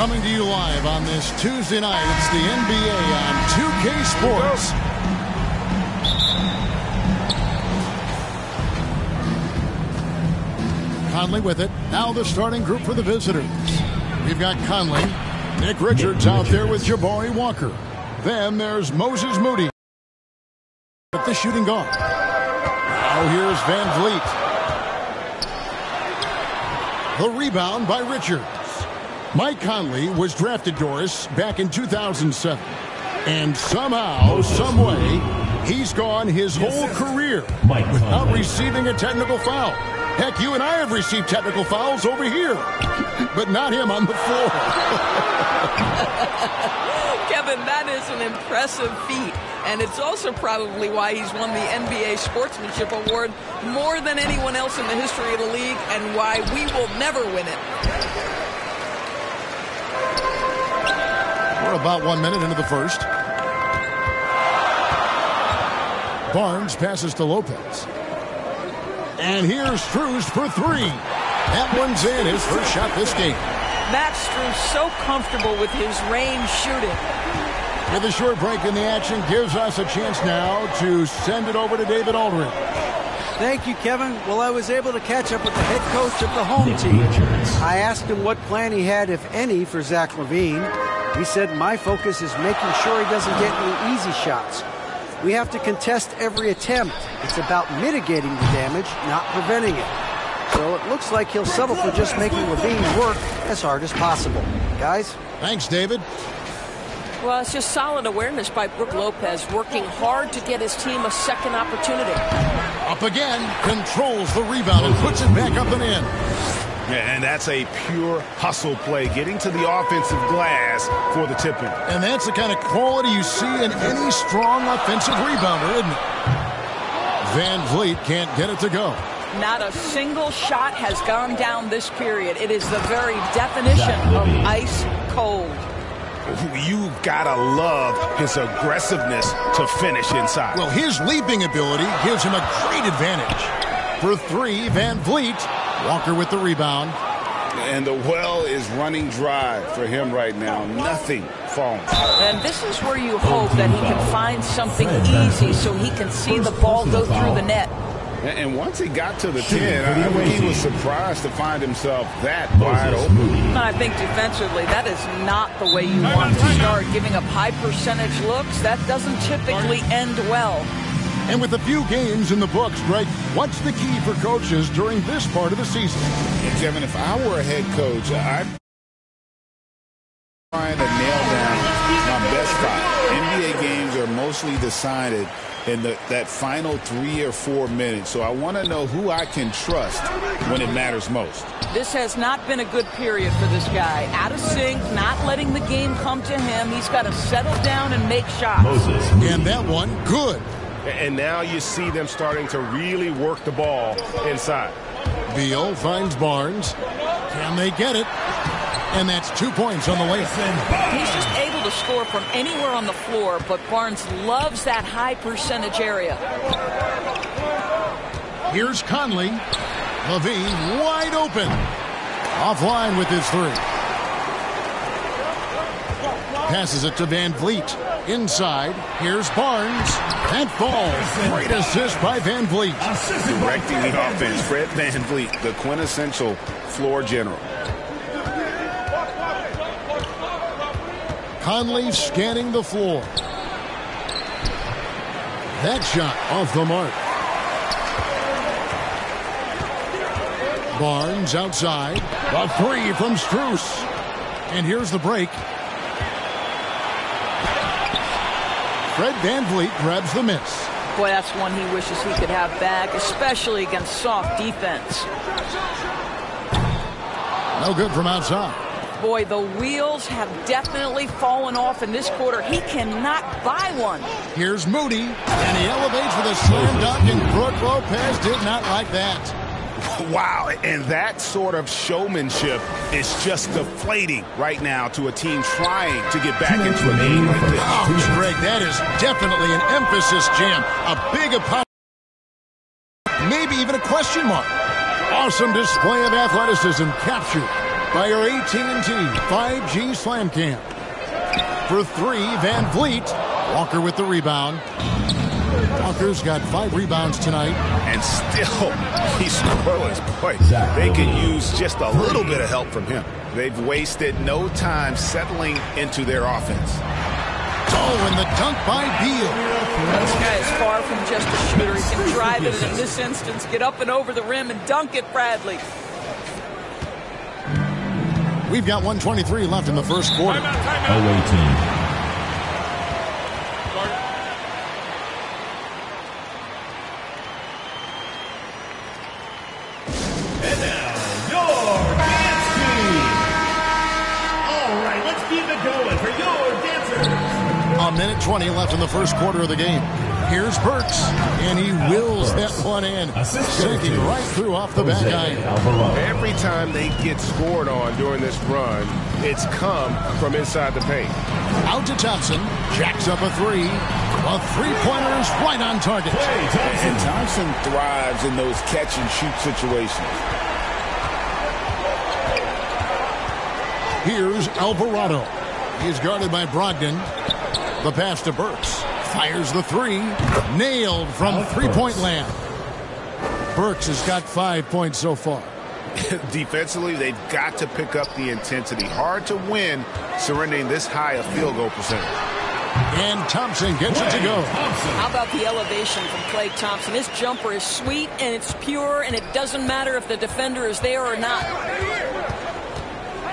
Coming to you live on this Tuesday night, it's the NBA on 2K Sports. Conley with it. Now the starting group for the visitors. We've got Conley, Nick Richards out there with Jabari Walker. Then there's Moses Moody at the shooting guard. Now here's Van Vliet. The rebound by Richards. Mike Conley was drafted, Doris, back in 2007. And somehow, someway, he's gone his whole career without receiving a technical foul. Heck, you and I have received technical fouls over here, but not him on the floor. Kevin, that is an impressive feat. And it's also probably why he's won the NBA Sportsmanship Award more than anyone else in the history of the league, and why we will never win it. We're about 1 minute into the first. Barnes passes to Lopez. And here's Strus for three. That one's in, his first shot this game. Matt Strus so comfortable with his range shooting. With a short break in the action, gives us a chance now to send it over to David Aldridge. Thank you, Kevin. Well, I was able to catch up with the head coach of the home team. I asked him what plan he had, if any, for Zach LaVine. He said, my focus is making sure he doesn't get any easy shots. We have to contest every attempt. It's about mitigating the damage, not preventing it. So it looks like he'll settle for just making LaVine work as hard as possible. Guys? Thanks, David. Well, it's just solid awareness by Brook Lopez, working hard to get his team a second opportunity. Up again, controls the rebound and puts it back up and in. And that's a pure hustle play, getting to the offensive glass for the tip-in. And that's the kind of quality you see in any strong offensive rebounder, isn't it? Van Vliet can't get it to go. Not a single shot has gone down this period. It is the very definition of ice cold. You've got to love his aggressiveness to finish inside. Well, his leaping ability gives him a great advantage. For three, Van Vliet. Walker with the rebound. And the well is running dry for him right now. Nothing falling. And this is where you hope that he can find something easy so he can see the ball go through the net. And once he got to the 10, I think he was surprised to find himself that wide open. I think defensively, that is not the way you want to start. Giving up high percentage looks, that doesn't typically end well. And with a few games in the books, Greg, what's the key for coaches during this part of the season? Kevin, if I were a head coach, I'd trying to nail down my best spot. NBA games are mostly decided in that final 3 or 4 minutes. So I want to know who I can trust when it matters most. This has not been a good period for this guy. Out of sync, not letting the game come to him. He's got to settle down and make shots. And that one, good. And now you see them starting to really work the ball inside. Beal finds Barnes. Can they get it? And that's 2 points on the layup. He's just able to score from anywhere on the floor, but Barnes loves that high percentage area. Here's Conley. LaVine wide open. Offline with his three. Passes it to Van Vliet. Inside, here's Barnes. That falls. Great assist by Van Vliet. Directing the offense, Fred Van Vliet, the quintessential floor general. Conley scanning the floor. That shot off the mark. Barnes outside. A three from Strus. And here's the break. Fred Van Vliet grabs the miss. Boy, that's one he wishes he could have back, especially against soft defense. No good from outside. Boy, the wheels have definitely fallen off in this quarter. He cannot buy one. Here's Moody, and he elevates with a slam dunk, and Brook Lopez did not like that. Wow, and that sort of showmanship is just deflating right now to a team trying to get back into a game like this. Oh, Greg, that is definitely an emphasis jam. A big opponent. Maybe even a question mark. Awesome display of athleticism captured. by our AT&T 5G Slam Cam. For three, Van Vliet. Walker with the rebound. Walker's got 5 rebounds tonight. And still, he's scoreless. Boy, they could use just a little bit of help from him. They've wasted no time settling into their offense. Oh, and the dunk by Beal. This guy is far from just a shooter. He can drive it, and in this instance, get up and over the rim and dunk it, Bradley. We've got 1:23 left in the first quarter. Away team. And now, your dance team. All right, let's keep it going for your dancers. A minute 20 left in the first quarter of the game. Here's Burks, and he wills that one in, sinking right through off the back iron. Every time they get scored on during this run, it's come from inside the paint. Out to Thompson, jacks up a three. A three-pointer is right on target. And Thompson thrives in those catch-and-shoot situations. Here's Alvarado. He's guarded by Brogdon. The pass to Burks. Fires the three. Nailed from three-point land. Burks has got 5 points so far. Defensively, they've got to pick up the intensity. Hard to win surrendering this high a field goal percentage. And Thompson gets it to go. How about the elevation from Klay Thompson? His jumper is sweet and it's pure, and it doesn't matter if the defender is there or not.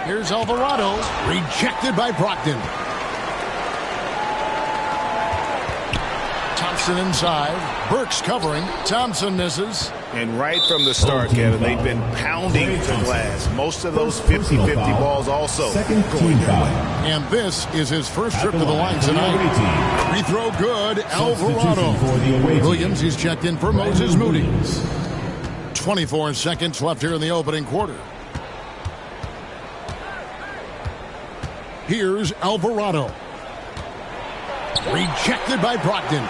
Here's Alvarado. Rejected by Brogdon. Thompson inside. Burks covering. Thompson misses. And right from the start, Kevin, they've been pounding the glass. Most of those 50-50 balls also going their way. And this is his first trip to the line tonight. Free throw good. Alvarado. Williams, he's checked in for Moses Moody. 24 seconds left here in the opening quarter. Here's Alvarado. Rejected by Brogdon.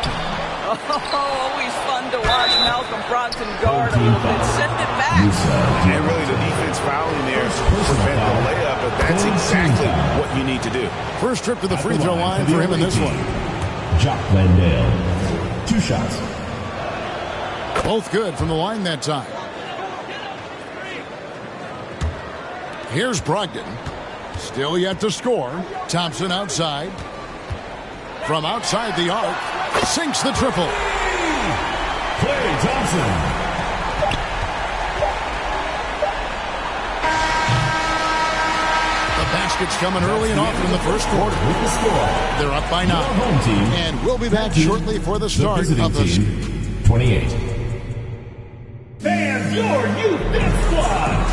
Oh, always fun to watch Malcolm Brogdon guard a little bit. Send it back. And really the defense fouling there to prevent the layup, but that's exactly what you need to do. First trip to the free throw line for him in this one. Jock Landale. 2 shots. Both good from the line that time. Here's Brogdon. Still yet to score. Thompson outside. From outside the arc. Sinks the triple. Klay Thompson. The basket's coming early and often in the first quarter. With the score. They're up by 9. Home team. And we'll be back shortly for the start of the team. 28. Fans, your youth dance squad.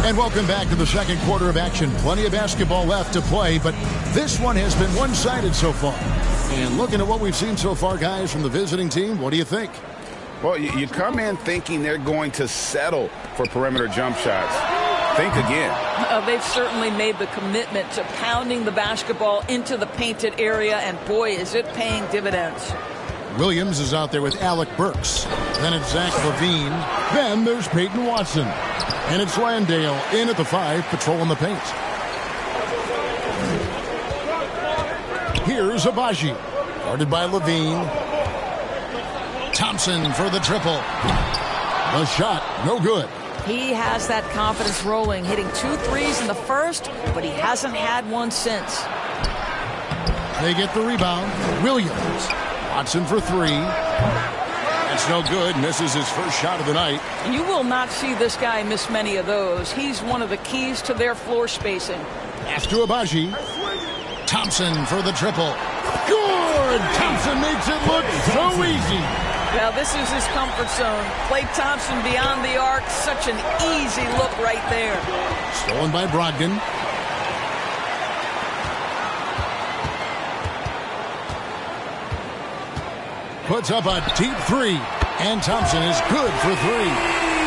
And welcome back to the second quarter of action. Plenty of basketball left to play, but this one has been one-sided so far. And looking at what we've seen so far, guys, from the visiting team, what do you think? Well, you come in thinking they're going to settle for perimeter jump shots. Think again. They've certainly made the commitment to pounding the basketball into the painted area, and boy, is it paying dividends. Williams is out there with Alec Burks. Then it's Zach LaVine. Then there's Peyton Watson. And it's Landale in at the 5, patrolling the paint. Here's Abaji, guarded by LaVine. Thompson for the triple. The shot, no good. He has that confidence rolling, hitting 2 threes in the first, but he hasn't had one since. They get the rebound. Williams. Watson for 3. That's no good. Misses his first shot of the night. You will not see this guy miss many of those. He's one of the keys to their floor spacing. Pass to Abaji. Thompson for the triple. Good! Thompson makes it look so easy. Now this is his comfort zone. Klay Thompson beyond the arc. Such an easy look right there. Stolen by Brogdon. Puts up a deep 3. And Thompson is good for 3.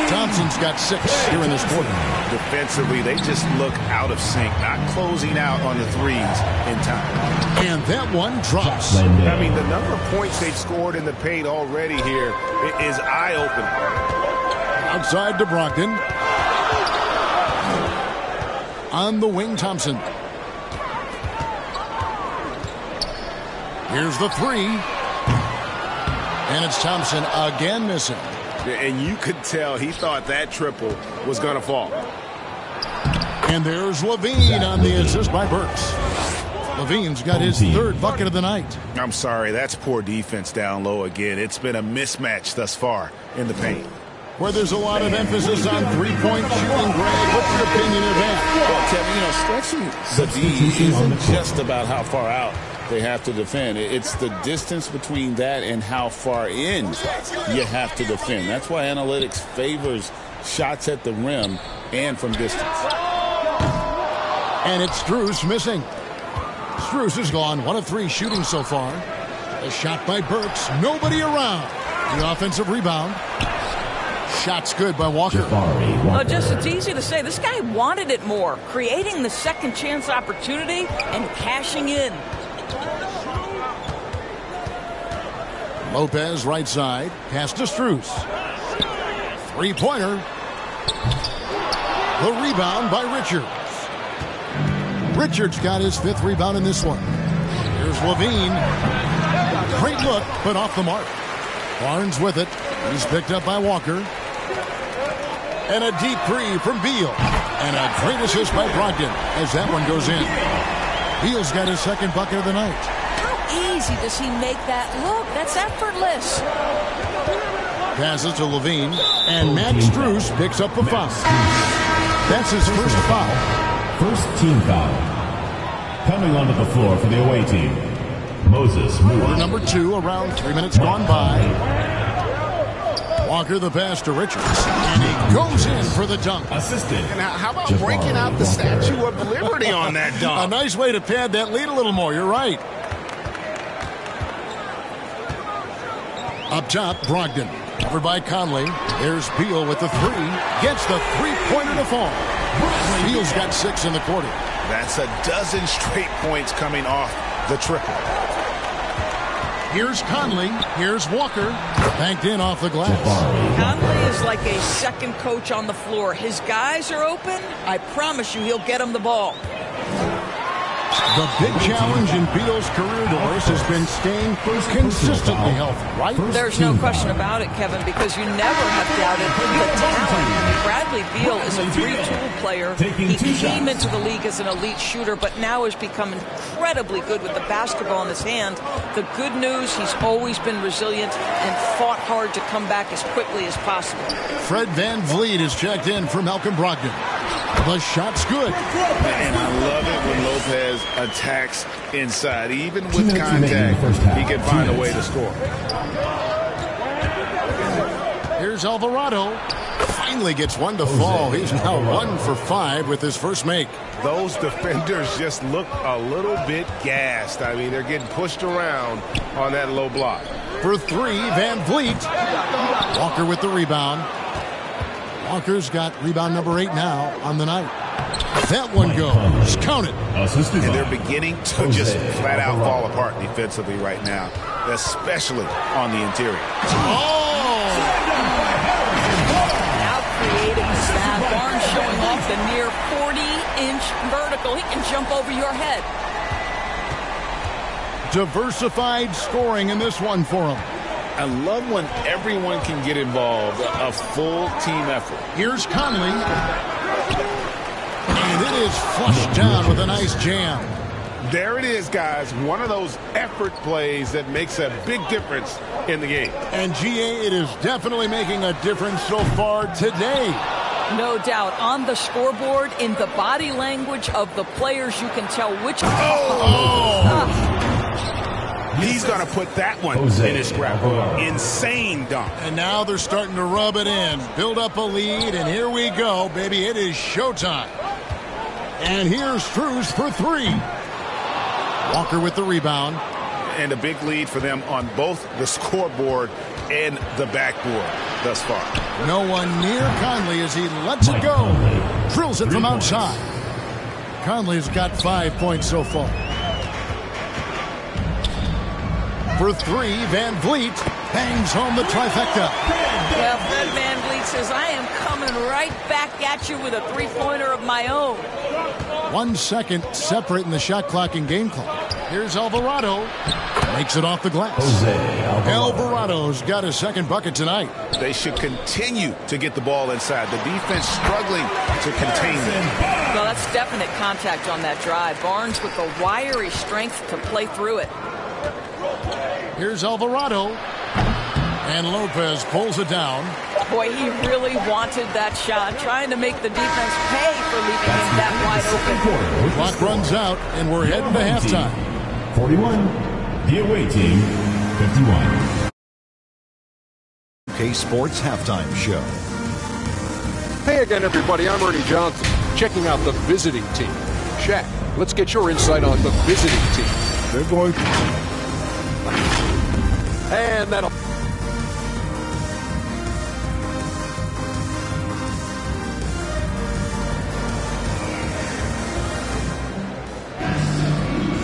Thompson's got 6 here in this quarter. Defensively, they just look out of sync, not closing out on the threes in time. And that one drops. I mean, the number of points they've scored in the paint already here is eye-opening. Outside to Brogdon. On the wing, Thompson. Here's the three. And it's Thompson again missing. And you could tell he thought that triple was going to fall. And there's Levine on the assist by Burks. Levine's got his third bucket of the night. I'm sorry, that's poor defense down low again. It's been a mismatch thus far in the paint. Where there's a lot of emphasis on three-point shooting, Greg. What's your opinion of that? Well, Kevin, stretching the D isn't just about how far out they have to defend. It's the distance between that and how far in you have to defend. That's why analytics favors shots at the rim and from distance. And it's Strus missing. Strus is gone 1 of 3 shooting so far. A shot by Burks. Nobody around. The offensive rebound. Shot's good by Walker. Well, it's easy to say. This guy wanted it more. Creating the second chance opportunity and cashing in. Lopez right side. Pass to Strus. Three-pointer. The rebound by Richards. Richards got his 5th rebound in this one. Here's Levine. Great look, but off the mark. Barnes with it. He's picked up by Walker. And a deep three from Beal. And a great assist by Brogdon as that one goes in. Beal's got his 2nd bucket of the night. How easy does he make that look? That's effortless. Passes to Levine. And Max Strus picks up the foul. That's his first foul. First team foul. Coming onto the floor for the away team, Moses Moore. Number 2, around 3 minutes gone by. Walker the pass to Richards. And he goes in for the dunk. Assisted. And how about breaking out the Statue of Liberty on that dunk? A nice way to pad that lead a little more. You're right. Up top, Brogdon. Covered by Conley. There's Beal with the 3. Gets the three-pointer to fall. Beal's got 6 in the quarter. That's a dozen straight points coming off the triple. Here's Conley. Here's Walker. Banked in off the glass. Conley is like a second coach on the floor. His guys are open. I promise you he'll get them the ball. The big challenge in Beal's career, Doris, has been staying consistently healthy, right? There's no question about it, Kevin, because you never have doubted the talent. Bradley Beal is a 3-tool player. He came into the league as an elite shooter, but now has become incredibly good with the basketball in his hand. The good news, he's always been resilient and fought hard to come back as quickly as possible. Fred VanVleet is checked in for Malcolm Brogdon. The shot's good. And I love it when Lopez attacks inside. Even with contact, he can find a way to score. Here's Alvarado. Finally gets one to fall. He's now 1 for 5 with his first make. Those defenders just look a little bit gassed. I mean, they're getting pushed around on that low block. For 3, VanVleet. Walker with the rebound. Walker's got rebound number 8 now on the night. That one goes. Count it. And they're beginning to just flat out fall apart defensively right now, especially on the interior. Oh! Now creating the stab. Barnes showing off the near 40-inch vertical. He can jump over your head. Diversified scoring in this one for him. I love when everyone can get involved, a full team effort. Here's Conley. And it is flushed down with a nice jam. There it is, guys. One of those effort plays that makes a big difference in the game. And, GA, it is definitely making a difference so far today. No doubt. On the scoreboard, in the body language of the players, you can tell which... He's going to put that one in his scrapbook. Insane dunk. And now they're starting to rub it in. Build up a lead, and here we go, baby. It is showtime. And here's Strus for 3. Walker with the rebound. And a big lead for them on both the scoreboard and the backboard thus far. No one near Conley as he lets it go. Drills it from outside. Conley's got 5 points so far. For 3, VanVleet. bangs home the trifecta. Well, Fred VanVleet says, I am coming right back at you with a three-pointer of my own. 1 second separating the shot clock and game clock. Here's Alvarado. Makes it off the glass. Alvarado's got his second bucket tonight. They should continue to get the ball inside. The defense struggling to contain them. Well, that's definite contact on that drive. Barnes with the wiry strength to play through it. Here's Alvarado. And Lopez pulls it down. Boy, he really wanted that shot, trying to make the defense pay for leaving him that wide open. Clock runs out, and we're heading to halftime. 41. The away team, 51. UK Sports Halftime Show. Hey again, everybody. I'm Ernie Johnson, checking out the visiting team. Shaq, let's get your insight on the visiting team. They're going. And that'll.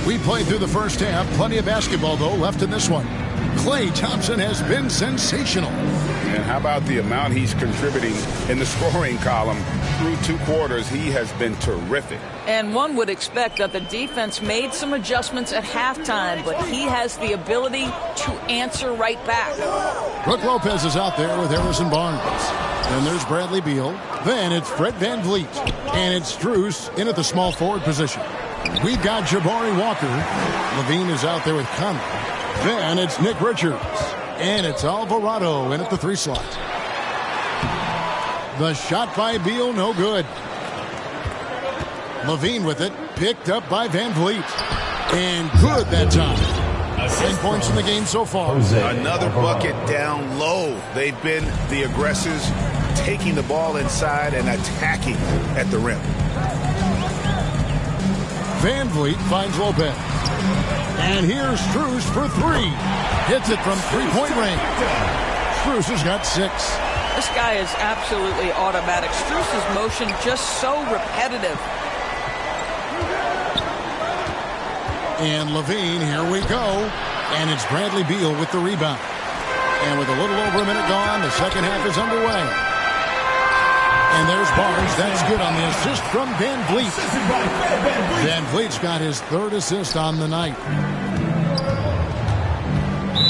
We played through the first half. Plenty of basketball, though, left in this one. Klay Thompson has been sensational. And how about the amount he's contributing in the scoring column through 2 quarters? He has been terrific. And one would expect that the defense made some adjustments at halftime, but he has the ability to answer right back. Brook Lopez is out there with Harrison Barnes. Then there's Bradley Beal. Then it's Fred VanVleet. And it's Strus in at the small forward position. We've got Jabari Walker. Levine is out there with Conley. Then it's Nick Richards. And it's Alvarado in at the 3 slot. The shot by Beal, no good. Levine with it, picked up by VanVleet. And good that time. 10 points in the game so far. Another bucket down low. They've been the aggressors, taking the ball inside and attacking at the rim. VanVleet finds Lopez. And here's Strus for 3. Hits it from 3-point range. Strus has got 6. This guy is absolutely automatic. Strus's motion just so repetitive. And Levine, here we go. And it's Bradley Beal with the rebound. And with a little over a minute gone, the second half is underway. And there's Barnes. That's good on the assist from VanVleet. VanVleet's got his 3rd assist on the night.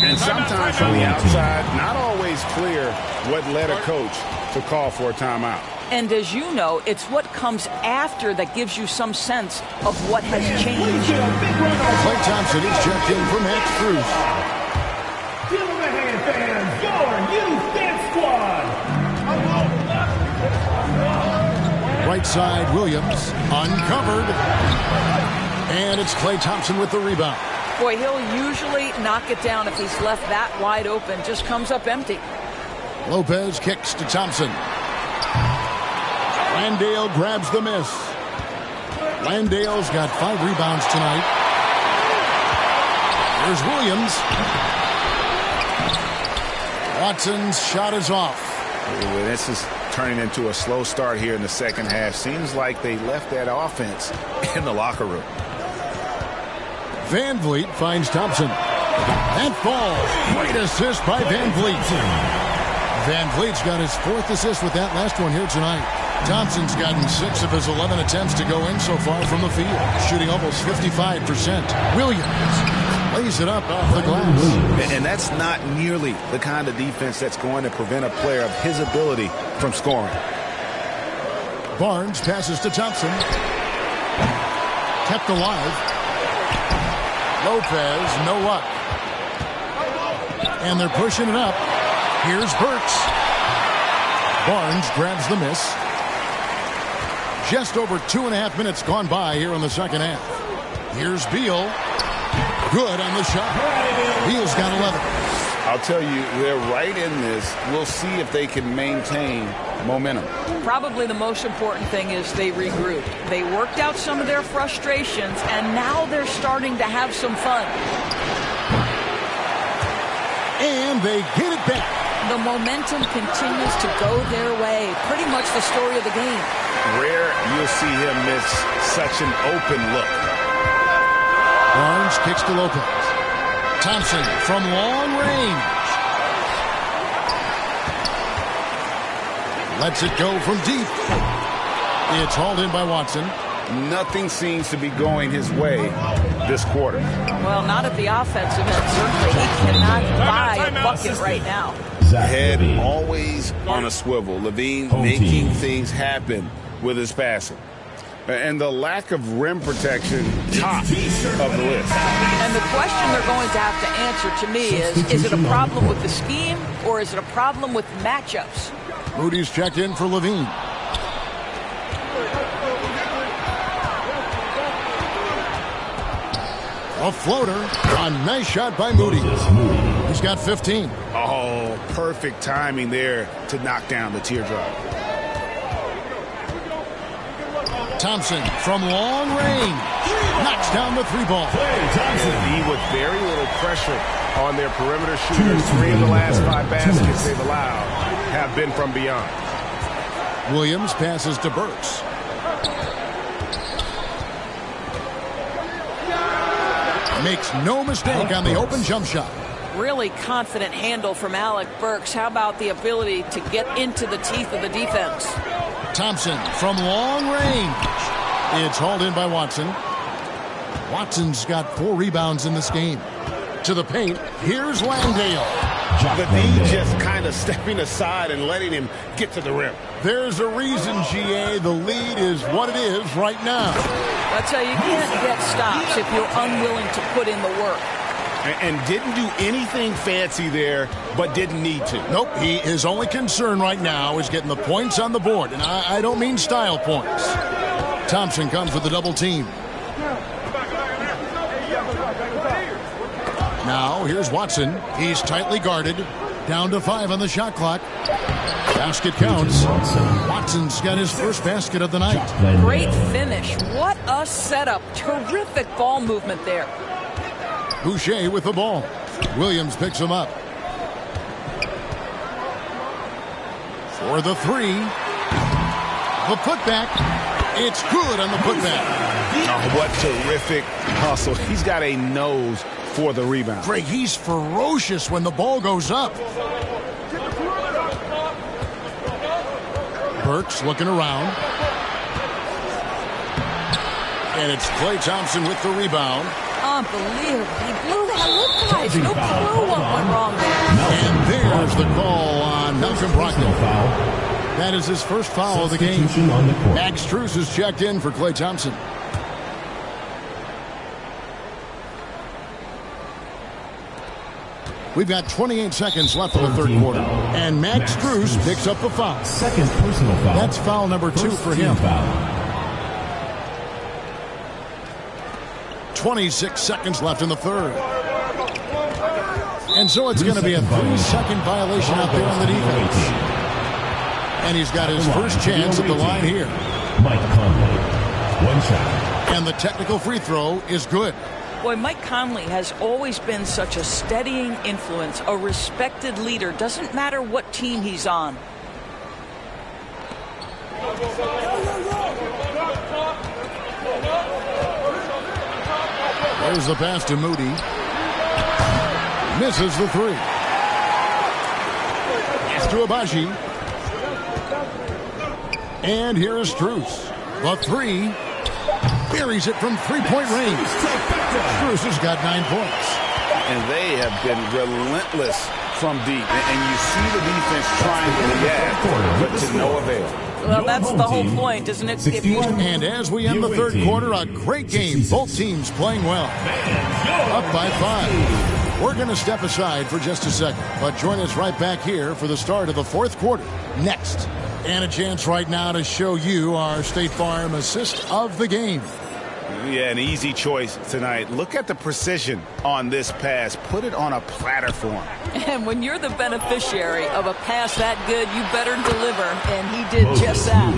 And sometimes from the outside, not always clear what led a coach to call for a timeout. And as you know, it's what comes after that gives you some sense of what has changed. Klay Thompson is checked in for Max Strus. Give him a hand, fans. Your youth dance squad. Right side, Williams, uncovered. And it's Klay Thompson with the rebound. Boy, he'll usually knock it down if he's left that wide open. Just comes up empty. Lopez kicks to Thompson. Landale grabs the miss. Landale's got 5 rebounds tonight. Here's Williams. Watson's shot is off. Ooh, this is turning into a slow start here in the second half. Seems like they left that offense in the locker room. VanVleet finds Thompson. That falls. Great assist by VanVleet. VanVleet's got his 4th assist with that last one here tonight. Thompson's gotten 6 of his 11 attempts to go in so far from the field, shooting almost 55%. Williams lays it up off the glass. And that's not nearly the kind of defense that's going to prevent a player of his ability from scoring. Barnes passes to Thompson. Kept alive. Lopez, no luck. And they're pushing it up. Here's Burks. Barnes grabs the miss. Just over 2.5 minutes gone by here in the second half. Here's Beal. Good on the shot. Beal's got 11. I'll tell you, they're right in this. We'll see if they can maintain momentum. Probably the most important thing is they regrouped. They worked out some of their frustrations, and now they're starting to have some fun. And they get it back. The momentum continues to go their way. Pretty much the story of the game. Rare you'll see him miss such an open look. Barnes kicks to Lopez. Thompson from long range. Lets it go from deep. It's hauled in by Watson. Nothing seems to be going his way this quarter. Well, not at the offensive end. Certainly he cannot buy a bucket right now. Head always on a swivel. Levine making things happen with his passing. And the lack of rim protection, top of the list. And the question they're going to have to answer to me is it a problem with the scheme or is it a problem with matchups? Moody's checked in for Levine. A floater. A nice shot by Moody. He's got 15. Oh, perfect timing there to knock down the teardrop. Thompson from long range knocks down the three ball. He with very little pressure on their perimeter shooters. 3 of the last 5 baskets they've allowed have been from beyond. Williams passes to Burks. Makes no mistake on the open jump shot. Really confident handle from Alec Burks. How about the ability to get into the teeth of the defense? Thompson from long range. It's hauled in by Watson. Watson's got 4 rebounds in this game. To the paint, here's Langdale. Levine just kind of stepping aside and letting him get to the rim. There's a reason, GA, the lead is what it is right now. That's how you can't get stops if you're unwilling to put in the work. And didn't do anything fancy there, but didn't need to. Nope, his only concern right now is getting the points on the board. And I don't mean style points. Thompson comes with the double team. Now, here's Watson. He's tightly guarded. Down to 5 on the shot clock. Basket counts. Watson's got his first basket of the night. Great finish. What a setup. Terrific ball movement there. Boucher with the ball. Williams picks him up. For the 3. The putback. It's good on the putback. Oh, what terrific hustle. He's got a nose for the rebound. Greg, he's ferocious when the ball goes up. Burks looking around. And it's Klay Thompson with the rebound. Unbelievable. He blew that look, guys. No clue what went wrong there. And there's the call on Malcolm Brogdon. That is his first foul of the game. Max Strus is checked in for Klay Thompson. We've got 28 seconds left in the third quarter. And Max Strus picks up the foul. Second personal foul. That's foul number 2 for him. 26 seconds left in the third. And so it's going to be a 3-second violation out there on the defense. And he's got his first chance at the line here. Mike Conley. 1 shot. And the technical free throw is good. Boy, Mike Conley has always been such a steadying influence, a respected leader. Doesn't matter what team he's on. There's the pass to Moody. Misses the 3. It's to Abaji. And here is Strus. The 3. Buries it from 3-point range. Strus has got 9 points. And they have been relentless from deep. And you see the defense trying to react, but to no avail. Well, that's the whole point, isn't it? And as we end the third quarter, a great game. Both teams playing well. Up by 5. We're going to step aside for just a second, but join us right back here for the start of the fourth quarter. Next. And a chance right now to show you our State Farm assist of the game. Yeah, an easy choice tonight. Look at the precision on this pass. Put it on a platter for him. And when you're the beneficiary of a pass that good, you better deliver. And he did just that.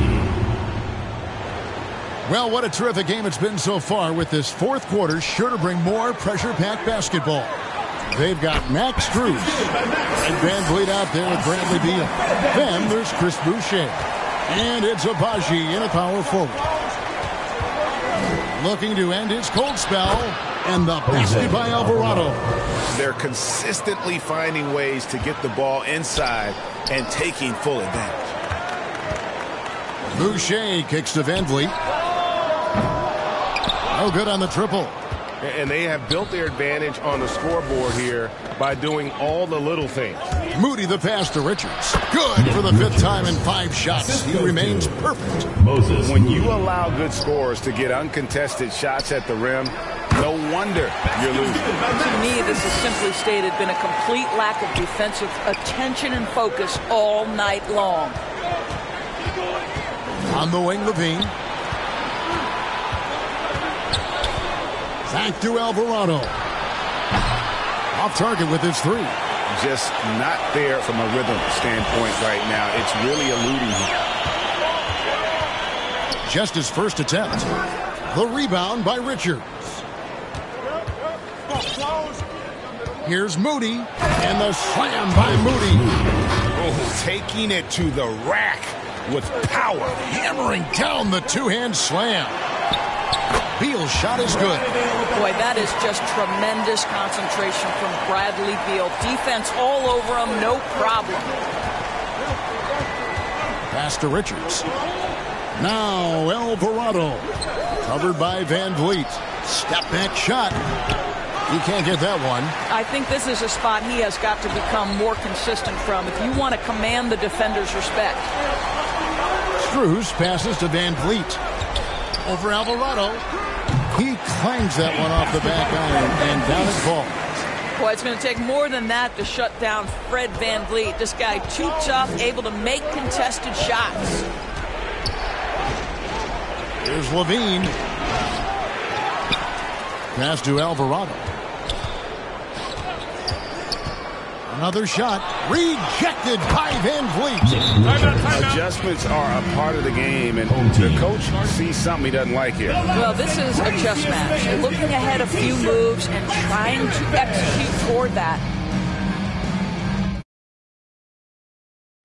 Well, what a terrific game it's been so far, with this fourth quarter sure to bring more pressure-packed basketball. They've got Max Strus and Van Vliet out there with Bradley Beal. Then there's Chris Boucher. And it's Abaji in a power forward. Looking to end his cold spell. And the basket by Alvarado. They're consistently finding ways to get the ball inside and taking full advantage. Boucher kicks to Van Vliet. No good on the triple. And they have built their advantage on the scoreboard here by doing all the little things. Moody the pass to Richards. Good for the 5th time in 5 shots. He remains perfect. Moses. When you allow good scorers to get uncontested shots at the rim, no wonder you're losing. To me, this has simply stated been a complete lack of defensive attention and focus all night long. On the wing, Levine. Back to Alvarado. Off target with his 3. Just not there from a rhythm standpoint right now. It's really eluding him. Just his first attempt. The rebound by Richards. Here's Moody. And the slam by Moody. Oh, taking it to the rack with power. Hammering down the 2-hand slam. Beal's shot is good. Boy, that is just tremendous concentration from Bradley Beal. Defense all over him, no problem. Pass to Richards. Now Alvarado. Covered by Van Vliet. Step back shot. He can't get that one. I think this is a spot he has got to become more consistent from if you want to command the defender's respect. Struz passes to Van Vliet. Over Alvarado. He clangs that one off the back iron and down it falls. Boy, it's going to take more than that to shut down Fred Van Vliet. This guy too tough, able to make contested shots. Here's Levine. Pass to Alvarado. Another shot. Rejected by Van Vliet. Adjustments are a part of the game, and the coach sees something he doesn't like here. Well, this is a chess match. They're looking ahead a few moves and trying to execute toward that.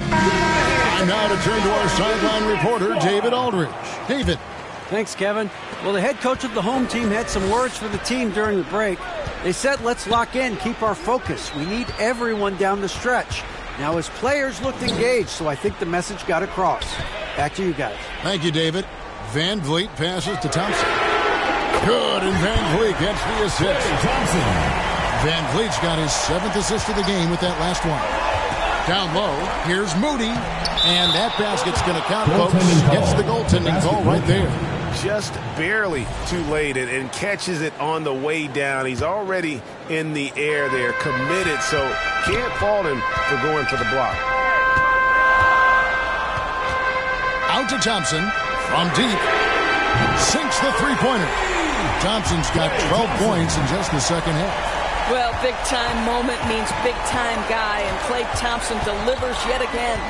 And now to turn to our sideline reporter, David Aldridge. David. Thanks, Kevin. Well, the head coach of the home team had some words for the team during the break. They said, let's lock in, keep our focus. We need everyone down the stretch. Now, his players looked engaged, so I think the message got across. Back to you guys. Thank you, David. Van Vliet passes to Thompson. Good, and Van Vliet gets the assist. Thompson. Van Vliet's got his 7th assist of the game with that last one. Down low, here's Moody. And that basket's going to count, folks. Gets the goaltending call right there. Just barely too late and catches it on the way down. He's already in the air there, committed, so can't fault him for going for the block. Out to Thompson from deep. Sinks the 3-pointer. Thompson's got 12 points in just the second half. Well, big-time moment means big-time guy, and Klay Thompson delivers yet again.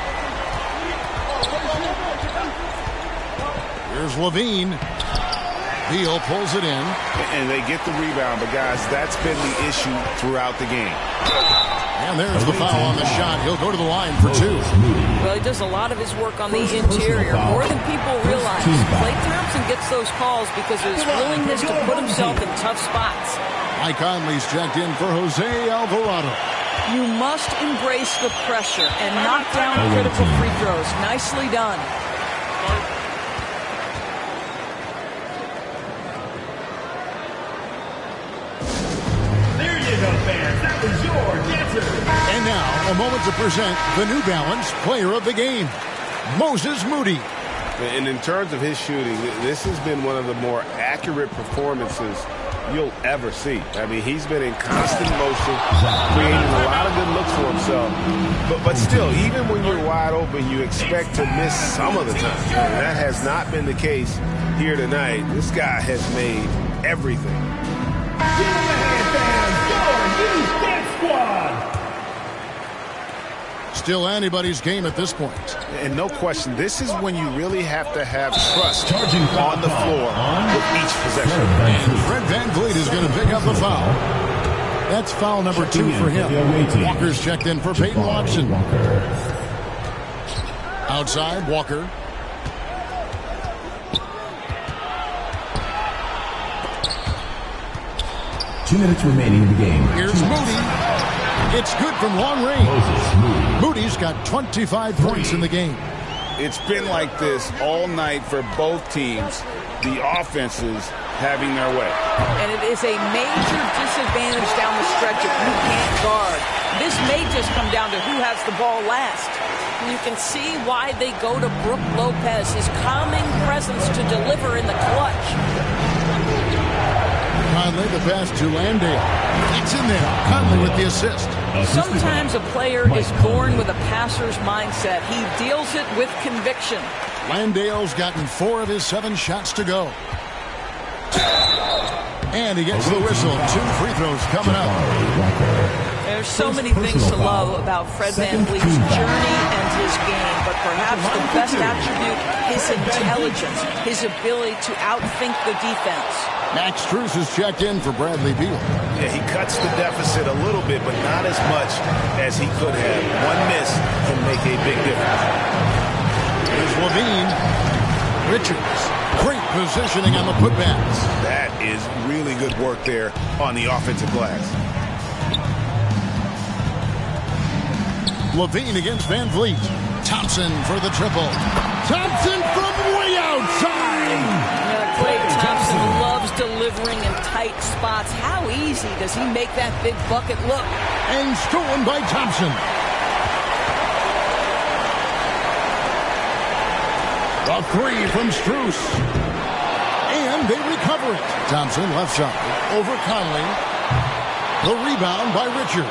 Here's Levine. Beal pulls it in. And they get the rebound, but guys, that's been the issue throughout the game. And there's the foul on the shot. He'll go to the line for 2. Well, he does a lot of his work on the interior, more than people realize. Klay Thompson gets those calls because of his willingness to put himself in tough spots. Mike Conley's checked in for Jose Alvarado. You must embrace the pressure and knock down critical free throws. Nicely done. There you go, fans. That was your dancer. And now, a moment to present the New Balance Player of the Game, Moses Moody. And in terms of his shooting, this has been one of the more accurate performances you'll ever see. I mean, he's been in constant motion, creating a lot of good looks for himself. But still, even when you're wide open, you expect to miss some of the time. And that has not been the case here tonight. This guy has made everything. Give him a hand, fans. Your new dance squad. Still anybody's game at this point. And no question, this is when you really have to have trust on the floor with each possession. And Fred Van Vliet is going to pick up the foul. That's foul number 2 for him. Walker's checked in for Peyton Watson. Outside, Walker. Two minutes remaining in the game. Here's Moody. It's good from long range. Moody's got 25 points in the game. It's been like this all night for both teams. The offenses having their way. And it is a major disadvantage down the stretch if you can't guard. This may just come down to who has the ball last. And you can see why they go to Brook Lopez, his calming presence to deliver in the clutch. Conley, the pass to Landale. It's in there. Conley with the assist. Sometimes a player is born with a passer's mindset. He deals it with conviction. Landale's gotten 4 of his 7 shots to go. And he gets the whistle. 2 free throws coming up. There's so many things to love about Fred VanVleet's journey and his game, but perhaps the best attribute, his intelligence, his ability to outthink the defense. Max Strus is checked in for Bradley Beal. Yeah, he cuts the deficit a little bit, but not as much as he could have. One miss can make a big difference. Here's Levine. Richards. Great positioning on the putbacks. That is really good work there on the offensive glass. Levine against VanVleet. Thompson for the triple. Thompson from way outside. Klay Thompson loves delivering in tight spots. How easy does he make that big bucket look? And stolen by Thompson. A 3 from Strus. And they recover it. Thompson left side. Over Conley. The rebound by Richards.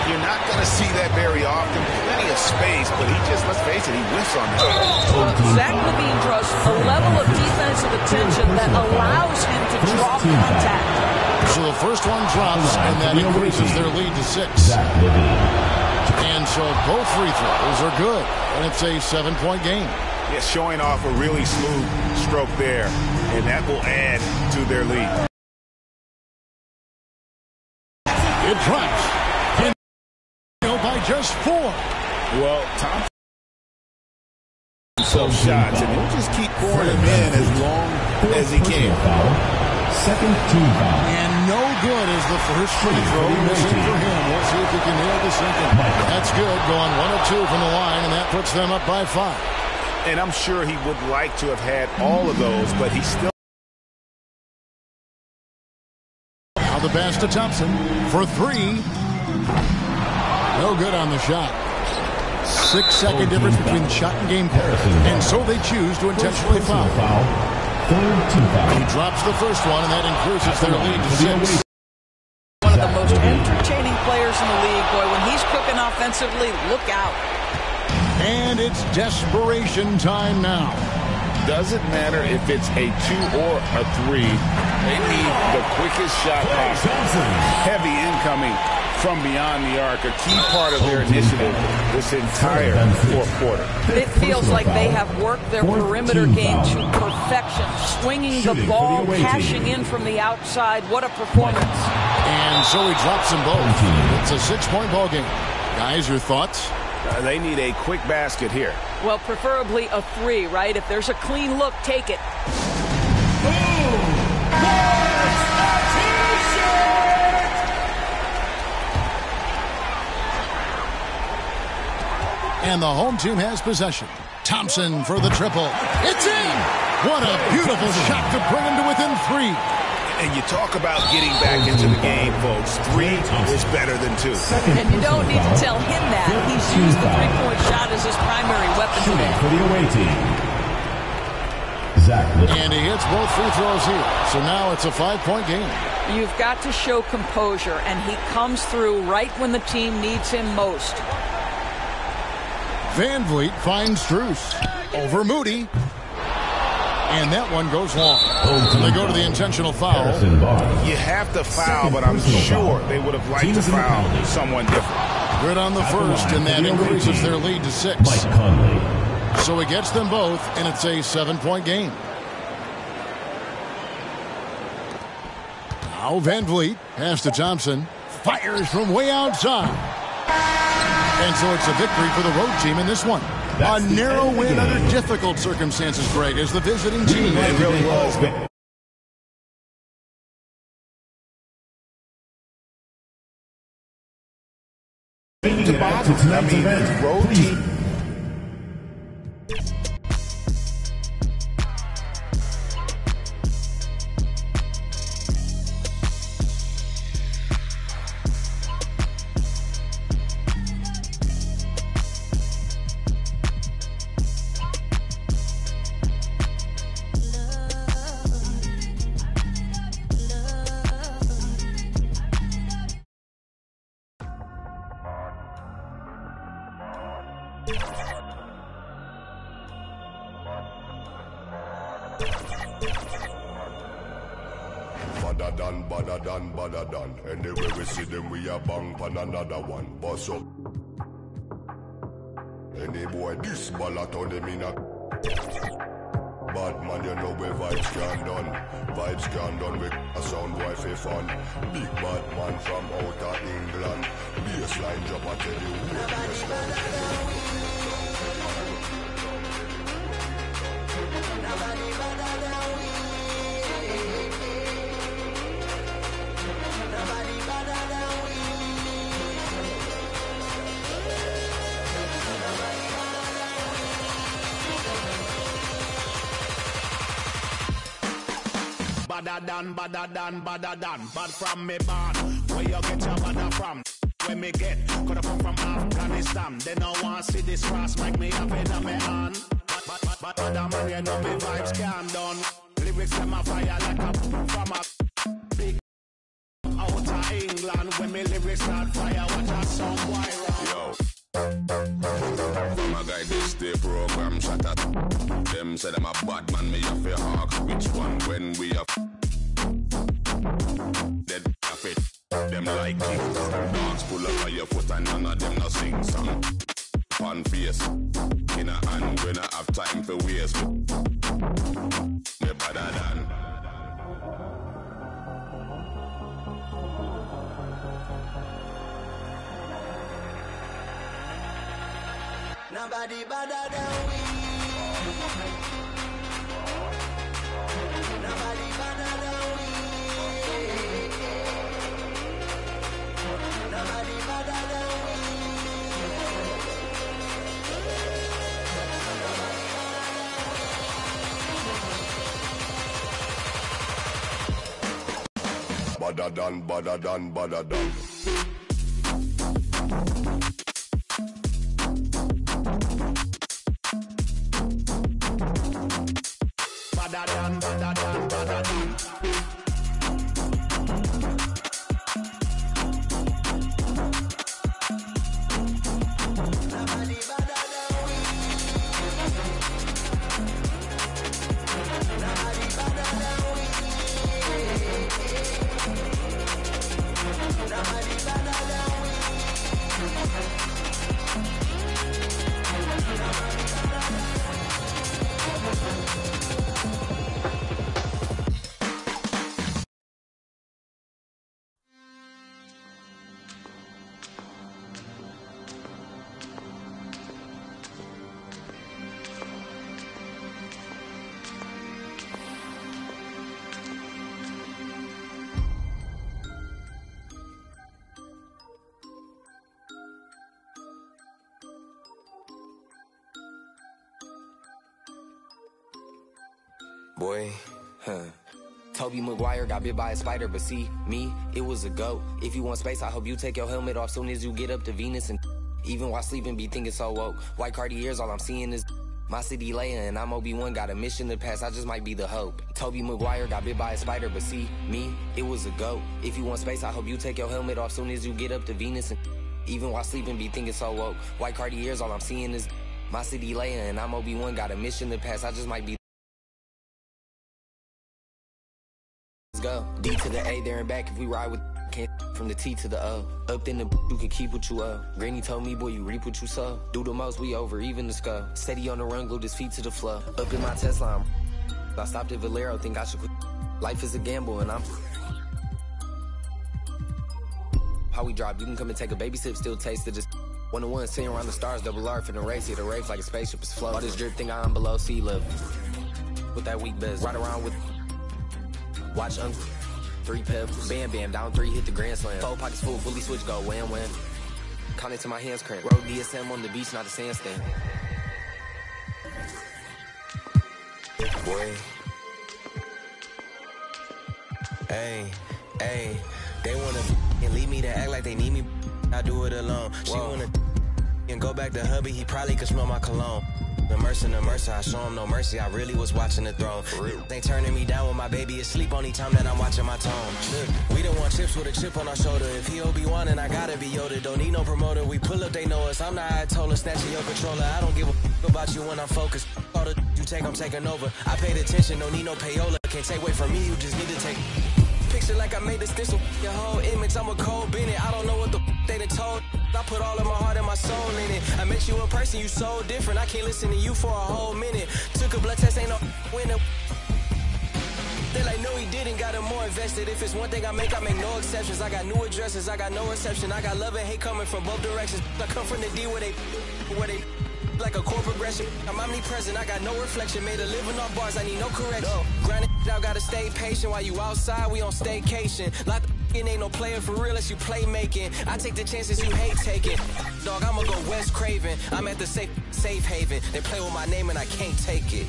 You're not going to see that very often. Plenty of space, but he just, let's face it, he whiffs on that. Zach LaVine draws a level of defensive attention that allows him to draw contact. So the first one drops, and that increases their lead to 6. And so both free throws are good, and it's a 7-point game. Yeah, showing off a really smooth stroke there, and that will add to their lead. It drops. By just 4. Well, Thompson some shots, and he'll just keep pouring them in as long as he can. Second team foul. And no good is the first free throw missing for him. We'll see if he can nail the second. That's good, going 1 of 2 from the line, and that puts them up by 5. And I'm sure he would like to have had all of those, but he still. Now the pass to Thompson for 3. No good on the shot. 6-second difference between shot and game clock. And so they choose to intentionally foul. He drops the first one, and that increases their lead to 6. One of the most entertaining players in the league, boy. When he's cooking offensively, look out. And it's desperation time now. Doesn't matter if it's a 2 or a 3. They need the quickest shot possible. Heavy incoming from beyond the arc, a key part of their initiative this entire fourth quarter. It feels like they have worked their perimeter game to perfection, swinging the ball, cashing in from the outside. What a performance. And so he drops them both. It's a 6-point ball game. Guys, your thoughts? They need a quick basket here. Well, preferably a 3, right? If there's a clean look, take it. And the home team has possession. Thompson for the triple. It's in! What a beautiful shot to bring him to within 3. And you talk about getting back into the game, folks. 3 is better than 2. And you don't need to tell him that. He's used the 3-point shot as his primary weapon today. For the away team. And he hits both free throws here. So now it's a 5-point game. You've got to show composure, and he comes through right when the team needs him most. VanVleet finds Strus over Moody. And that one goes long. So they go to the intentional foul. You have to foul, but I'm sure they would have liked to foul someone different. Good on the first, and that increases their lead to 6. So he gets them both, and it's a 7-point game. Now VanVleet, pass to Thompson. Fires from way outside. And so it's a victory for the road team in this one. A narrow win under difficult circumstances, Greg, as the visiting team. It really was. To tonight's event, road team. Badder done. Anyway we see them, we a bang pan another one. Boss up. Any boy this ballot on them in a bad man, you know where vibes can done. Vibes can done with a sound boy for fun. Big bad man from outer England. Bassline drop, I tell you. Nobody better than we. Nobody better than we. Nobody better than we. Badder done. Bad from me born. Where you get your badder from? Where me get? Coulda come from Afghanistan. They don't want see this cross make me have it on me hand. But man, you know me vibes can done. Lyrics them a fire like a from a big outer England. When me lyrics start fire, watch a song why run. Yo. My guy this day program shut up. Them say them a bad man, me have a hawk. Which one when we are dead off it? Them like it. Dogs pull up on your foot and none of them no sing song. Fun face in a hand when I have time for waste. Me better than. Nobody better than we. Nobody better than we. Nobody better than we. Badder done. Badder done. Badder done. Boy, Tobey Maguire got bit by a spider, but see, me, it was a goat. If you want space, I hope you take your helmet off soon as you get up to Venus. And even while sleeping, be thinking so woke. White Cartiers, all I'm seeing is my city Leia, and I'm Obi-Wan, got a mission to pass, I just might be the hope. Tobey Maguire got bit by a spider, but see, me, it was a goat. If you want space, I hope you take your helmet off soon as you get up to Venus. And even while sleeping, be thinking so woke. White Cartiers, all I'm seeing is my city Leia, and I'm Obi-Wan, got a mission to pass, I just might be. Let's go. D to the A, there and back if we ride with can't from the T to the O. Up in the you can keep what you owe. Granny told me, boy, you reap what you sow. Do the most, we over, even the skull. Steady on the run, glued his feet to the floor. Up in my Tesla, I stopped at Valero, think I should quit. Life is a gamble and I'm how we drop, you can come and take a baby sip, still taste it. Just 1-on-1, sitting around the stars, double R, finna race, hit a race like a spaceship is floating. All this drip thing I'm below sea level. With that weak best, ride around with watch 3 pebbles, bam bam, down 3, hit the grand slam. 4 pockets full, fully switch, go wham wham. Count it to my hands cramp. Road DSM on the beach, not a sandstand. Boy. Hey, hey, they wanna and leave me to act like they need me. I do it alone. She wanna and go back to hubby, he probably could smell my cologne. Immersing the mercy, I show him no mercy. I really was watching the throne. They turning me down when my baby is asleep. Only time that I'm watching my tone. Look, we don't want chips with a chip on our shoulder. If he Obi-Wan and I gotta be Yoda. Don't need no promoter. We pull up, they know us. I'm the Ayatollah, snatching your controller. I don't give a about you when I'm focused. All the you take, I'm taking over. I paid attention, don't need no payola. Can't take away from me, you just need to take. Picture like I made this stencil. Your whole image, I'm a cold Bennett. I don't know what the they done told. I put all of my heart and my soul in it. I met you a person, you so different. I can't listen to you for a whole minute. Took a blood test, ain't no winner. They like, no, he didn't, got him more invested. If it's one thing I make no exceptions. I got new addresses, I got no reception. I got love and hate coming from both directions. I come from the D where they like a core progression. I'm omnipresent, I got no reflection. Made a living on bars, I need no correction. Grinding out, gotta stay patient. While you outside, we on staycation. Like ain't no player for real unless you playmaking. I take the chances you hate taking. Dog, I'ma go West Craven. I'm at the safe haven. They play with my name and I can't take it.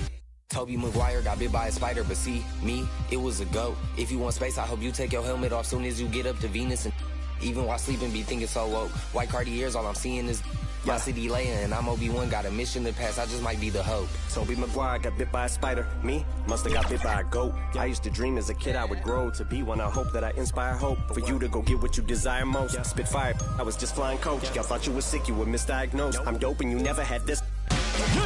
Toby Maguire got bit by a spider, but see, me, it was a goat. If you want space, I hope you take your helmet off soon as you get up to Venus. And even while sleeping, be thinking so woke. White Cartiers, all I'm seeing is my city laying, and I'm Obi-Wan, got a mission to pass, I just might be the hope. Toby Maguire got bit by a spider, me, musta got bit by a goat. I used to dream as a kid I would grow to be one. I hope that I inspire hope for you to go get what you desire most. Spit fire, I was just flying coach. Y'all thought you were sick, you were misdiagnosed. I'm dope and you never had this.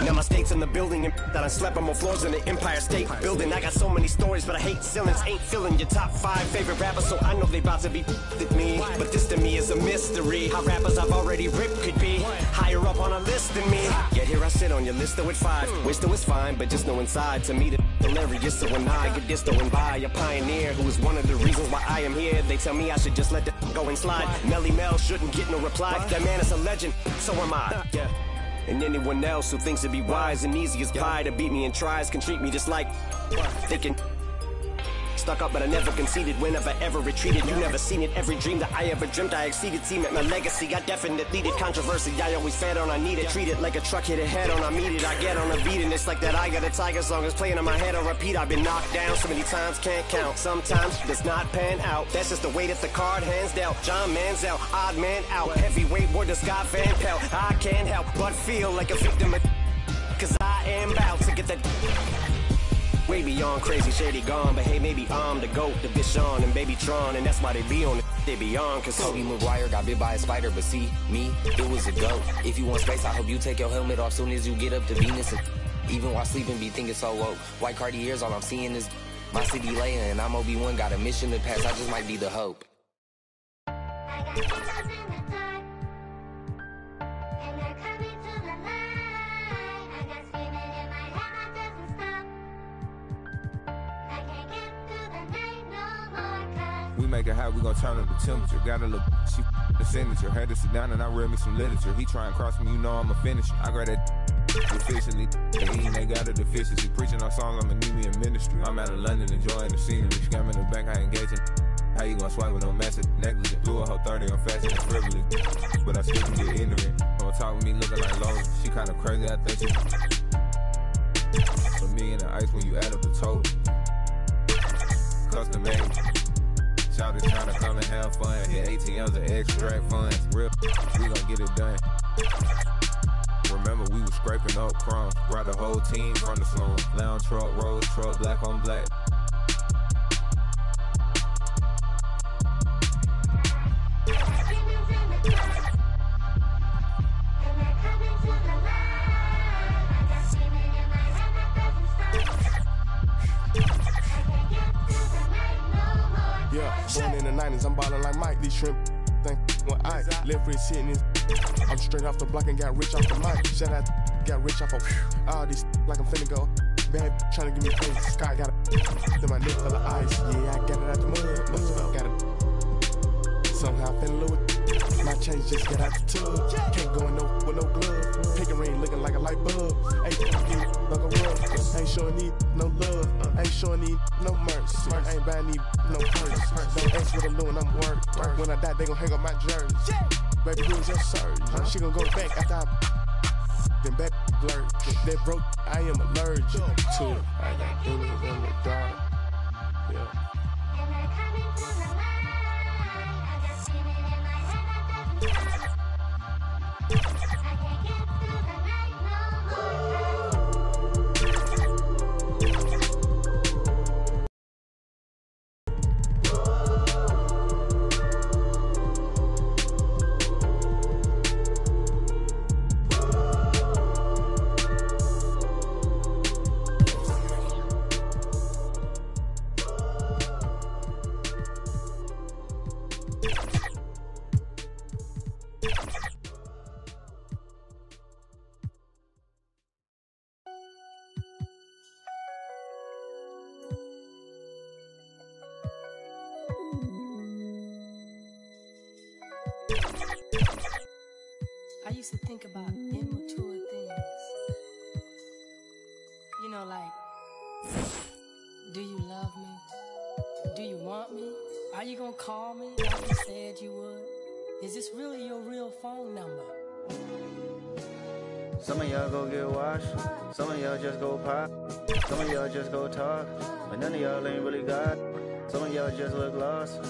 Now my state's in the building and that I slept on more floors than the Empire State Building. I got so many stories, but I hate ceilings. Ain't filling your top 5 favorite rappers, so I know they about to be with me. But this to me is a mystery. How rappers I've already ripped could be higher up on a list than me. Yet here I sit on your list with 5. Wish though it's fine, but just know inside to me the hilarious. So when I get this and by a pioneer who is one of the reasons why I am here, they tell me I should just let the go and slide. Melly Mel shouldn't get no reply. That man is a legend, so am I. And anyone else who thinks it'd be wise and easy as pie to beat me and tries can treat me just like thinking. Stuck up, but I never conceded whenever I ever retreated. You never seen it. Every dream that I ever dreamt, I exceeded. Team at my legacy, I definitely did. Controversy, I always fed on, I need it. Treat it like a truck hit a head on, I meet it. I get on a beat, and it's like that I Got a Tiger song is playing in my head on repeat. I've been knocked down so many times, can't count. Sometimes does not pan out. That's just the way that the card hands dealt. John Manziel, odd man out. Heavyweight word to Scott Van Pelt. I can't help but feel like a victim of cause I am about to get that way beyond crazy, shady gone. But hey, maybe I'm the GOAT, the Bishon and Baby Tron, and that's why they be on it, they be on. Cause Toby Maguire got bit by a spider, but see, me, it was a goat. If you want space, I hope you take your helmet off soon as you get up to Venus. And even while sleeping, be thinking so woke. White Cartiers, all I'm seeing is my city laying, and I'm Obi-Wan, got a mission to pass, I just might be the hope. We make it hot, we gon' turn up the temperature. Got a little she the signature. Had to sit down and I read me some literature. He try and cross me, you know I'm a finisher. I grab that officially. They got a deficiency. Preaching our songs, I'ma need me in ministry. I'm out of London enjoying the scenery. Scamming the bank, I engaging. How you gon' swipe with no message? Negligent. Blew a whole 30 on fashion and frivolous. But I still can get ignorant. Don't talk with me looking like Lola. She kinda crazy, I think she for me in the ice when you add up the total. Custom made. Shout is trying to come and have fun. Hit ATMs and extract funds. Real, we gon' get it done. Remember, we was scraping up crumbs. Brought the whole team from the slum. Lounge truck, rose truck, black on black. Yeah, born in the 90s, I'm ballin' like Mike. These shrimp think when I left wrist hitting this. I'm straight off the block and got rich off the mic. Shout out, got rich off of all these like I'm finna go. Bad tryna give me face. Sky got it to my neck full of ice. Yeah, I got it out the mud. Got it. Somehow I fell in love with my change just got out the tub. Can't go in no with no glove. Picking ring looking like a light bulb. Ain't need like a rub. Ain't showing need no love. Ain't showing need no mercy. Ain't buying need no purse. Don't ask what I'm doing, I'm work. When I die, they gon' hang up my jersey. Baby, who is your surgeon? She gon' go back after I then back blurred. That broke, I am allergic to it. I got demons in the dark. Yeah. Do you love me? Do you want me? Are you gonna call me like you said you would? Is this really your real phone number? Some of y'all go get washed, some of y'all just go pop, some of y'all just go talk, but none of y'all ain't really got. Some of y'all just look lost.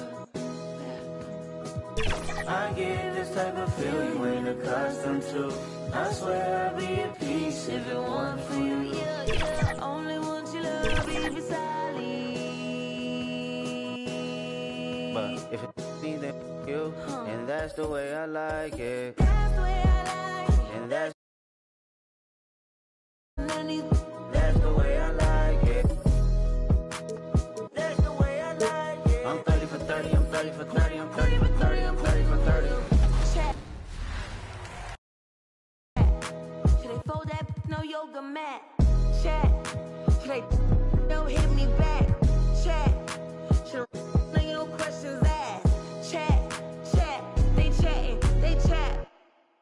I get this type of feel you ain't accustomed to. I swear I'll be at peace if it weren't for you. Yeah, yeah, only want you love me beside me. But if it me, then you, and that's the way I like it. That's the way I like it. And that's the way I like it. That's the way I like it. I'm 30 for 30, I'm 30 for 30, I'm 30 for 30, I'm 30 for 30. Should they fold that no yoga mat? Chat. Should they don't hit me back? Chat. Should no questions asked? Chat. They chatting, they chat.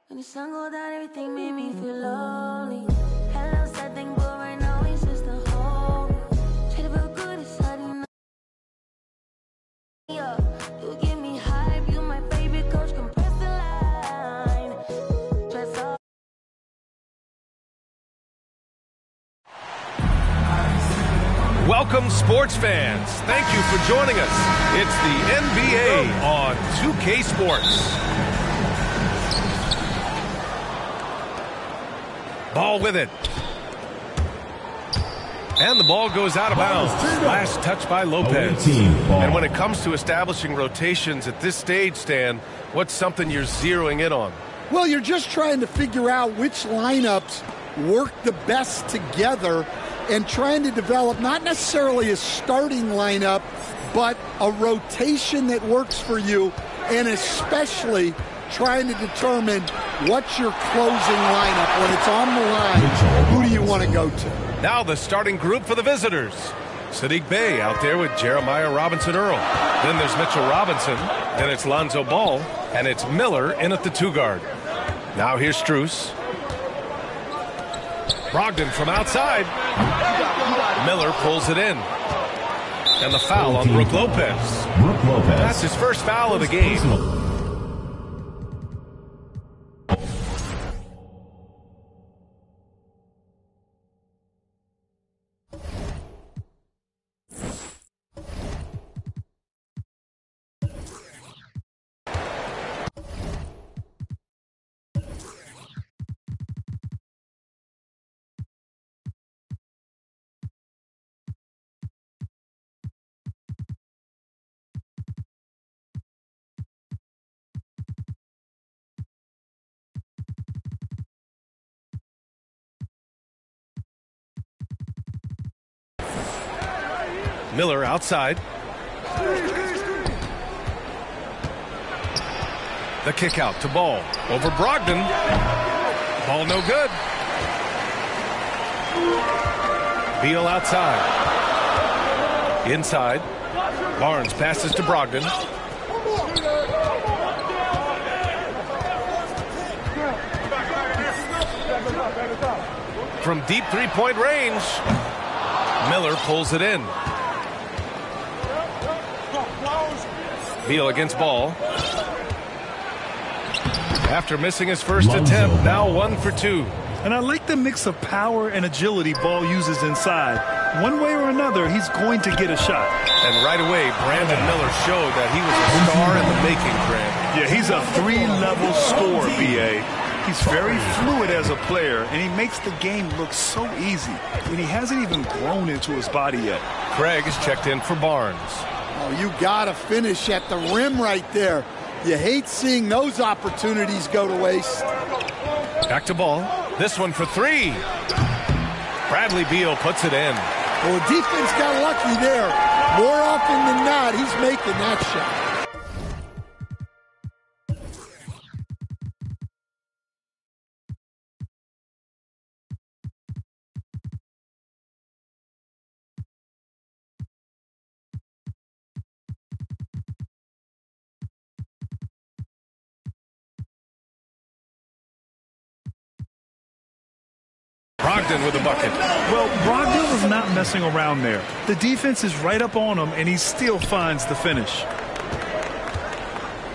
When the sun go down, everything made me feel lonely. Hello, sad thing, but right now it's just a home. Try to feel good, it's hard enough. You give me hype, you my favorite coach, compress the line. Dress up. Welcome, sports fans. Thank you for joining us. It's the NBA on 2K Sports. Ball with it. And the ball goes out of bounds. Last touch by Lopez. And when it comes to establishing rotations at this stage, Stan, what's something you're zeroing in on? Well, you're just trying to figure out which lineups work the best together and trying to develop not necessarily a starting lineup, but a rotation that works for you, and especially trying to determine what's your closing lineup. When it's on the line, who do you want to go to? Now the starting group for the visitors. Sadiq Bey out there with Jeremiah Robinson-Earl. Then there's Mitchell Robinson. Then it's Lonzo Ball. And it's Miller in at the 2 guard. Now here's Strus. Brogdon from outside. Miller pulls it in. And the foul on Brook Lopez. That's his first foul of the game. Miller outside. The kick out to Ball. Over Brogdon. Ball no good. Beal outside. Inside. Barnes passes to Brogdon. From deep three-point range, Miller pulls it in. Beal against Ball. After missing his first attempt, now 1 for 2. And I like the mix of power and agility Ball uses inside. One way or another, he's going to get a shot. And right away, Brandon Miller showed that he was a star in the making, Grant. Yeah, he's a 3-level scorer, B.A. He's very fluid as a player, and he makes the game look so easy when he hasn't even grown into his body yet. Craig is checked in for Barnes. Oh, you got to finish at the rim right there. You hate seeing those opportunities go to waste. Back to Ball. This one for 3. Bradley Beal puts it in. Well, the defense got lucky there. More often than not, he's making that shot. Brogdon with a bucket. Well, Brogdon was not messing around there. The defense is right up on him, and he still finds the finish.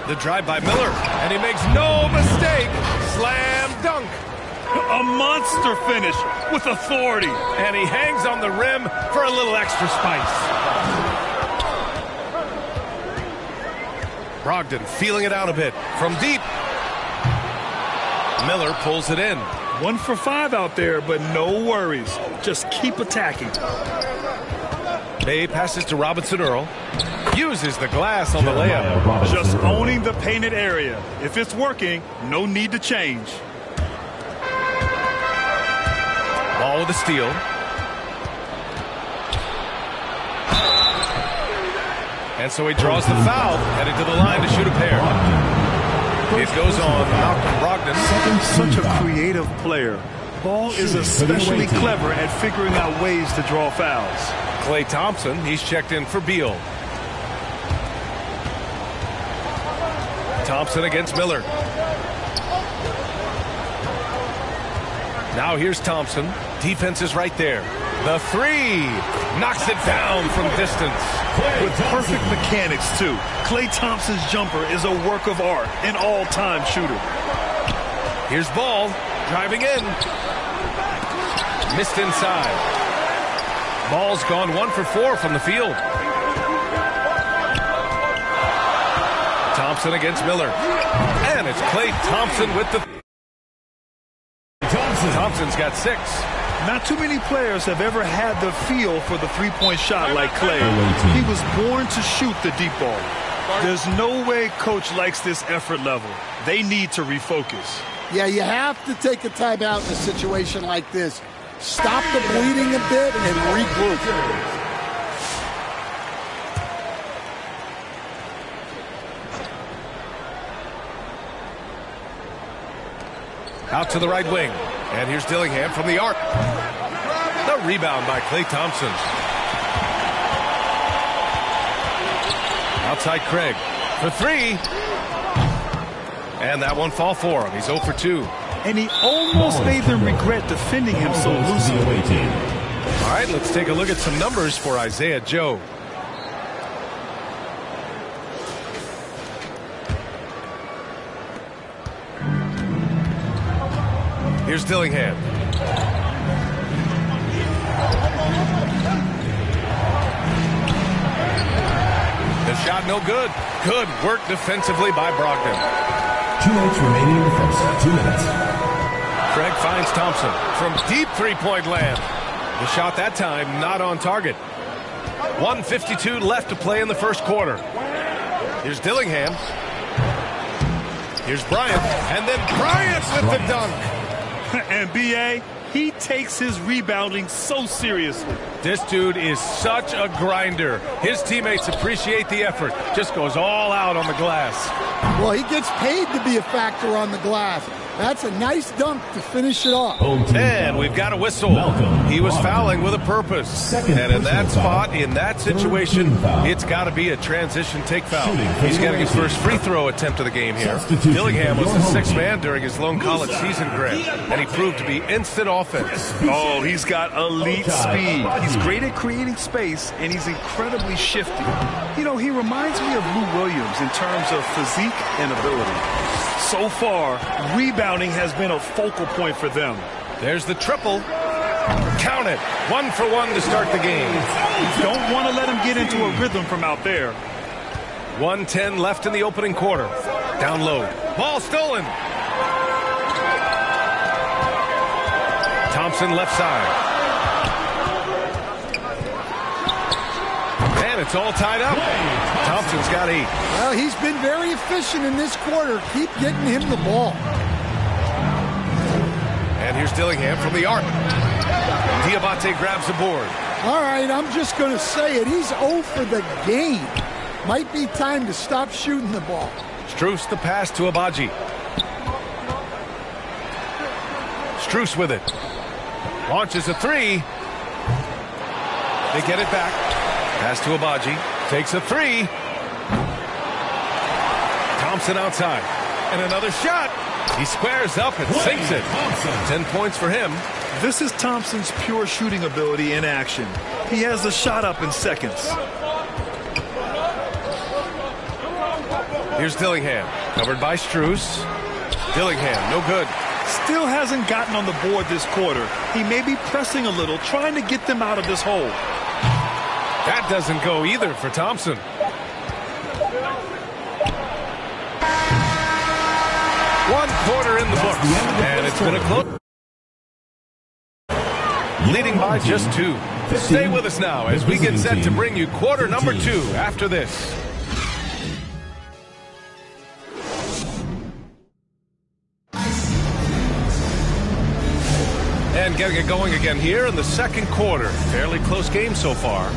The drive by Miller, and he makes no mistake. Slam dunk. A monster finish with authority. And he hangs on the rim for a little extra spice. Brogdon feeling it out a bit from deep. Miller pulls it in. 1 for 5 out there, but no worries. Just keep attacking. Bay passes to Robinson Earl. Uses the glass on the layup. Just owning the painted area. If it's working, no need to change. Ball with a steal. And so he draws the foul, heading to the line to shoot a pair. It goes on Malcolm Brogdon. Such a creative player. Ball is especially clever at figuring out ways to draw fouls. Klay Thompson, he's checked in for Beal. Thompson against Miller. Now here's Thompson. Defense is right there. The three. Knocks it down from distance. With perfect mechanics, too. Klay Thompson's jumper is a work of art, an all-time shooter. Here's Ball. Driving in. Missed inside. Ball's gone 1 for 4 from the field. Thompson against Miller. And it's Klay Thompson with the... Thompson's got 6. Not too many players have ever had the feel for the three-point shot like Klay. He was born to shoot the deep ball. There's no way coach likes this effort level. They need to refocus. Yeah, you have to take a timeout in a situation like this. Stop the bleeding a bit and regroup. Out to the right wing. And here's Dillingham from the arc. The rebound by Klay Thompson. Outside Craig for 3. And that one fall for him. He's 0 for 2. And he almost made them regret defending him so loosely. All right, let's take a look at some numbers for Isaiah Joe. Here's Dillingham. The shot no good. Good work defensively by Brogdon. 2 minutes remaining in the first. 2 minutes. Craig finds Thompson from deep three-point land. The shot that time not on target. 1:52 left to play in the first quarter. Here's Dillingham. Here's Bryant. And then Bryant with the dunk. And B.A., he takes his rebounding so seriously. This dude is such a grinder. His teammates appreciate the effort. Just goes all out on the glass. Well, he gets paid to be a factor on the glass. That's a nice dunk to finish it off. And we've got a whistle. He was fouling with a purpose. And in that spot, in that situation, it's got to be a transition take foul. He's getting his first free throw attempt of the game here. Dillingham was the 6th man during his lone college season grant, and he proved to be instant offense. Oh, he's got elite speed. He's great at creating space, and he's incredibly shifty. You know, he reminds me of Lou Williams in terms of physique and ability. So far, rebounding has been a focal point for them. There's the triple. Count it. 1 for 1 to start the game. Don't want to let him get into a rhythm from out there. 1:10 left in the opening quarter. Down low. Ball stolen. Thompson left side. And it's all tied up. Thompson's got 8. Well, he's been very efficient in this quarter. Keep getting him the ball. And here's Dillingham from the arc. Diabate grabs the board. All right, I'm just going to say it. He's 0 for the game. Might be time to stop shooting the ball. Strus the pass to Abaji. Strus with it. Launches a 3. They get it back. Pass to Abaji. Takes a 3. Thompson outside. And another shot. He squares up and sinks it. 10 points for him. This is Thompson's pure shooting ability in action. He has the shot up in seconds. Here's Dillingham, covered by Strus. Dillingham, no good. Still hasn't gotten on the board this quarter. He may be pressing a little, trying to get them out of this hole. That doesn't go either for Thompson. One quarter in the books, and it's been a close. Leading by just 2. Stay with us now as we get set to bring you quarter number 2 after this. And getting it going again here in the second quarter. Fairly close game so far.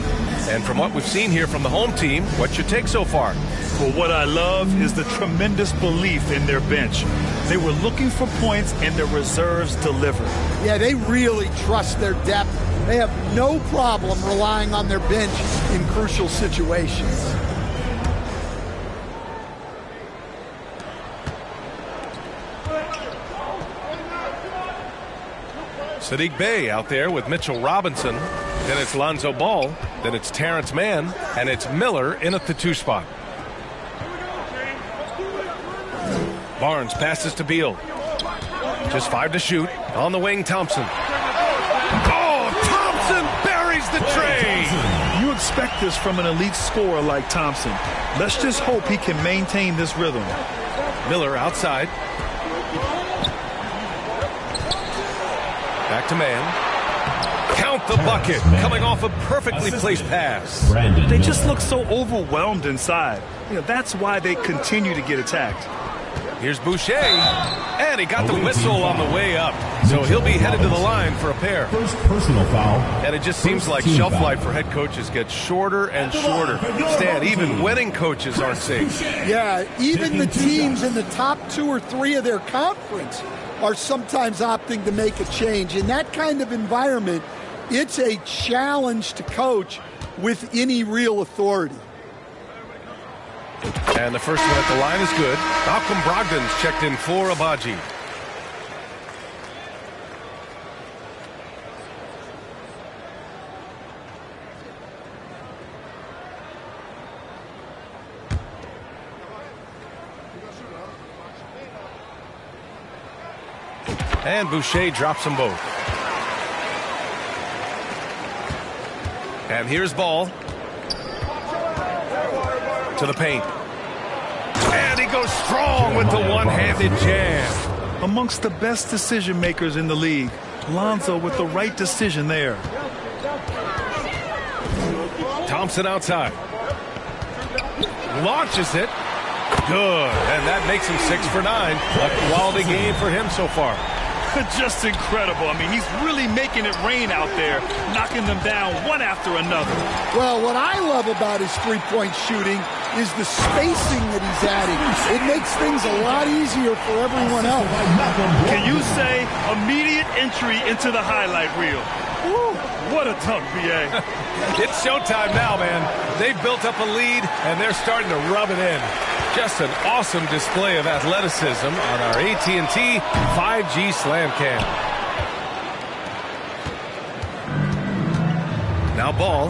And from what we've seen here from the home team, what's your take so far? Well, what I love is the tremendous belief in their bench. They were looking for points and their reserves delivered. Yeah, they really trust their depth. They have no problem relying on their bench in crucial situations. Saddiq Bey out there with Mitchell Robinson. Then it's Lonzo Ball. Then it's Terrence Mann. And it's Miller in at the 2 spot. Barnes passes to Beal. Just 5 to shoot. On the wing, Thompson. Oh, Thompson buries the tray. You expect this from an elite scorer like Thompson. Let's just hope he can maintain this rhythm. Miller outside. Back to Mann. Count the bucket. Coming off a perfectly placed pass. They just look so overwhelmed inside. That's why they continue to get attacked. Here's Boucher. And he got the whistle on the way up. So he'll be headed to the line for a pair. First personal foul. And it just seems like shelf life for head coaches gets shorter and shorter. Stan, even winning coaches aren't safe. Yeah, even the teams in the top 2 or 3 of their conference are sometimes opting to make a change. In that kind of environment, it's a challenge to coach with any real authority. And the first one at the line is good. Malcolm Brogdon's checked in for Abaji. And Boucher drops them both. And here's Ball. To the paint. And he goes strong with the one-handed jam. Amongst the best decision makers in the league, Lonzo with the right decision there. Thompson outside. Launches it. Good. And that makes him 6 for 9. A quality game for him so far. Just incredible. I mean, he's really making it rain out there, knocking them down one after another. Well, what I love about his three-point shooting is the spacing that he's adding. It makes things a lot easier for everyone else. Can you say immediate entry into the highlight reel? Woo, what a dunk, B.A. It's showtime now, man. They've built up a lead, and they're starting to rub it in. Just an awesome display of athleticism on our AT&T 5G Slam Cam. Now Ball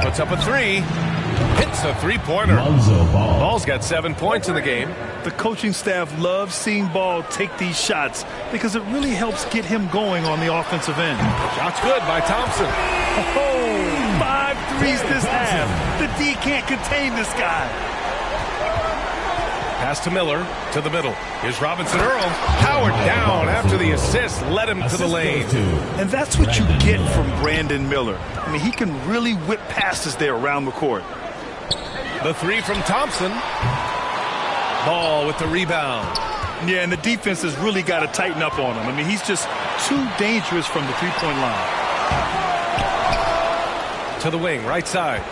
puts up a 3. Hits a three-pointer. Ball's got 7 points in the game. The coaching staff loves seeing Ball take these shots because it really helps get him going on the offensive end. Shot's good by Thompson. Oh, 5 threes this half. The D can't contain this guy. Pass to Miller, to the middle. Here's Robinson Earl. Powered down after the assist led him to the lane. And that's what you get from Brandon Miller. I mean, he can really whip passes there around the court. The 3 from Thompson. Ball with the rebound. Yeah, and the defense has really got to tighten up on him. I mean, he's just too dangerous from the three-point line. To the wing, right side.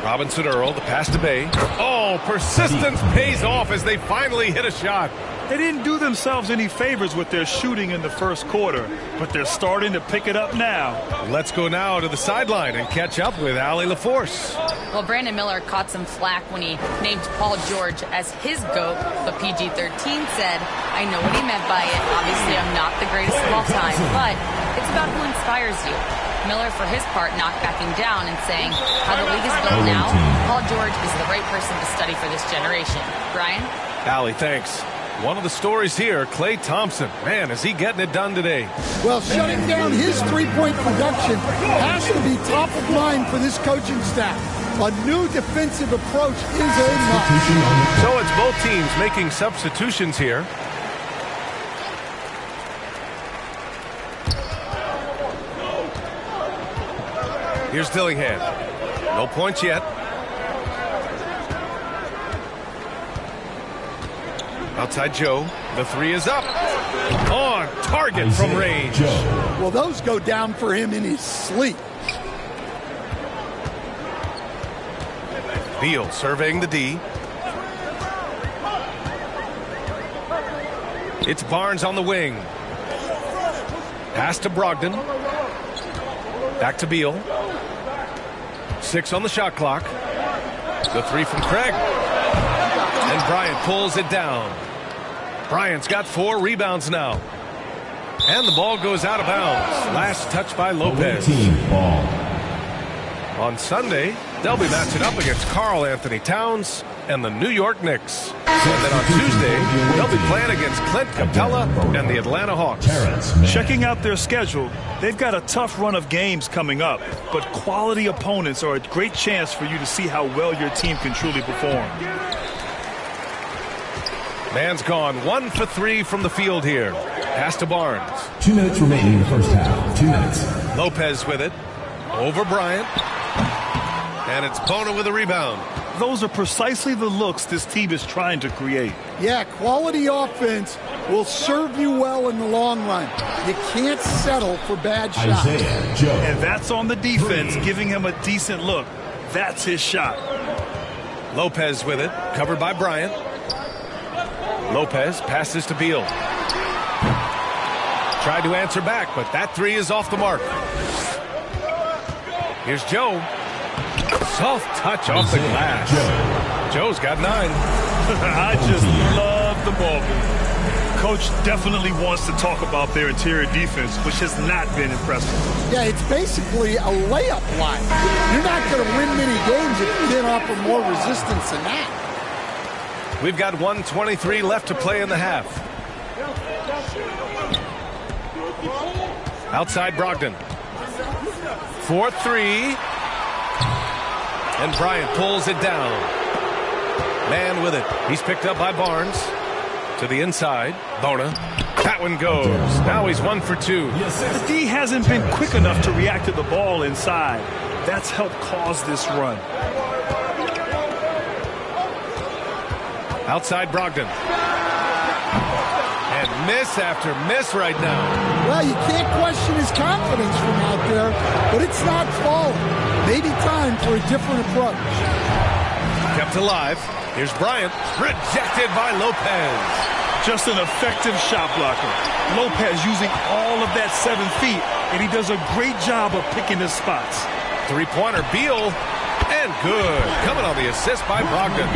Robinson Earl, the pass to Bay. Oh, persistence pays off as they finally hit a shot. They didn't do themselves any favors with their shooting in the first quarter, but they're starting to pick it up now. Let's go now to the sideline and catch up with Allie LaForce. Well, Brandon Miller caught some flack when he named Paul George as his GOAT, but PG-13 said, I know what he meant by it. Obviously, I'm not the greatest of all time, but it's about who inspires you. Miller, for his part, not backing down and saying, how the league is built now, Paul George is the right person to study for this generation. Brian? Allie, thanks. One of the stories here, Klay Thompson. Man, is he getting it done today? Well, shutting down his three-point production has to be top of mind for this coaching staff. A new defensive approach is a must. So it's both teams making substitutions here. Here's Dillingham. No points yet. Outside Joe. The three is up. On target from range. Well, those go down for him in his sleep. Beal surveying the D. It's Barnes on the wing. Pass to Brogdon. Back to Beal. 6 on the shot clock. The three from Craig. And Bryant pulls it down. Bryant's got 4 rebounds now. And the ball goes out of bounds. Last touch by Lopez. On Sunday, they'll be matching up against Karl Anthony Towns and the New York Knicks. And then on Tuesday, they'll be playing against Clint Capella and the Atlanta Hawks. Checking out their schedule, they've got a tough run of games coming up, but quality opponents are a great chance for you to see how well your team can truly perform. Man's gone 1 for 3 from the field here. Pass to Barnes. 2 minutes remaining in the first half. 2 minutes. Lopez with it. Over Bryant. And it's Bona with a rebound. Those are precisely the looks this team is trying to create. Yeah, quality offense will serve you well in the long run. You can't settle for bad shots. And that's on the defense, giving him a decent look. That's his shot. Lopez with it. Covered by Bryant. Lopez passes to Beal. Tried to answer back, but that three is off the mark. Here's Joe. Soft touch off the glass. Joe's got 9. I just love the ball. Coach definitely wants to talk about their interior defense, which has not been impressive. Yeah, it's basically a layup line. You're not going to win many games if you didn't offer more resistance than that. We've got 1:23 left to play in the half. Outside Brogdon. 4-3. And Bryant pulls it down. Man with it. He's picked up by Barnes. To the inside. Bona. That one goes. Now he's 1 for 2. The D hasn't been quick enough to react to the ball inside. That's helped cause this run. Outside Brogdon. And miss after miss right now. Well, you can't question his confidence from out there, but it's not falling. Maybe time for a different approach. Kept alive. Here's Bryant. Rejected by Lopez. Just an effective shot blocker. Lopez using all of that 7 feet, and he does a great job of picking his spots. Three-pointer, Beal. And good. Coming on the assist by Brogdon.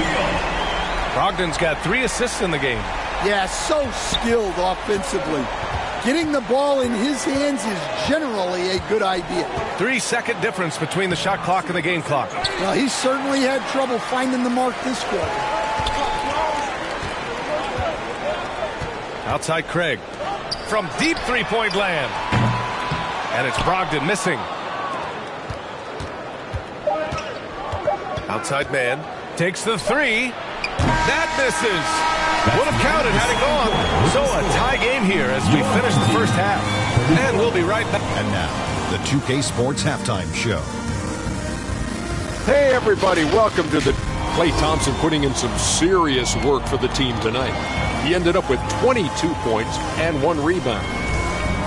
Brogdon's got 3 assists in the game. Yeah, so skilled offensively. Getting the ball in his hands is generally a good idea. 3-second difference between the shot clock and the game clock. Well, he certainly had trouble finding the mark this quarter. Outside Craig. From deep three-point land. And it's Brogdon missing. Outside man. Takes the 3. That misses. Would have counted had it gone. So a tie game here as we finish the first half. And we'll be right back. And now, the 2K Sports Halftime Show. Hey, everybody. Welcome to the Klay Thompson putting in some serious work for the team tonight. He ended up with 22 points and 1 rebound.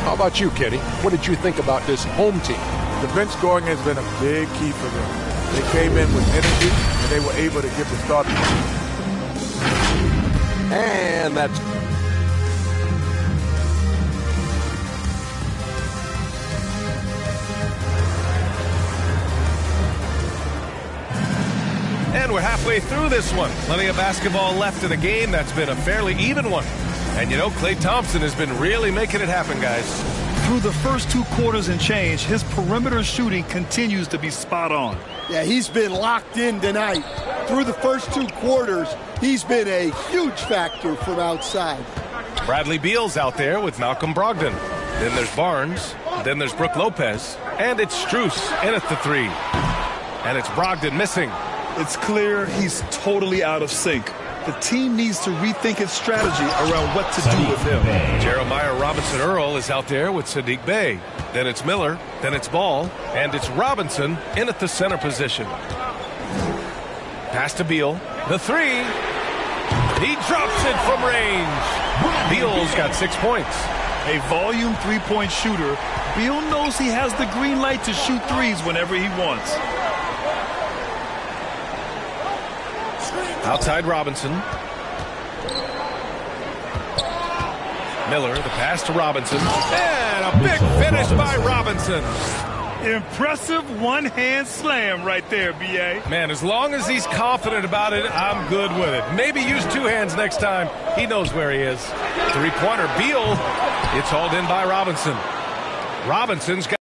How about you, Kenny? What did you think about this home team? The bench scoring has been a big key for them. They came in with energy, and they were able to get the start. And that's... And we're halfway through this one. Plenty of basketball left in the game. That's been a fairly even one. And you know, Klay Thompson has been really making it happen, guys. Through the first 2 quarters and change, his perimeter shooting continues to be spot on. Yeah, he's been locked in tonight. Through the first 2 quarters, he's been a huge factor from outside. Bradley Beal's out there with Malcolm Brogdon. Then there's Barnes. Then there's Brook Lopez. And it's Strus in at the 3. And it's Brogdon missing. It's clear he's totally out of sync. The team needs to rethink its strategy around what to do with him. Jeremiah Robinson-Earl is out there with Sadiq Bey. Then it's Miller. Then it's Ball. And it's Robinson in at the center position. Pass to Beal. The 3. He drops it from range. Beal's got 6 points. A volume 3-point shooter, Beal knows he has the green light to shoot threes whenever he wants. Outside Robinson. Miller, the pass to Robinson. And a big finish by Robinson. Impressive one-hand slam right there, B.A. Man, as long as he's confident about it, I'm good with it. Maybe use 2 hands next time. He knows where he is. 3-pointer, Beal. It's hauled in by Robinson. Robinson's got...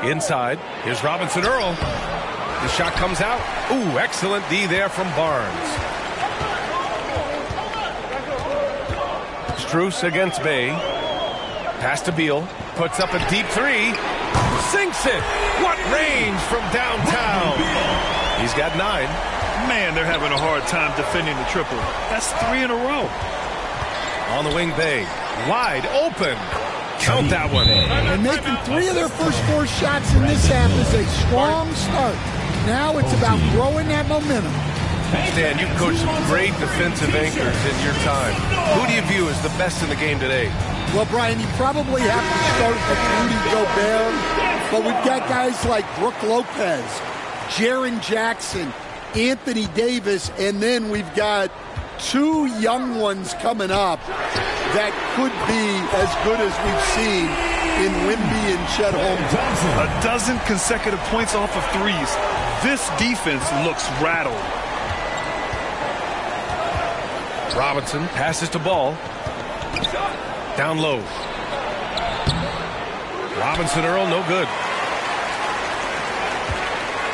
Inside, here's Robinson-Earl. The shot comes out. Ooh, excellent D there from Barnes. Strus against Bey. Pass to Beal. Puts up a deep 3. Sinks it. What range from downtown. He's got 9. Man, they're having a hard time defending the triple. That's 3 in a row. On the wing, Bey. Wide open. Count that one. And making 3 of their first 4 shots in this half is a strong start. Now it's about growing that momentum. Stan, you've coached some great defensive anchors in your time. Who do you view as the best in the game today? Well, Brian, you probably have to start with Rudy Gobert, but we've got guys like Brook Lopez, Jaren Jackson, Anthony Davis, and then we've got 2 young ones coming up that could be as good as we've seen in Wemby and Chet Holmgren. A dozen consecutive points off of threes. This defense looks rattled. Robinson passes to Ball. Down low. Robinson-Earl, no good.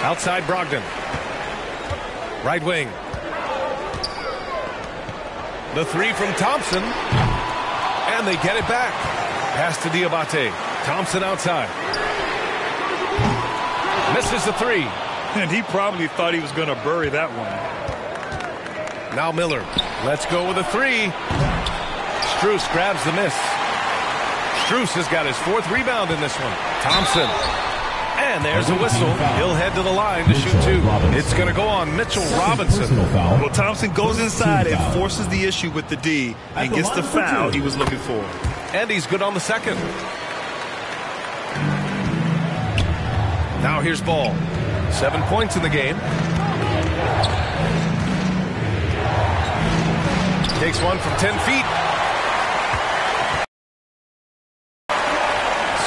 Outside Brogdon. Right wing. The 3 from Thompson. And they get it back. Pass to Diabate. Thompson outside. Misses the 3. And he probably thought he was going to bury that one. Now Miller. Let's go with a 3. Strus grabs the miss. Strus has got his 4th rebound in this one. Thompson. And there's a whistle. He'll head to the line to shoot 2. It's going to go on Mitchell Robinson. Well, Thompson goes inside and forces the issue with the D and gets the foul he was looking for. And he's good on the 2nd. Now here's Ball. 7 points in the game. Takes one from 10 feet.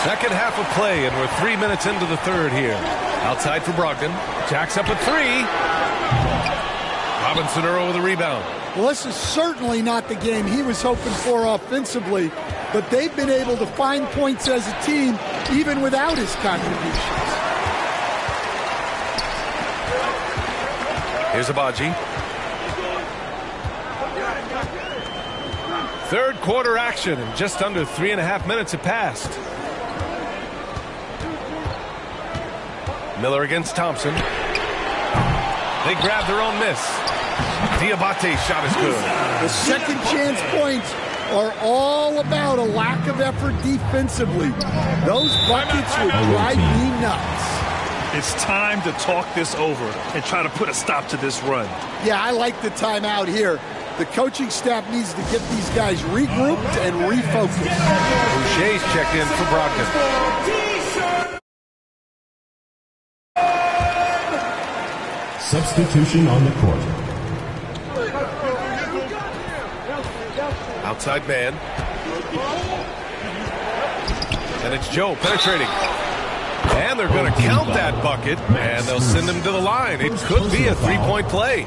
Second half of play, and we're 3 minutes into the 3rd here. Outside for Brogdon. Jacks up a 3. Robinson-Earl with a rebound. Well, this is certainly not the game he was hoping for offensively, but they've been able to find points as a team even without his contributions. Here's Abaji. 3rd quarter action, and just under 3.5 minutes have passed. Miller against Thompson. They grab their own miss. Diabate's shot is good. The second chance points are all about a lack of effort defensively. Those buckets would drive me nuts. It's time to talk this over and try to put a stop to this run. Yeah, I like the timeout here. The coaching staff needs to get these guys regrouped and refocused. Boucher's checked in for Brogdon. Substitution on the court. Outside man. And it's Joe penetrating. And they're going to count that bucket, and they'll send him to the line. It could be a three-point play.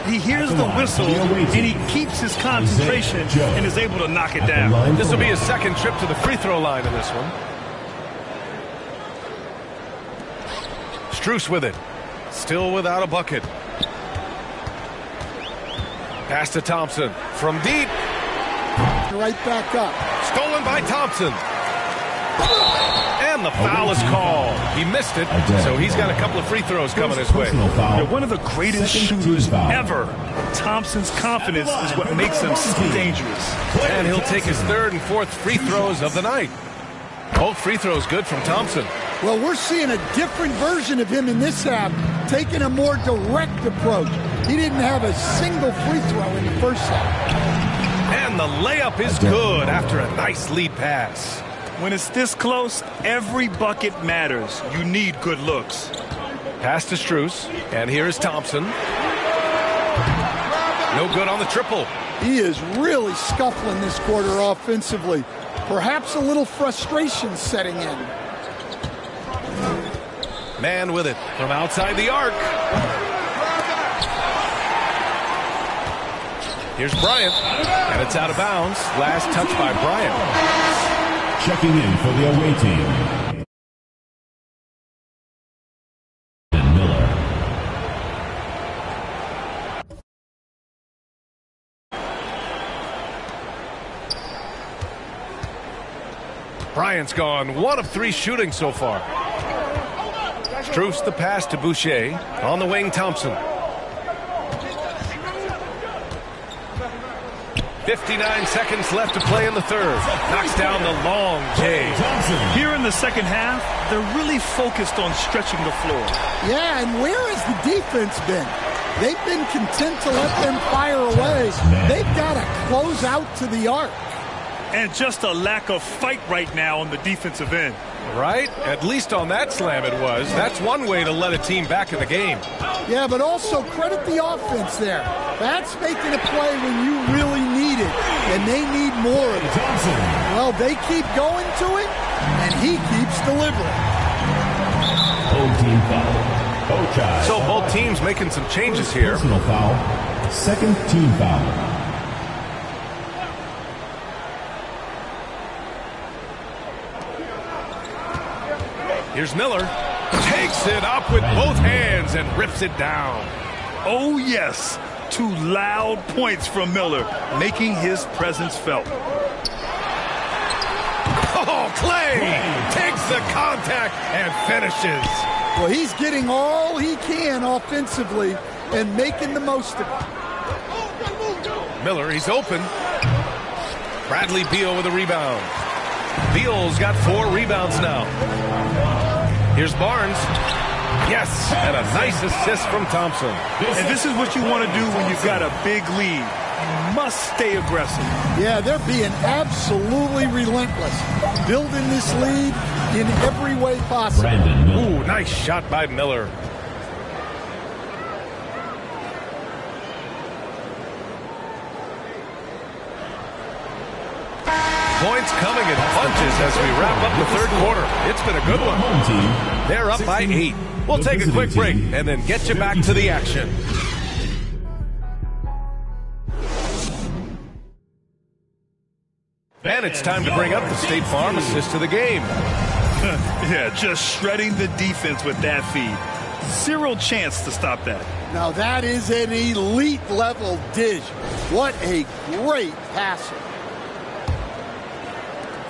He hears the whistle, and he keeps his concentration and is able to knock it down. This will be his second trip to the free throw line in this one. Strus with it. Still without a bucket. Pass to Thompson from deep. Right back up. Stolen by Thompson. And the foul is called. He missed it, so he's got a couple of free throws coming his way. They're one of the greatest shooters ever. Thompson's confidence is what makes him so dangerous. And he'll take his third and fourth free throws of the night. Both free throws good from Thompson. Well, we're seeing a different version of him in this half, taking a more direct approach. He didn't have a single free throw in the first half. And the layup is good after a nice lead pass. When it's this close, every bucket matters. You need good looks. Pass to Strus, and here is Thompson. No good on the triple. He is really scuffling this quarter offensively. Perhaps a little frustration setting in. Man with it from outside the arc. Here's Bryant, and it's out of bounds. Last touch by Bryant. Checking in for the away team. Miller. Bryant's gone 1 of 3 shooting so far. Strus the pass to Boucher. On the wing, Thompson. 59 seconds left to play in the third. Knocks down the long J. Here in the second half, they're really focused on stretching the floor. Yeah, and where has the defense been? They've been content to let them fire away. They've got to close out to the arc. And just a lack of fight right now on the defensive end. Right? At least on that slam it was. That's one way to let a team back in the game. Yeah, but also credit the offense there. That's making a play when you really need it, and they need more of it. Well, they keep going to it, and he keeps delivering. Home team foul. Okay. So both teams making some changes here. Personal foul. Second team foul. Here's Miller. Takes it up with both hands and rips it down. Oh, yes. 2 loud points from Miller, making his presence felt. Oh, Clay takes the contact and finishes. Well, he's getting all he can offensively and making the most of it. Miller, he's open. Bradley Beal with a rebound. Beal's got 4 rebounds now. Here's Barnes. Yes, and a nice assist from Thompson. And this is what you want to do when you've got a big lead. You must stay aggressive. Yeah, they're being absolutely relentless. Building this lead in every way possible. Ooh, nice shot by Miller. Points coming in bunches as we wrap up the third quarter. It's been a good one. They're up by 8. We'll take a quick break and then get you back to the action. And it's time to bring up the State Farm assist to the game. Yeah, just shredding the defense with that feed. 0 chance to stop that. Now that is an elite level dish. What a great passer.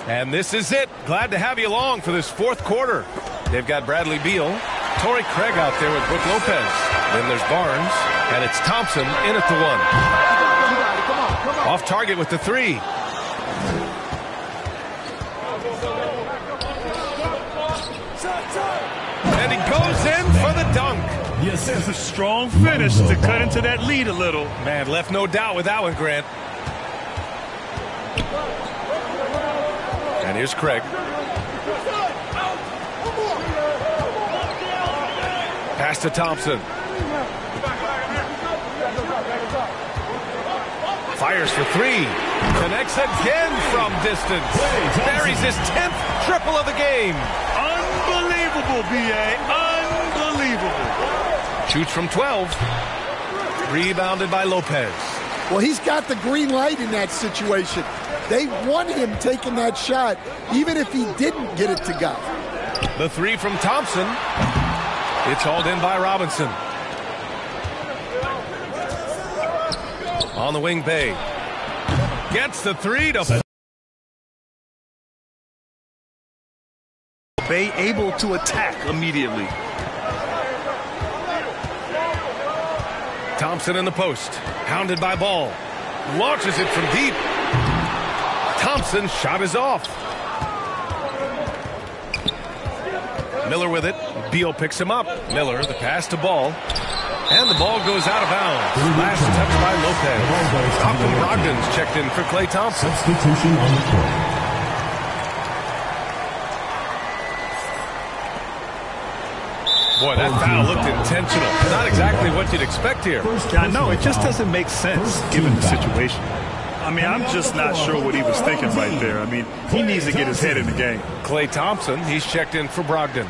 And this is it. Glad to have you along for this fourth quarter. They've got Bradley Beal, Torrey Craig out there with Brook Lopez. Then there's Barnes, and it's Thompson in at the 1. Off target with the 3. And he goes in for the dunk. Yes, it's a strong finish to cut into that lead a little. Man, left no doubt with that one, Grant. And here's Craig. Pass to Thompson. Fires for three. Connects again from distance. Buries his 10th triple of the game. Unbelievable, B.A. Unbelievable. Shoots from 12. Rebounded by Lopez. Well, he's got the green light in that situation. They want him taking that shot, even if he didn't get it to go. The three from Thompson. It's hauled in by Robinson. On the wing, Bay. Gets the three to... Bay able to attack immediately. Thompson in the post. Hounded by Ball. Launches it from deep. Thompson's shot is off. Miller with it. Beal picks him up. Miller, the pass to Ball. And the ball goes out of bounds. Last touch by Lopez. Malcolm Brogdon's checked in for Klay Thompson. Substitution on the court. Boy, that foul looked intentional. Not exactly what you'd expect here. Yeah, no, it just doesn't make sense given the situation. I mean, I'm just not sure what he was thinking right there. I mean, he needs to get his head in the game. Klay Thompson, he's checked in for Brogdon.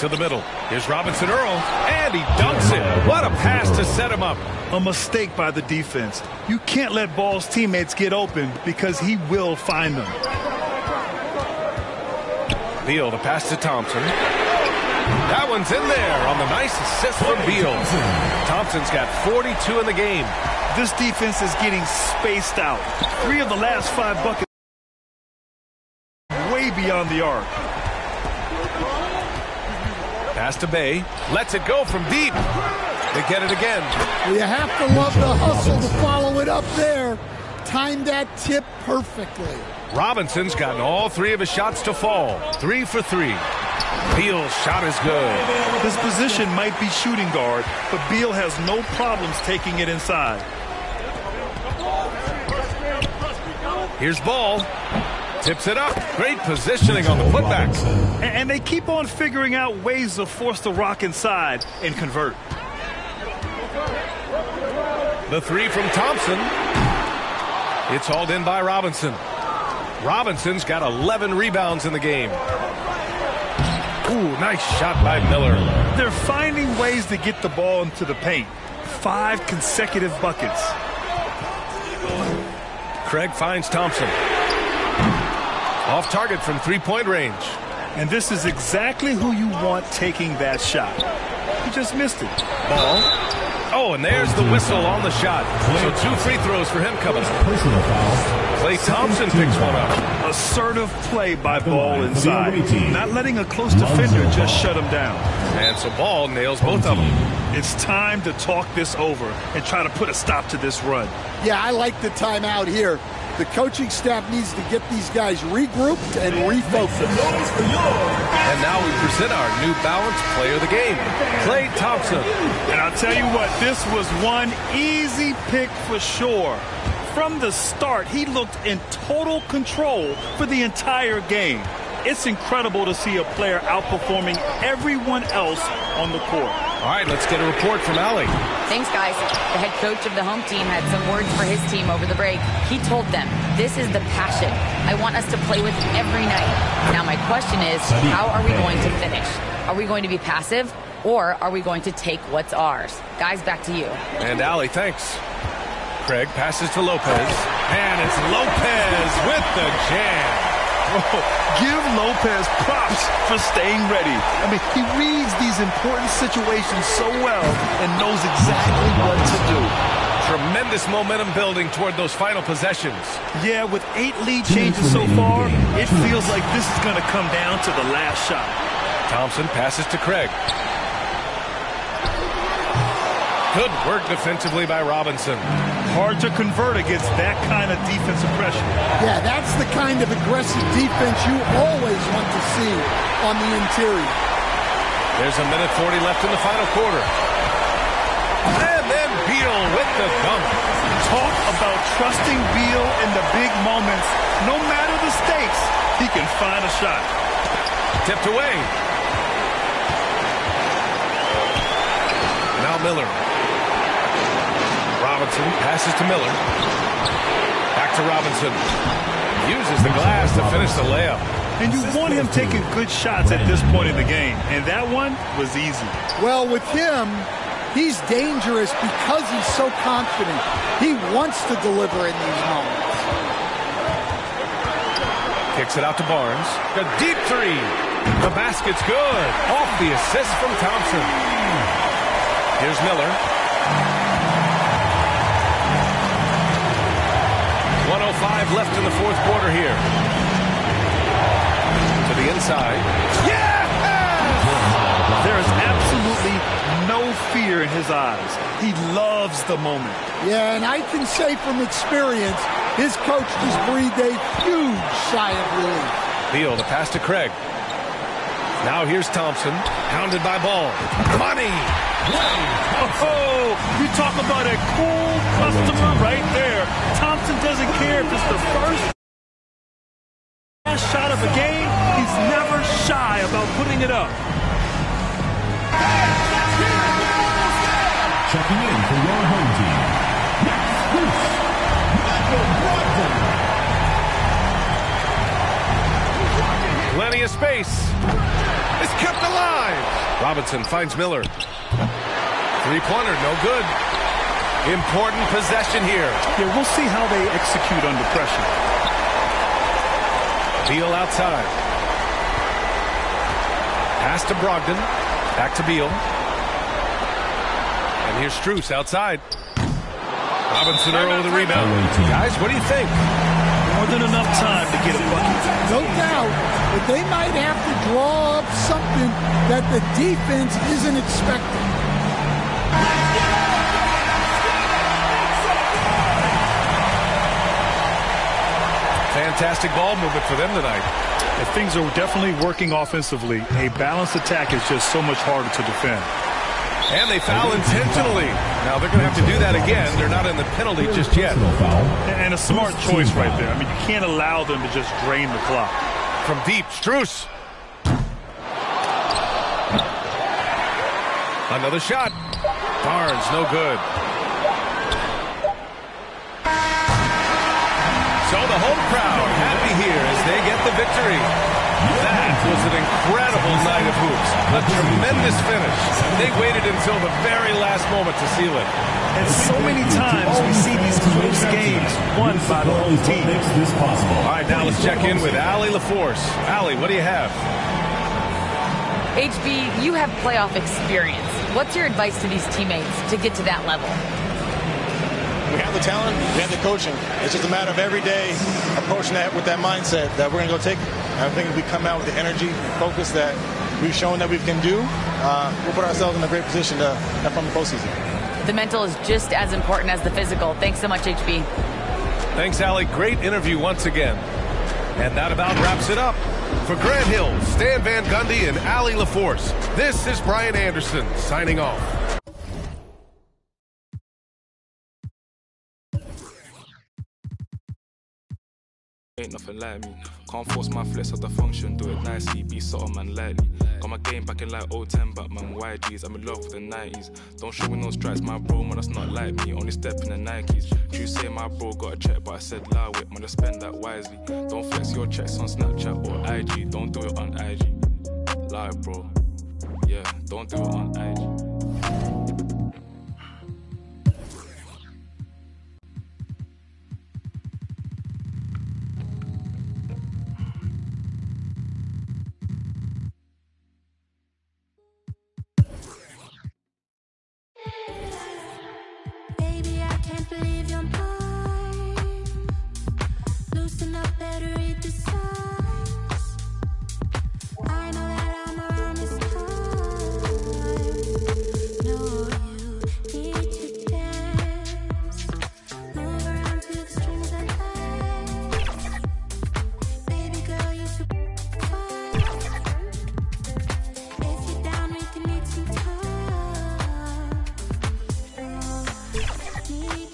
To the middle. Here's Robinson Earl, and he dunks it. What a pass to set him up. A mistake by the defense. You can't let Ball's teammates get open because he will find them. Beal, the pass to Thompson. That one's in there on the nice assist from Beal. Thompson's got 42 in the game. This defense is getting spaced out. 3 of the last 5 buckets way beyond the arc. Pass to Bay. Lets it go from deep. They get it again. Well, you have to love the hustle to follow it up there. Timed that tip perfectly. Robinson's gotten all 3 of his shots to fall. 3 for 3. Beal's shot is good. His position might be shooting guard, but Beal has no problems taking it inside. Here's Ball. Tips it up. Great positioning on the putback. And they keep on figuring out ways to force the rock inside and convert. The three from Thompson. It's hauled in by Robinson. Robinson's got 11 rebounds in the game. Ooh, nice shot by Miller. They're finding ways to get the ball into the paint. 5 consecutive buckets. Craig finds Thompson. Off target from three-point range. And this is exactly who you want taking that shot. He just missed it. Ball. Oh, and there's the whistle on the shot. So 2 free throws for him coming up. Klay Thompson picks one up. Assertive play by Ball inside. Not letting a close defender just shut him down. And so Ball nails both of them. It's time to talk this over and try to put a stop to this run. Yeah, I like the timeout here. The coaching staff needs to get these guys regrouped and refocused. And now we present our New Balance Player of the Game, Klay Thompson. And I'll tell you what, this was one easy pick for sure. From the start, he looked in total control for the entire game. It's incredible to see a player outperforming everyone else on the court. All right, let's get a report from Allie. Thanks, guys. The head coach of the home team had some words for his team over the break. He told them, this is the passion I want us to play with every night. Now, my question is, how are we going to finish? Are we going to be passive, or are we going to take what's ours? Guys, back to you. And Allie, thanks. Craig passes to Lopez, and it's Lopez with the jam. Oh, give Lopez props for staying ready. I mean, he reads these important situations so well and knows exactly what to do. Tremendous momentum building toward those final possessions. Yeah, with 8 lead changes so far, it feels like this is going to come down to the last shot. Thompson passes to Craig. Good work defensively by Robinson. Hard to convert against that kind of defensive pressure. Yeah, that's the kind of aggressive defense you always want to see on the interior. There's 1:40 left in the final quarter. And then Beal with the dunk. Talk about trusting Beal in the big moments. No matter the stakes, he can find a shot. Tipped away. Now Miller. Robinson passes to Miller. Back to Robinson. Uses the glass to finish the layup. And you want him taking good shots at this point in the game. And that one was easy. Well, with him, he's dangerous because he's so confident. He wants to deliver in these moments. Kicks it out to Barnes. A deep three. The basket's good. Off the assist from Thompson. Here's Miller. 1:05 left in the fourth quarter here. To the inside. Yeah! There is absolutely no fear in his eyes. He loves the moment. Yeah, and I can say from experience, his coach just breathed a huge sigh of relief. Beal, the pass to Craig. Now here's Thompson, hounded by Ball. Money! Oh, you talk about a cool customer right there. Thompson doesn't care if it's the first shot of the game. He's never shy about putting it up. Checking in for your home team. Plenty of space. It's kept alive. Robinson finds Miller. Three-pointer, no good. Important possession here. Yeah, we'll see how they execute under pressure. Beal outside. Pass to Brogdon. Back to Beal. And here's Strus outside. Robinson Earl with the rebound. Guys, what do you think? More than enough time to get a bucket. No doubt, but they might have to draw up something that the defense isn't expecting. Fantastic ball movement for them tonight. If things are definitely working offensively, a balanced attack is just so much harder to defend. And they foul intentionally. Now they're going to have to do that again. They're not in the penalty just yet. And a smart choice right there. I mean, you can't allow them to just drain the clock. From deep, Strus. Another shot. Barnes, no good. So the home crowd happy here as they get the victory. That was an incredible night of hoops. A tremendous finish. They waited until the very last moment to seal it. And so many times we see these close games won by the home team. All right, now let's check in with Allie LaForce. Allie, what do you have? HB, you have playoff experience. What's your advice to these teammates to get to that level? We have the talent, we have the coaching. It's just a matter of every day approaching that with that mindset that we're going to go take it. And I think if we come out with the energy and focus that we've shown that we can do, we'll put ourselves in a great position to have fun in the postseason. The mental is just as important as the physical. Thanks so much, HB. Thanks, Allie. Great interview once again. And that about wraps it up. For Grant Hill, Stan Van Gundy, and Allie LaForce, this is Brian Anderson signing off. Ain't nothing like me. Can't force my flex of the function, do it nicely, be subtle man lightly. Got my game back in like 010, but man, YGs, I'm in love with the 90s. Don't show me no stripes, my bro, man, that's not like me. Only step in the Nikes. You say my bro got a check, but I said lie with, man, I spend that wisely. Don't flex your checks on Snapchat or IG, don't do it on IG. Lie, bro. Yeah, don't do it on IG. Need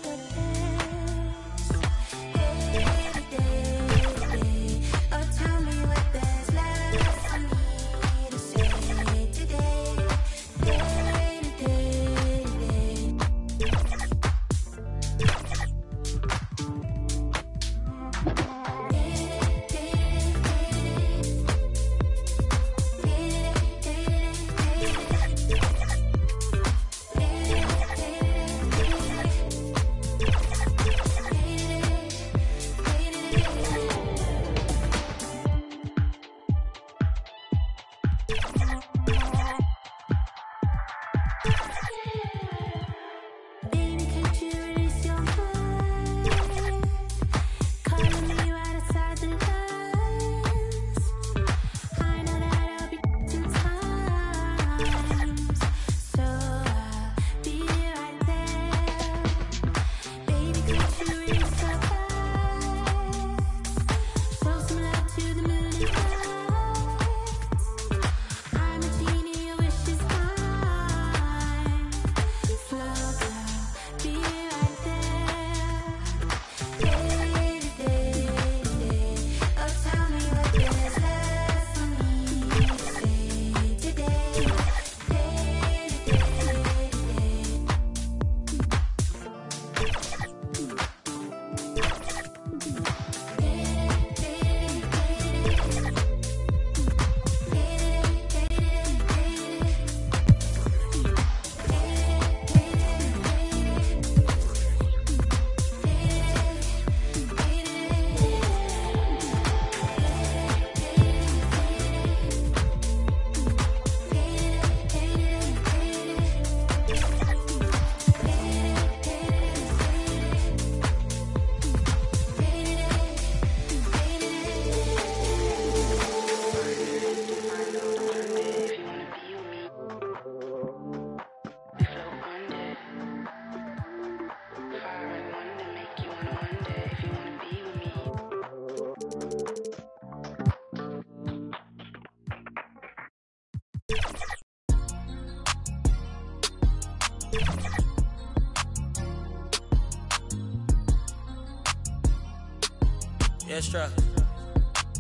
Yeah, struck.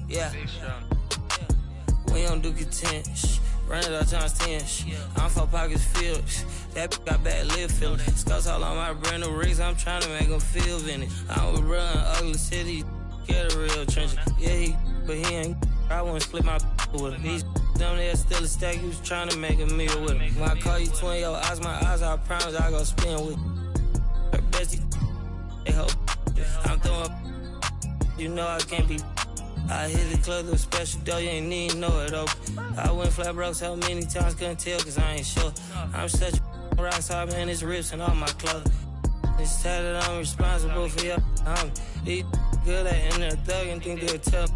Yeah. We don't do content. Run it up times 10. I'm 4 pockets filled. That got bad lip feeling. Scouts all on my brand new rigs. I'm trying to make them feel vintage. I was run ugly city. Get a real trench. Yeah, but he ain't. I wouldn't split my with him. He's down there still a stack. He was trying to make a meal with him. When I call you twin, your eyes, my eyes, I promise I go spin with you. Her bestie, they hope. I'm throwing. You know I can't be. I hit the club with a special dough, you ain't even know it open. I went flat broke so many times, couldn't tell cause I ain't sure. I'm such a rock star, man, it's rips and all my clothes. It's tatted, I'm responsible for your These good at in there thugging, think they'll tell.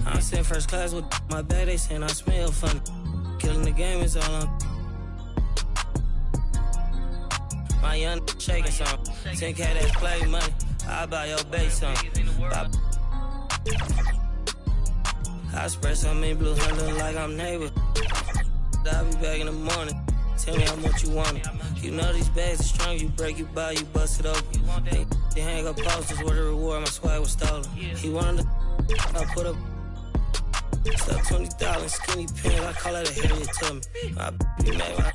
I'm sitting first class with my bag, they saying I smell funny. Killing the game is all on. My young shaking some. 10K that's play money, I buy your base some. I spread so many blue hundred like I'm neighbor. I'll be back in the morning. Tell me how much you want it. You know these bags are strong. You break, you buy, you bust it open. They hang up posters where the reward my swag was stolen. He wanted to. I put up. Stuff $20 skinny pins. I call that a Harriet Tubman. My be made my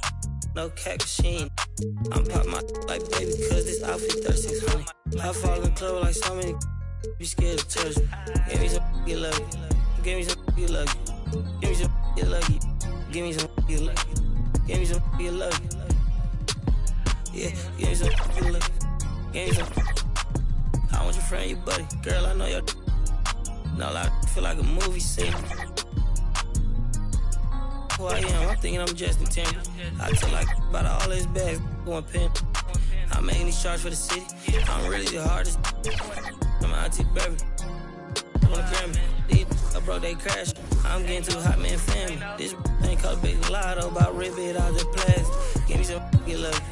no cat machine. I'm pop my like baby cause this outfit 3600. I fall in the club like so many. Be scared to touch me. Give me some get lucky. Give me some get lucky. Give me some get lucky. Give me some get lucky. Give me some get lucky. Yeah, give me some get lucky. Give me some. I want your friend, your buddy. Girl, I know your. No, I feel like a movie scene. Who I am, I'm thinking I'm Justin Timberlake. I tell like about all his bags, one pen. I'm making these charts for the city. I'm really the hardest. I'm auntie baby. On the Grammy. I broke they crash. I'm getting too hot, man, family. This ain't called Big Lotto about rip it out the plastic. Give me some get lucky.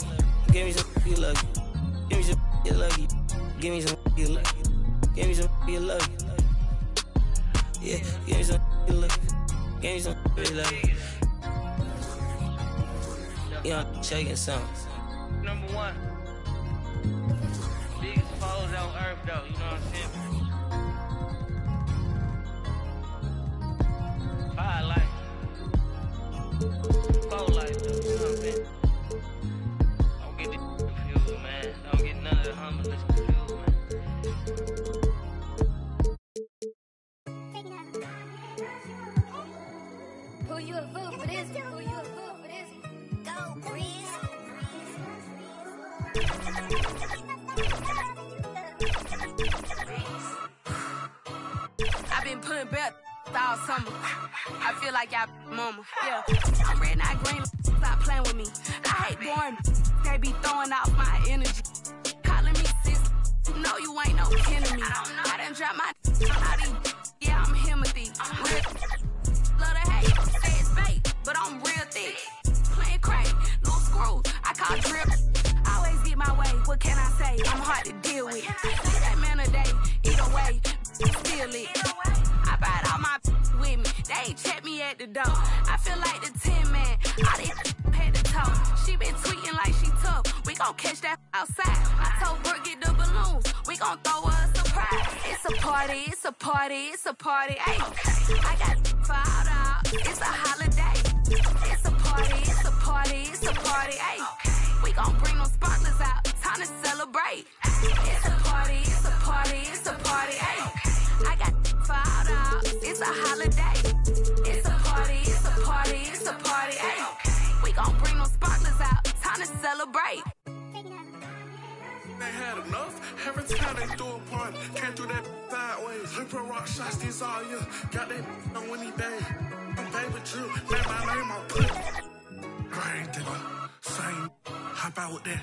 Give me some get lucky. Give me some get lucky. Give me some get lucky. Give me some get lucky. Yeah, give me some get lucky. Give me some get lucky. Yeah, shaking something. Number one. Biggest foes on earth, though. You know what I'm saying? Fire life. Foe life, though. You know what I'm saying? Don't get this confused, man. Don't get none of the humbleness confused, man. Who you a fool for this? Who you a fool for this? Go, Breeze. I've been putting back all summer. I feel like y'all mama. Yeah, I'm red, not green. Stop playing with me. I hate boring. They be throwing off my energy. Calling me sis. No, you ain't no kin to me. I done dropped my out these. Yeah, I'm Timothy. Real. Love to hate. Say it's fake, but I'm real thick. Playing crazy. No screws. I call drip. Always get my way. What can I say? I'm hard to deal with. See that man today. Either way, still it. I brought all my with me. They ain't check me at the door. I feel like the 10 man. All these had to talk. She been tweeting like she tough. We gon' catch that outside. I told Brooke get the balloons. We gon' throw her a surprise. It's a party. It's a party. It's a party. Ay, I got filed out. It's a holiday. It's a party. It's a party. It's a party. Ay, we gon' bring them sparklers out. Time to celebrate. It's a party. It's a party. It's a party. Ay, I got filed out. It's a holiday. It's a party. It's a party. It's a party. Ay, we gon' bring them sparklers out. Time to celebrate. They had enough. Every time they threw a party, came through that sideways. Hyper rock shots this all year. Got that on Winnie Day. Baby Drew, let my name on put. Great digger, same. Hop out with that.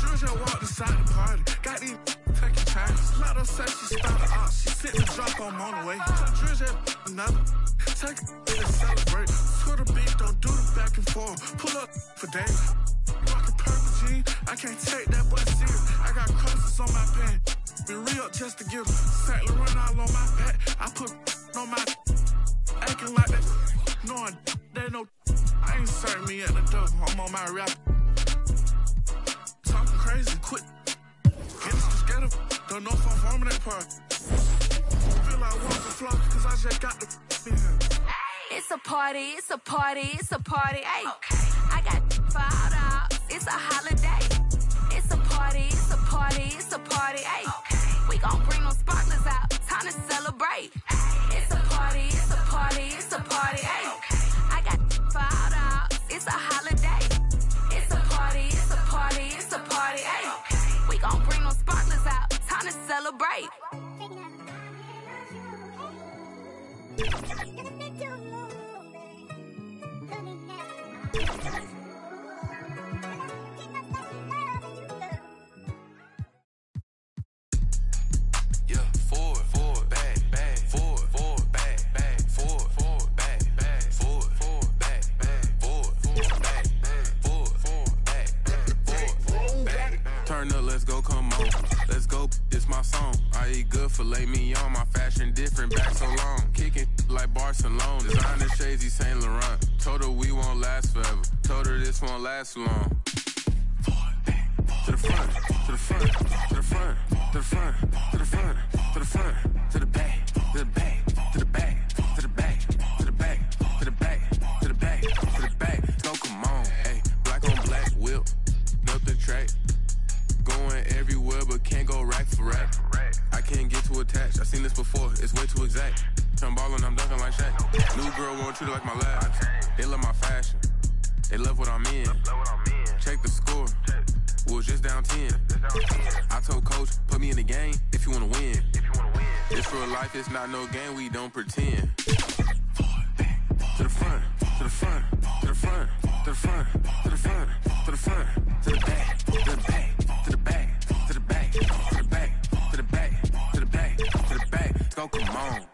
Drew just walked inside the party. Got these taking chances. Let her say she started off. She sit to drop on the way. Drew just another. Take it and celebrate. Twitter beef, don't do the back and forth. Pull up for days. Rockin' purple jeans, I can't take that boy serious. I got crosses on my pants. Be real just to get them. Saint Laurent all on my back. I put on my acting like that. Knowing they know I ain't serving me at the door. I'm on my rap. Talking crazy, quit. Get us together. Don't know if I'm forming that part. like walk the floor, cause I just got the feeling. It's a party, it's a party, it's a party, ayy. I got $5, it's a holiday. It's a party, it's a party, it's a party, ayy. We gon' bring them sparklers out, time to celebrate. It's a party, it's a party, it's a party, ayy. I got $5, it's a holiday. It's a party, it's a party, it's a party, ayy. We gon' bring them sparklers out, time to celebrate. Turn up, let's go, come on. Let's go, it's my song. I eat good, filet mignon. My fashion different, back so long. Kicking like Barcelona. Designer shades, Saint Laurent. Told her we won't last forever. Told her this won't last long. To the front, to the front, to the front, to the front, to the front, to the front, to the back, to the back, to the back, to the back, to the back, to the back, to the back, to the back. Go, come on, hey, black on black whip, up the track. Going everywhere, but can't go rack for rack. I can't get too attached. I seen this before, it's way too exact. I'm ballin', I'm dunking like Shaq. New girl won't treat it like my last. They love my fashion, they love what I'm in. Check the score, we was just down 10. I told coach, put me in the game if you wanna win. It's real life, it's not no game, we don't pretend. To the front, to the front, to the front, to the front, to the front, to the front, to the back, to the back, to the back, to the back, to the back, to the back, to the back, to the back. Let's go, come on.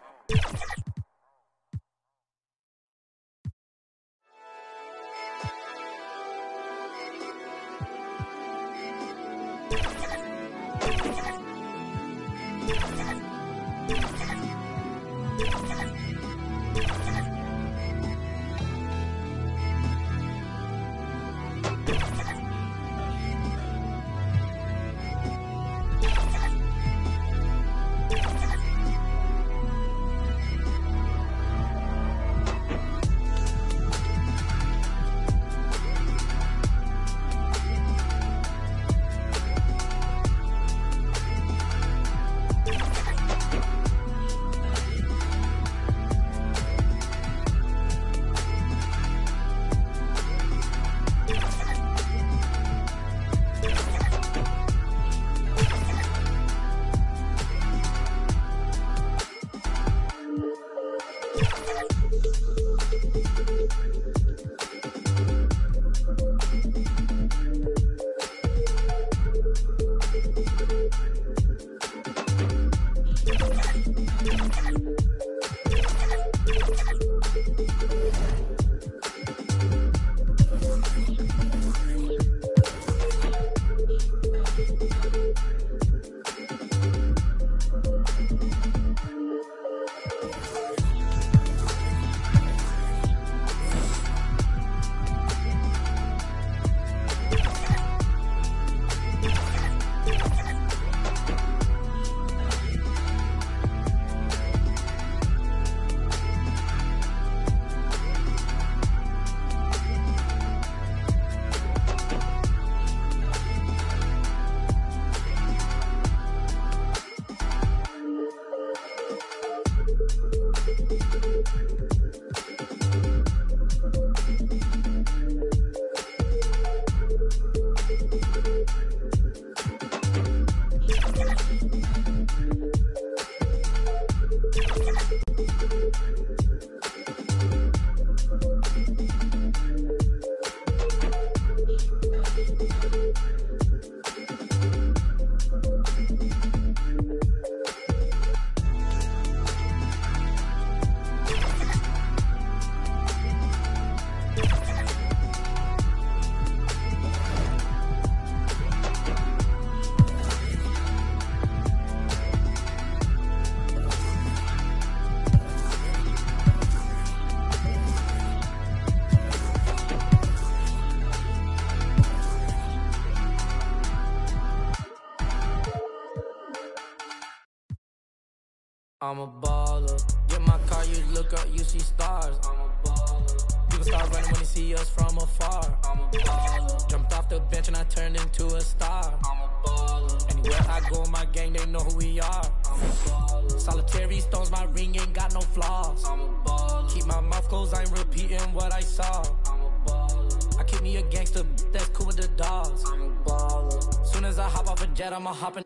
I'm a baller. Get my car, you look up, you see stars. I'm a baller. People start running when they see us from afar. I'm a baller. Jumped off the bench and I turned into a star. I'm a baller. Anywhere I go, my gang, they know who we are. I'm a baller. Solitary stones, my ring ain't got no flaws. I'm a baller. Keep my mouth closed, I ain't repeating what I saw. I'm a baller. I keep me a gangster, that's cool with the dogs. I'm a baller. Soon as I hop off a jet, I'ma hop in.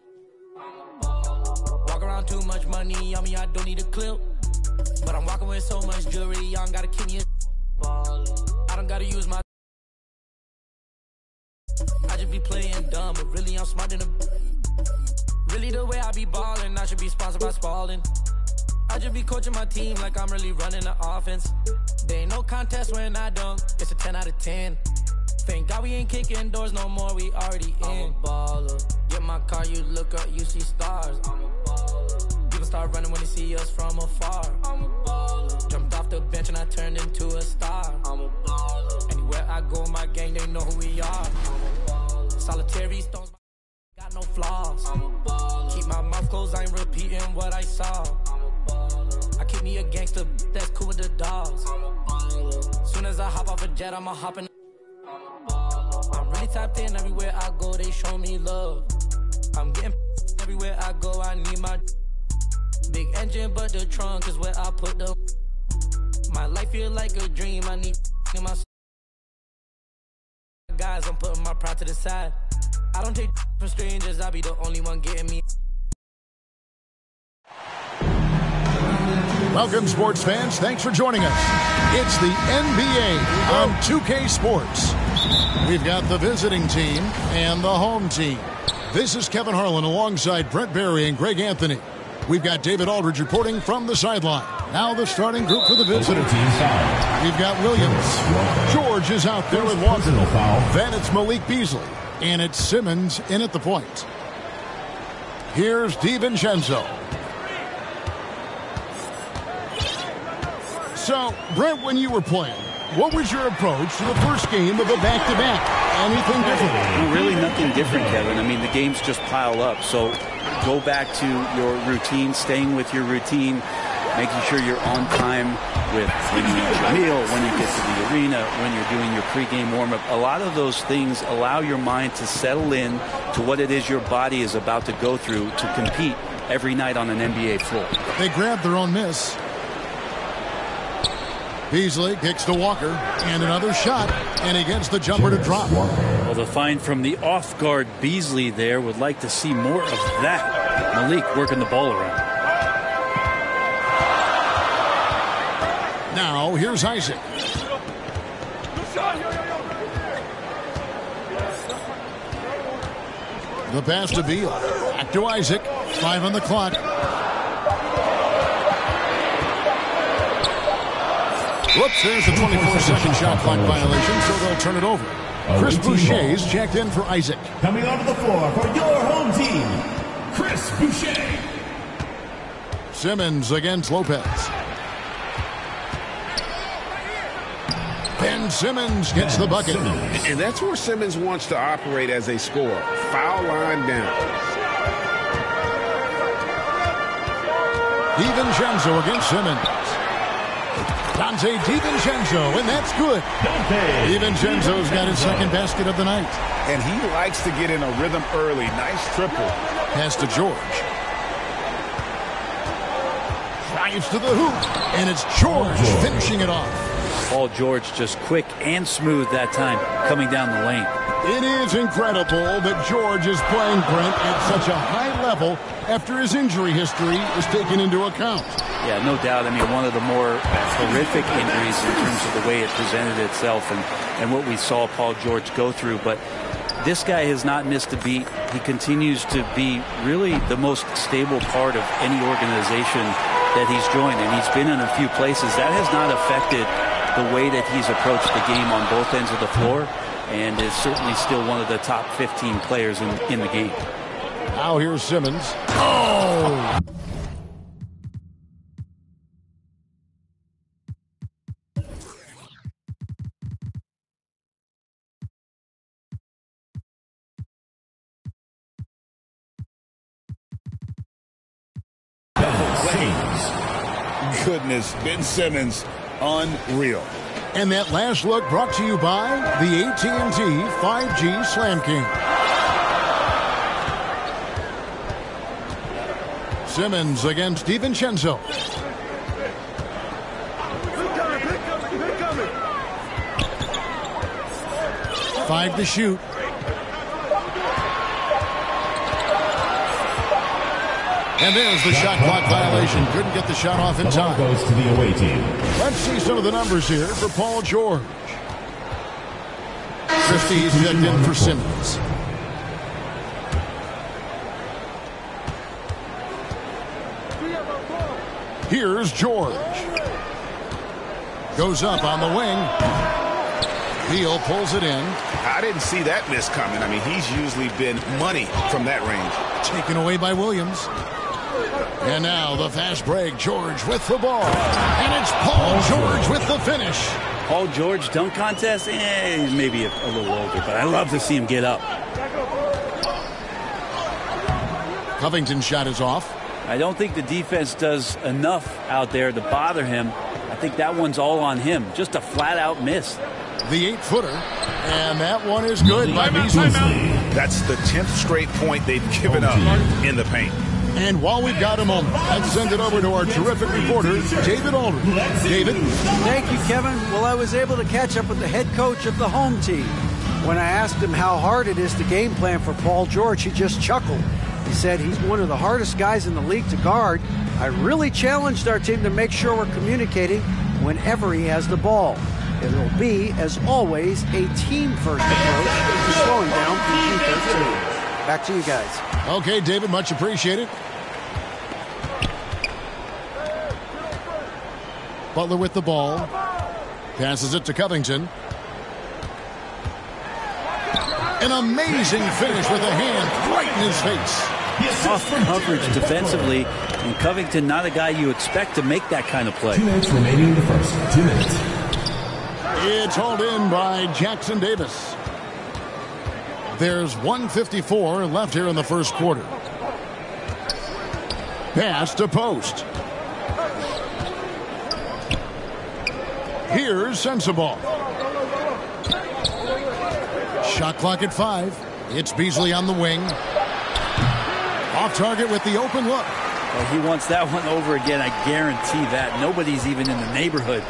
Walk around too much money on me, I don't need a clip. But I'm walking with so much jewelry, I don't gotta keep me a I don't gotta use my I just be playing dumb, but really I'm smart than a really the way I be ballin', I should be sponsored by Spalding. I just be coaching my team like I'm really running the offense. There ain't no contest when I dunk, it's a 10 out of 10. Thank God we ain't kicking doors no more, we already in. I'm a baller. Get my car, you look up, you see stars. I'm a baller. People start running when they see us from afar. I'm a baller. Jumped off the bench and I turned into a star. I'm a baller. Anywhere I go, my gang, they know who we are. I'm a baller. Solitary stones, got no flaws. I'm a baller. Keep my mouth closed, I ain't repeating what I saw. I'm a baller. I keep me a gangster, that's cool with the dogs. I'm a baller. Soon as I hop off a jet, I'ma hop in. I'm really tapped in everywhere I go, they show me love. I'm getting everywhere I go, I need my big engine, but the trunk is where I put the my life feel like a dream, I need in my guys, I'm putting my pride to the side. I don't take from strangers, I be the only one getting me. Welcome, sports fans. Thanks for joining us. It's the NBA on 2K Sports. We've got the visiting team and the home team. This is Kevin Harlan alongside Brent Barry and Greg Anthony. We've got David Aldridge reporting from the sideline. Now the starting group for the visiting team. We've got Williams. George is out there with Walker. Then it's Malik Beasley. And it's Simmons in at the point. Here's DiVincenzo. So, Brent, when you were playing, what was your approach to the first game of a back-to-back? Anything different? Well, really nothing different, Kevin. I mean, the games just pile up. So go back to your routine, staying with your routine, making sure you're on time with when you eat your meal, when you get to the arena, when you're doing your pregame warm-up. A lot of those things allow your mind to settle in to what it is your body is about to go through to compete every night on an NBA floor. They grabbed their own miss. Beasley kicks to Walker, and another shot, and he gets the jumper to drop. Well, the find from the off-guard Beasley there, would like to see more of that. Malik working the ball around. Now, here's Isaac. The pass to Beal. Back to Isaac. 5 on the clock. Whoops, there's a 24-second shot clock violation, so they'll turn it over. Chris Boucher's checked in for Isaac. Coming onto the floor for your home team, Chris Boucher. Simmons against Lopez. Ben Simmons gets the bucket. And that's where Simmons wants to operate as a scorer. Foul line down. DiVincenzo against Simmons. Dante DiVincenzo, and that's good. DiVincenzo's got his second basket of the night. And he likes to get in a rhythm early. Nice triple. Pass to George. Drives to the hoop, and it's George finishing it off. Paul George just quick and smooth that time coming down the lane. It is incredible that George is playing, Brent, at such a high level after his injury history is taken into account. Yeah, no doubt. I mean, one of the more horrific injuries in terms of the way it presented itself and what we saw Paul George go through. But this guy has not missed a beat. He continues to be really the most stable part of any organization that he's joined. And he's been in a few places. That has not affected the way that he's approached the game on both ends of the floor, and is certainly still one of the top 15 players in the game. Now here's Simmons. Oh! goodness. Ben Simmons, unreal. And that last look brought to you by the AT&T 5G Slam King. Simmons against DiVincenzo. 5 to shoot. And there's the shot clock violation. Couldn't get the shot off in time. Goes to the away team. Let's see some of the numbers here for Paul George. Christie's checked in for Simmons. Here's George. Goes up on the wing. Beal pulls it in. I didn't see that miss coming. I mean, he's usually been money from that range. Taken away by Williams. And now the fast break. George with the ball. And it's Paul George with the finish. Paul George dunk contest? He's maybe a little older, but I love to see him get up. Covington's shot is off. I don't think the defense does enough out there to bother him. I think that one's all on him. Just a flat-out miss. The 8-footer. And that one is good by Beasley. That's the 10th straight point they've given up in the paint. And while we've got a moment, let's send it over to our terrific reporter, David Aldridge. David? Thank you, Kevin. Well, I was able to catch up with the head coach of the home team. When I asked him how hard it is to game plan for Paul George, he just chuckled. He said he's one of the hardest guys in the league to guard. I really challenged our team to make sure we're communicating whenever he has the ball. It will be, as always, a team-first approach to slowing down PG-13. Back to you guys. Okay, David, much appreciated. Butler with the ball. Passes it to Covington. An amazing finish with a hand right in his face. Tough coverage defensively, and Covington not a guy you expect to make that kind of play. 2 minutes remaining in the first. 2 minutes. It's hauled in by Jackson Davis. There's 1:54 left here in the first quarter. Pass to Post. Here's Sensabaugh. Shot clock at 5. It's Beasley on the wing. Off target with the open look. Well, he wants that one over again, I guarantee that. Nobody's even in the neighborhood.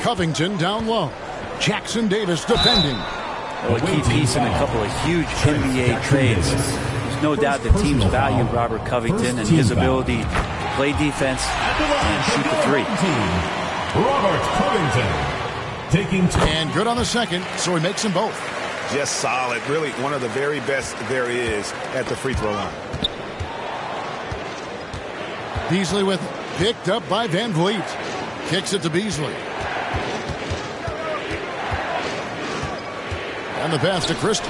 Covington down low. Jackson Davis defending. Well, a key piece in a couple of huge NBA trades. There's no doubt the teams value Robert Covington and his ability to play defense and shoot the three. Robert Covington. And good on the second, so he makes them both. Just solid. Really one of the very best there is at the free throw line. Beasley with it. Picked up by Van Vliet. Kicks it to Beasley. And the pass to Christie.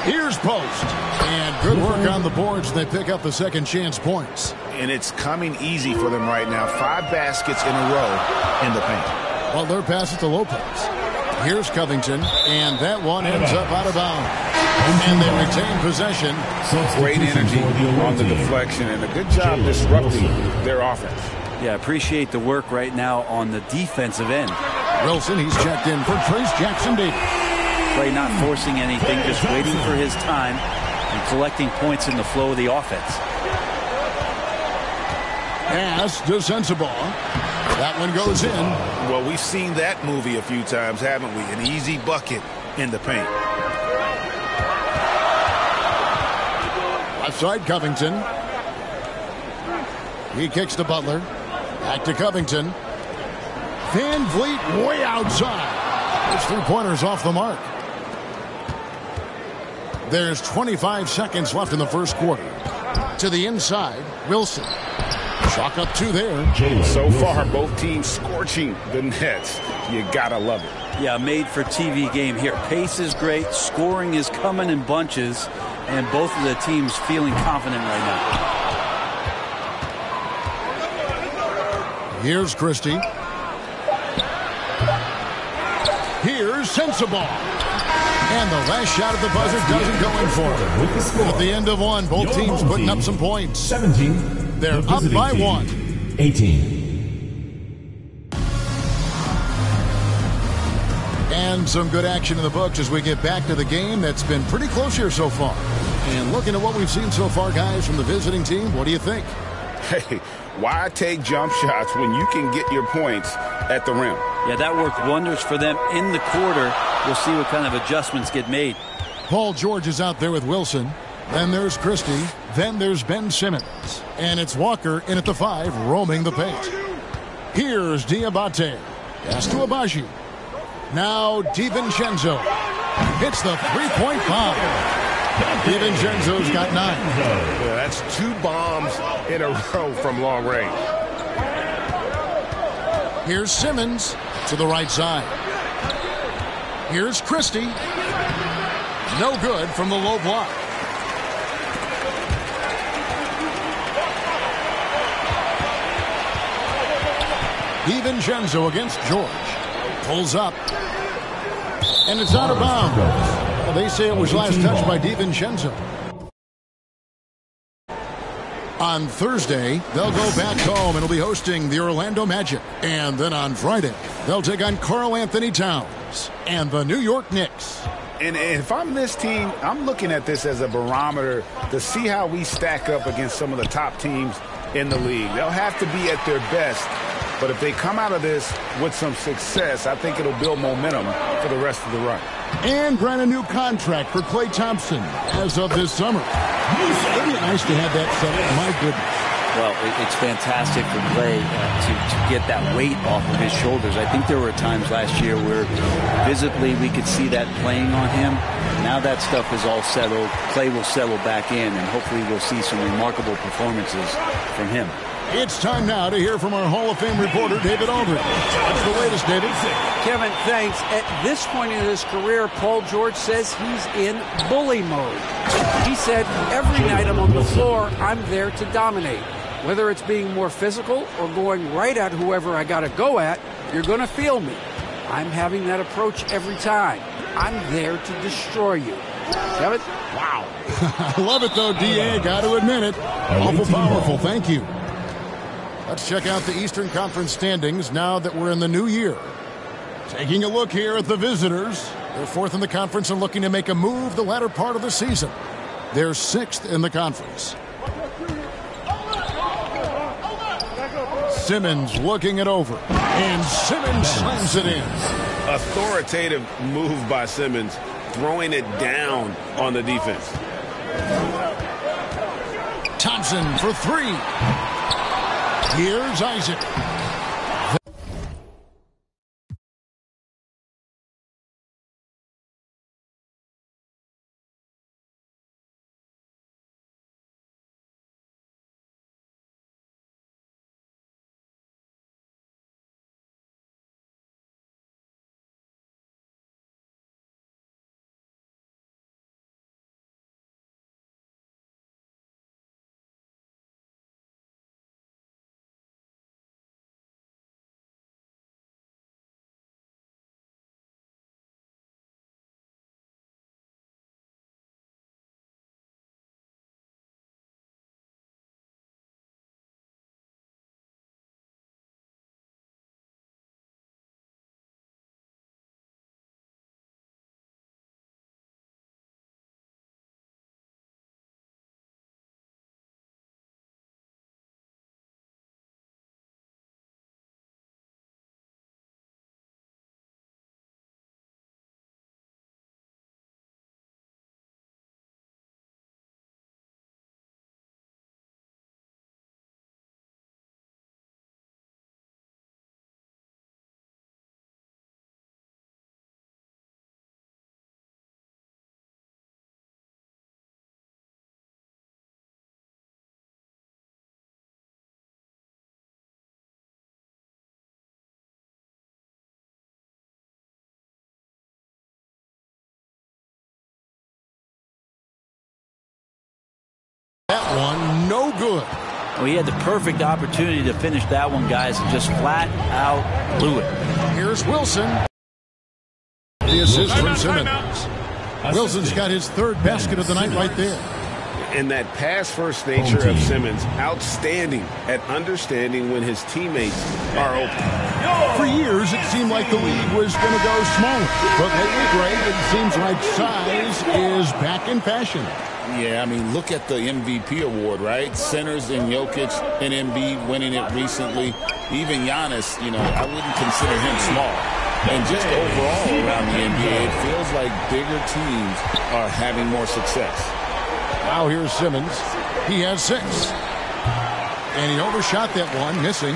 Here's Post. And good work on the boards. They pick up the second chance points. And it's coming easy for them right now. 5 baskets in a row in the paint. Well, their pass it to Lopez. Here's Covington. And that one ends up out of bounds. And they retain possession. Great energy on the deflection. And a good job disrupting their offense. Yeah, appreciate the work right now on the defensive end. Wilson, he's checked in for Trace Jackson Davis. Play not forcing anything, just waiting for his time and collecting points in the flow of the offense. Pass to Sensabaugh. That one goes in. Well, we've seen that movie a few times, haven't we? An easy bucket in the paint. Left side, Covington. He kicks to Butler. Back to Covington. Van Vliet way outside. His three-pointers off the mark. There's 25 seconds left in the first quarter. To the inside, Wilson. Chalk up 2 there. So far, both teams scorching the nets. You gotta love it. Yeah, made for TV game here. Pace is great. Scoring is coming in bunches. And both of the teams feeling confident right now. Here's Christie. Here's Sensabaugh. And the last shot at the buzzer doesn't go in for it. At the end of one, both teams putting up some points. 17. They're up by one. 18. And some good action in the books as we get back to the game that's been pretty close here so far. And looking at what we've seen so far, guys, from the visiting team, what do you think? Hey, why take jump shots when you can get your points at the rim? Yeah, that worked wonders for them in the quarter. We'll see what kind of adjustments get made. Paul George is out there with Wilson. Then there's Christie. Then there's Ben Simmons. And it's Walker in at the 5, roaming the paint. Here's Diabate. Pass to Abaji. Now DiVincenzo hits the three-point bomb. DiVincenzo's got 9. Yeah, that's 2 bombs in a row from long range. Here's Simmons to the right side. Here's Christie. No good from the low block. DiVincenzo against George. Pulls up. And it's out of bounds. Well, they say it was last touched by DiVincenzo. On Thursday, they'll go back home and will be hosting the Orlando Magic. And then on Friday, they'll take on Karl Anthony Towns and the New York Knicks. And if I'm this team, I'm looking at this as a barometer to see how we stack up against some of the top teams in the league. They'll have to be at their best. But if they come out of this with some success, I think it'll build momentum for the rest of the run. And grant a new contract for Klay Thompson as of this summer. It'd be nice to have that set up. My goodness. Well, it's fantastic for Klay to get that weight off of his shoulders. I think there were times last year where visibly we could see that playing on him. Now that stuff is all settled. Klay will settle back in, and hopefully we'll see some remarkable performances from him. It's time now to hear from our Hall of Fame reporter, David Aldridge. What's the latest, David? Kevin, thanks. At this point in his career, Paul George says he's in bully mode. He said, every night I'm on the floor, I'm there to dominate. Whether it's being more physical or going right at whoever I got to go at, you're going to feel me. I'm having that approach every time. I'm there to destroy you. Kevin? Wow. I love it, though, D.A. Got to admit it. Awful powerful. Thank you. Let's check out the Eastern Conference standings now that we're in the new year. Taking a look here at the visitors. They're 4th in the conference and looking to make a move the latter part of the season. They're 6th in the conference. Simmons looking it over. And Simmons slams it in. Authoritative move by Simmons, throwing it down on the defense. Thompson for 3. Here's Isaac. That one, no good. Well, he had the perfect opportunity to finish that one, guys, and just flat out blew it. Here's Wilson. The assist from Simmons. Wilson's got his third basket of the night right there. And that pass-first nature of Simmons, outstanding at understanding when his teammates are open. For years, it seemed like the league was going to go smaller. But lately, Greg, it seems like size is back in fashion. Yeah, I mean, look at the MVP award, right? Centers in Jokic and Embiid winning it recently. Even Giannis, I wouldn't consider him small. And just overall around the NBA, it feels like bigger teams are having more success. Now here's Simmons. He has 6. And he overshot that one, missing.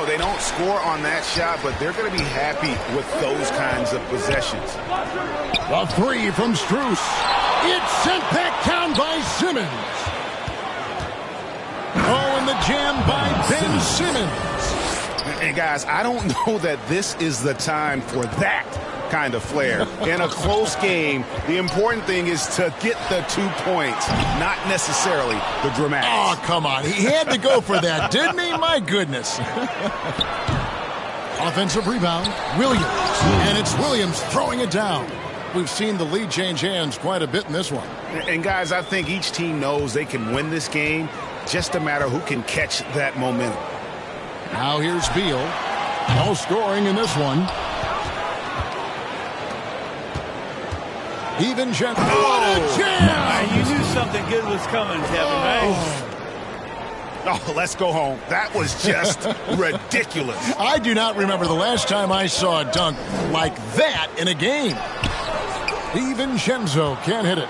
They don't score on that shot, but they're going to be happy with those kinds of possessions. A 3 from Strus. It's sent back down by Simmons. Oh, and the jam by Ben Simmons. And guys, I don't know that this is the time for that kind of flair. In a close game, the important thing is to get the 2 points, not necessarily the dramatics. Oh, come on. He had to go for that, didn't he? My goodness. Offensive rebound, Williams. And it's Williams throwing it down. We've seen the lead change hands quite a bit in this one. And guys, I think each team knows they can win this game. Just a matter who can catch that momentum. Now here's Beal. No scoring in this one. Even Gentry. Oh, jam! You knew something good was coming, Kevin, right? Oh, let's go home. That was just ridiculous. I do not remember the last time I saw a dunk like that in a game. Even Shenzo can't hit it.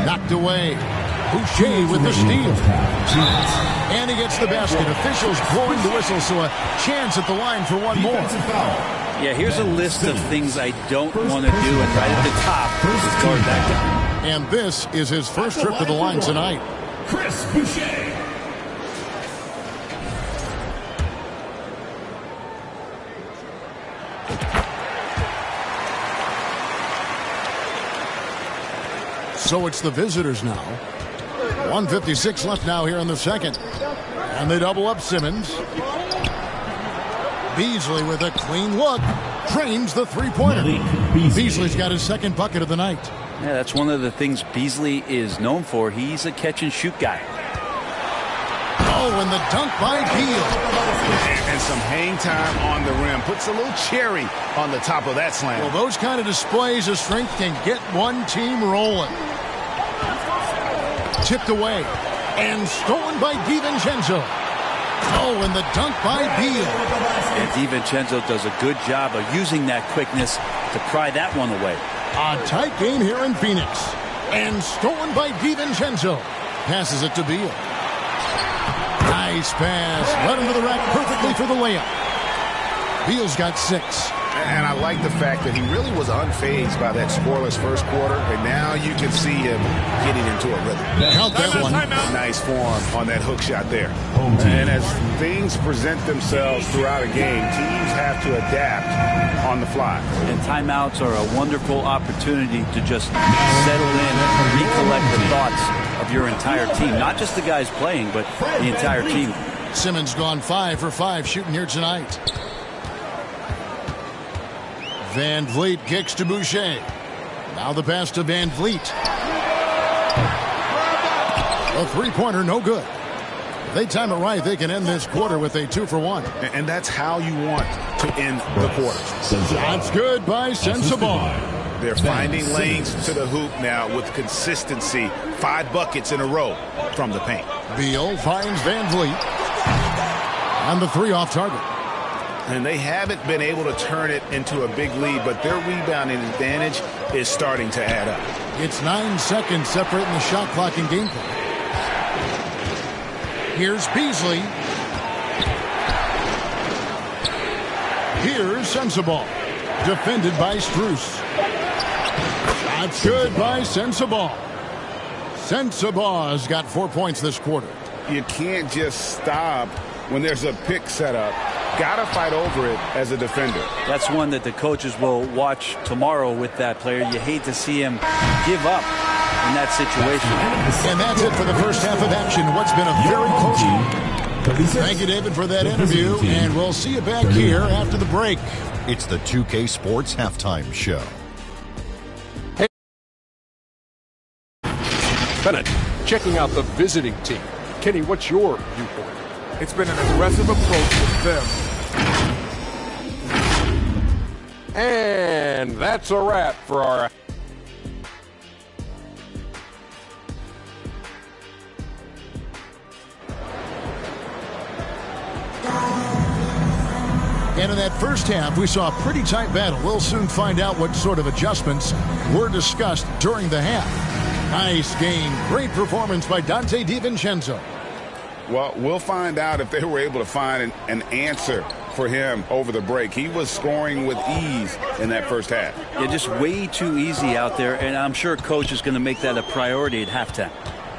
Knocked away. Boucher with the steal. And he gets the basket. Officials blowing the whistle, so a chance at the line for one more. Yeah, here's a list of things I don't want to do, and right at the top is guard that guy. And this is his first trip to the line tonight. Chris Boucher. So it's the visitors now. 1:56 left now here in the second. And they double up Simmons. Beasley with a clean look. Drains the three-pointer. Beasley's got his second bucket of the night. Yeah, that's one of the things Beasley is known for. He's a catch-and-shoot guy. Oh, and the dunk by Beal. And some hang time on the rim. Puts a little cherry on the top of that slam. Well, those kind of displays of strength can get one team rolling. Tipped away. And stolen by DiVincenzo. Oh, and the dunk by Beal. And DiVincenzo does a good job of using that quickness to pry that one away. A tight game here in Phoenix. And stolen by DiVincenzo. Passes it to Beal. Nice pass. Right into the rack perfectly for the layup. Beal's got 6. And I like the fact that he really was unfazed by that scoreless first quarter. And now you can see him getting into a rhythm. Count that one. Nice form on that hook shot there. And as things present themselves throughout a game, teams have to adapt on the fly. And timeouts are a wonderful opportunity to just settle in and recollect the thoughts of your entire team. Not just the guys playing, but the entire team. Simmons gone 5 for 5 shooting here tonight. Van Vliet kicks to Boucher. Now the pass to Van Vliet. A three-pointer, no good. If they time it right, they can end this quarter with a 2 for 1. And that's how you want to end the quarter. That's good by Sensabaugh. They're finding lanes to the hoop now with consistency. 5 buckets in a row from the paint. Beal finds Van Vliet. And the 3 off target. And they haven't been able to turn it into a big lead, but their rebounding advantage is starting to add up. It's 9 seconds separating the shot clock and game clock. Here's Beasley. Here's Sensabaugh. Defended by Strus. That's good by Sensabaugh. Sensabaugh's got 4 points this quarter. You can't just stop when there's a pick set up. Gotta fight over it as a defender. That's one that the coaches will watch tomorrow with that player. You hate to see him give up in that situation. And that's it for the first half of action. What's been a very close game. Thank you, David, for that interview, and we'll see you back here after the break. It's the 2K Sports Halftime Show. Bennett checking out the visiting team. Kenny, what's your viewpoint? It's been an aggressive approach with them. And that's a wrap for our... And in that first half, we saw a pretty tight battle. We'll soon find out what sort of adjustments were discussed during the half. Nice game. Great performance by Dante DiVincenzo. Well, we'll find out if they were able to find an answer for him over the break. He was scoring with ease in that first half. Yeah, just way too easy out there, and I'm sure coach is going to make that a priority at halftime.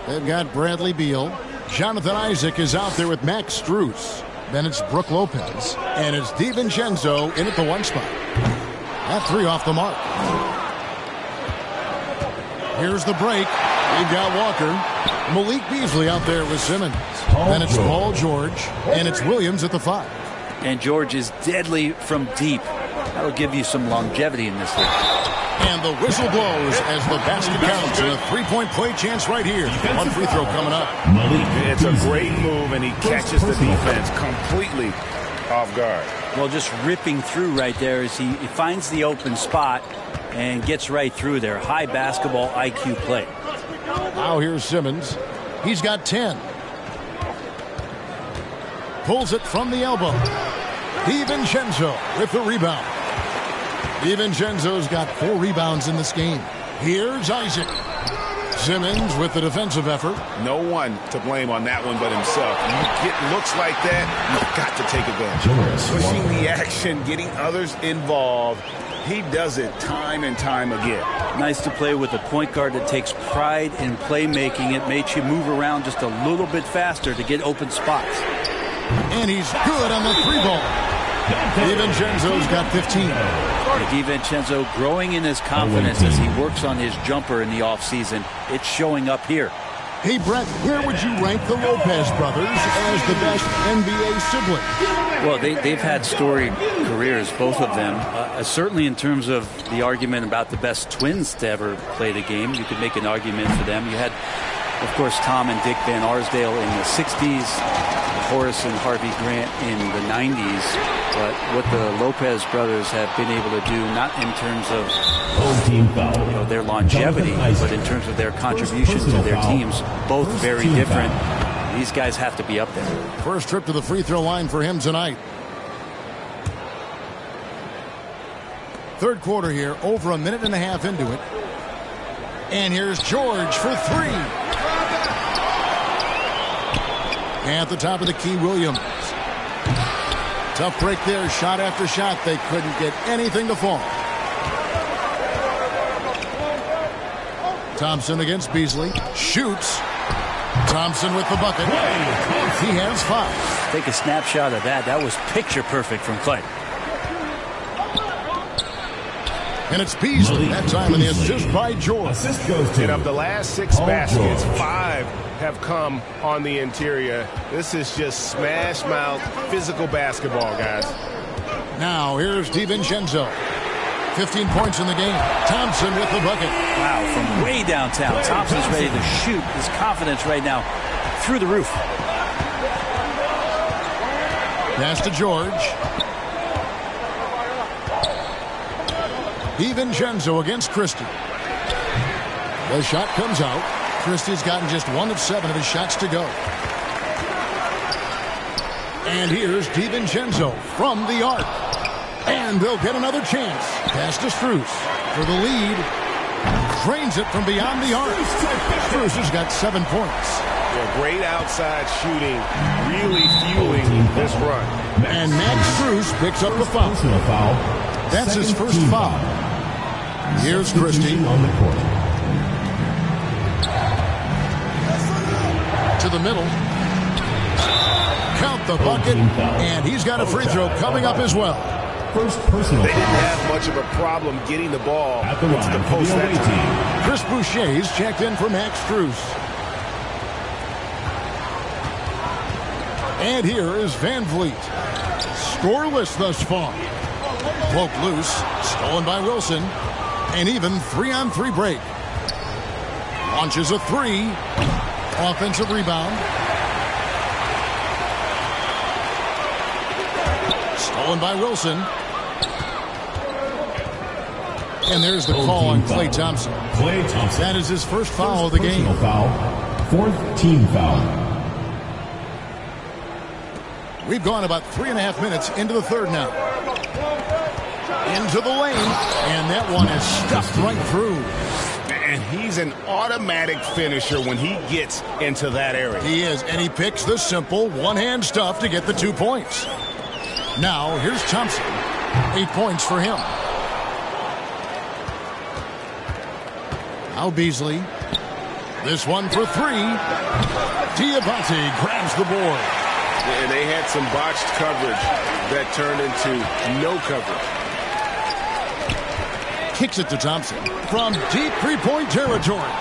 They've got Bradley Beal. Jonathan Isaac is out there with Max Strus. Then it's Brook Lopez. And it's DiVincenzo in at the 1 spot. That 3 off the mark. Here's the break. We've got Walker. Malik Beasley out there with Simmons. Then it's Paul George. And it's Williams at the 5. And George is deadly from deep. That'll give you some longevity in this league. And the whistle blows as the basket counts. And a 3-point play chance right here. 1 free throw coming up. It's a great move, and he catches the defense completely off guard. Well, just ripping through right there as he finds the open spot and gets right through there. High basketball IQ play. Now here's Simmons. He's got 10. Pulls it from the elbow. DiVincenzo with the rebound. DiVincenzo's got 4 rebounds in this game. Here's Isaac. Simmons with the defensive effort. No one to blame on that one but himself. You get looks like that, you've got to take advantage. Pushing the action, getting others involved. He does it time and time again. Nice to play with a point guard that takes pride in playmaking. It makes you move around just a little bit faster to get open spots. And he's good on the 3 ball. DiVincenzo's got 15. DiVincenzo growing in his confidence as he works on his jumper in the offseason. It's showing up here. Hey, Brett, where would you rank the Lopez brothers as the best NBA siblings? Well, they've had storied careers, both of them. Certainly in terms of the argument about the best twins to ever play the game, you could make an argument for them. You had, of course, Tom and Dick Van Arsdale in the 60s, Horace and Harvey Grant in the 90s. But what the Lopez brothers have been able to do, not in terms of their longevity, but in terms of their contribution to their teams, both very different. These guys have to be up there. First trip to the free throw line for him tonight. Third quarter here, over a minute and a half into it. And here's George for 3. At the top of the key, Williams. Tough break there, shot after shot. They couldn't get anything to fall. Thompson against Beasley. Shoots. Thompson with the bucket. He has 5. Take a snapshot of that. That was picture perfect from Clay. And it's Beasley. That time in the assist by George. And of the last 6 baskets, 5 have come on the interior. This is just smash mouth physical basketball, guys. Now here's DiVincenzo. 15 points in the game. Thompson with the bucket. Wow, from way downtown. Thompson's ready to shoot. His confidence right now through the roof. Pass to George. DiVincenzo against Christie. The shot comes out. Christie's gotten just 1 of 7 of his shots to go. And here's DiVincenzo from the arc. And they'll get another chance. Pass to Strus for the lead. Drains it from beyond the arc. Strus has got 7 points. Yeah, great outside shooting, really fueling this run. And Max Strus picks up the foul. That's his first foul. Here's Christie on the court. To the middle. Count the bucket. And he's got a free throw coming up as well. First personal They didn't have much of a problem getting the ball at the into line the for post the that away time. team. Chris Boucher's checked in for Max Strus. And here is Van Vliet. Scoreless thus far. Poked loose. Stolen by Wilson. And even 3-on-3 break. Launches a three. Offensive rebound. Stolen by Wilson. And there's the call on Klay Thompson. Klay Thompson. That is his first foul of the game. Foul. Fourth team foul. We've gone about 3.5 minutes into the third now. Into the lane. And that one is stuffed right through. And he's an automatic finisher when he gets into that area. He is, and he picks the simple one-hand stuff to get the 2 points. Now, here's Thompson. 8 points for him. Now Beasley. This one for three. Diabate grabs the board. And they had some botched coverage that turned into no coverage. Kicks it to Thompson from deep three-point territory.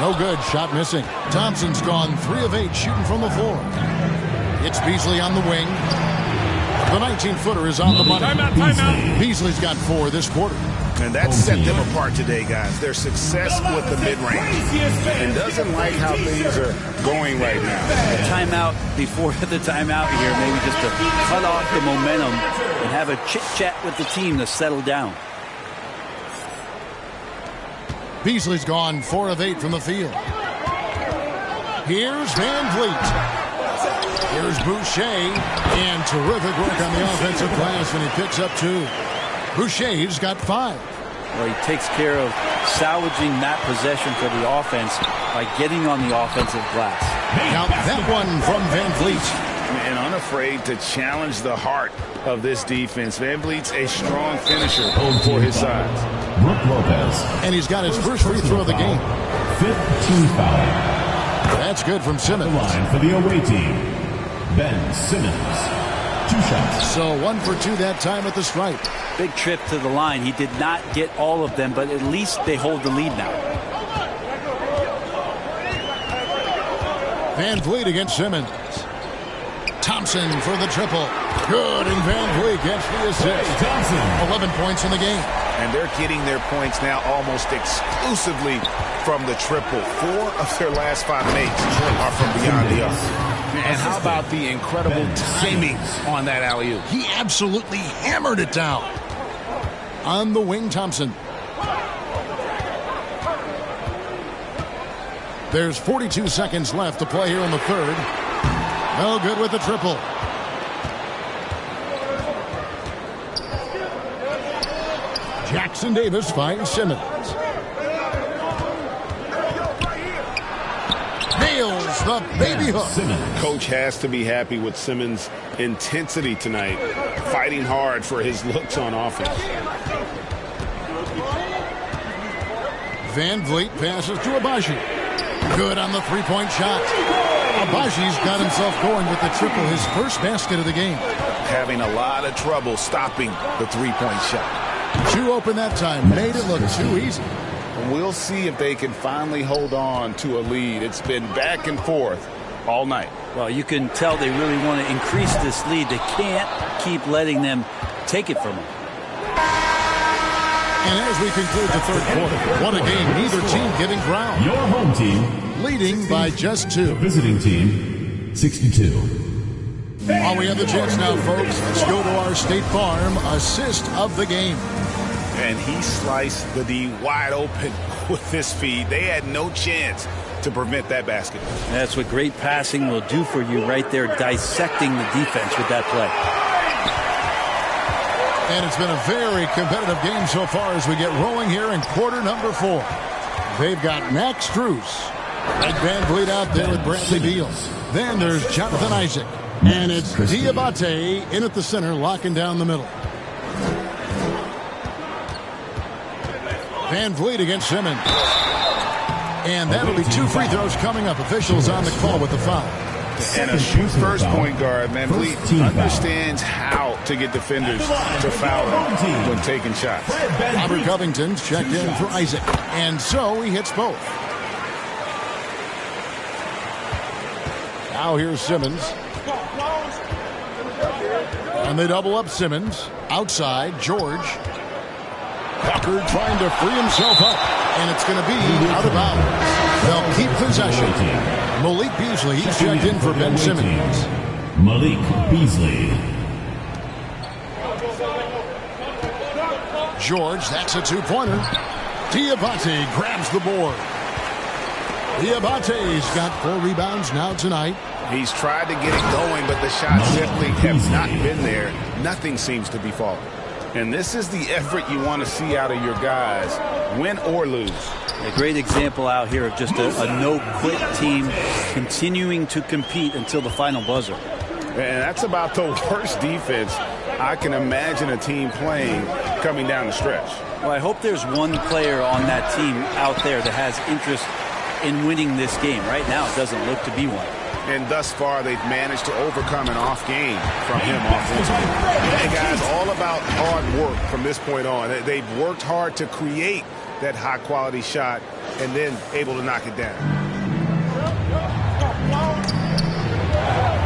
No good. Shot missing. Thompson's gone 3 of 8 shooting from the floor. It's Beasley on the wing. The 19-footer is on the money. Timeout. Beasley's got 4 this quarter. And that set them apart today, guys. Their success with the mid-range. And doesn't like how things are going right now. A timeout before the timeout here, maybe just to cut off the momentum and have a chit-chat with the team to settle down. Beasley's gone 4 of 8 from the field. Here's Van Vliet. Here's Boucher. And terrific work on the offensive glass, and he picks up 2. Boucher's got 5. Well, he takes care of salvaging that possession for the offense by getting on the offensive glass. Now that one from Van Vliet. And unafraid to challenge the heart of this defense. Van Vliet's a strong finisher for his size. Brook Lopez. And he's got his first free throw of the game. 15 foul. That's good from Simmons. The line for the away team. Ben Simmons. 2 shots. So 1 for 2 that time at the stripe. Big trip to the line. He did not get all of them, but at least they hold the lead now. Van Vliet against Simmons. Thompson for the triple. Good, and Van Vliet gets the assist. Thompson. 11 points in the game. And they're getting their points now almost exclusively from the triple. 4 of their last 5 makes are from beyond the arc. And how about the incredible timing on that alley-oop? He absolutely hammered it down. On the wing, Thompson. There's 42 seconds left to play here in the third. No good with the triple. Jackson Davis finds Simmons. Nails the baby hook. Coach has to be happy with Simmons' intensity tonight, fighting hard for his looks on offense. Van Vliet passes to Abaji. Good on the three-point shot. Abaji's got himself going with the triple, his first basket of the game. Having a lot of trouble stopping the three-point shot. 2 open that time, made it look too easy. We'll see if they can finally hold on to a lead. It's been back and forth all night. Well, you can tell they really want to increase this lead. They can't keep letting them take it from them. And as we conclude the third quarter, what a game. Neither team giving ground. Your home team leading 60, by just 2. The visiting team 62. While we have the chance now, folks, let's go to our State Farm assist of the game. And he sliced the D wide open with this feed. They had no chance to prevent that basket. That's what great passing will do for you right there, dissecting the defense with that play. And it's been a very competitive game so far as we get rolling here in quarter number 4. They've got Max Strus, Greg Van Vliet out there with Bradley Beal. Then there's Jonathan Isaac. And it's Diabate in at the center, locking down the middle. Van Vliet against Simmons. And that'll be 2 free throws coming up. Officials on the call with the foul. And a first point guard, Van Vliet, understands how to get defenders to foul him when taking shots. Robert Covington's checked in for Isaac. And so he hits both. Now here's Simmons. And they double up Simmons. Outside, George. Tucker trying to free himself up. And it's going to be out of bounds. They'll keep possession. Malik Beasley, he's checked in for Ben Simmons. Malik Beasley. George, that's a two-pointer. Diabate grabs the board. Diabate's got 4 rebounds now tonight. He's tried to get it going, but the shots simply have not been there. Nothing seems to be falling. And this is the effort you want to see out of your guys, win or lose. A great example out here of just a no-quit team continuing to compete until the final buzzer. And that's about the worst defense I can imagine a team playing coming down the stretch. Well, I hope there's one player on that team out there that has interest in winning this game. Right now, it doesn't look to be one. And thus far, they've managed to overcome an off game from him offensively. And guys, all about hard work from this point on. They've worked hard to create that high-quality shot and then able to knock it down.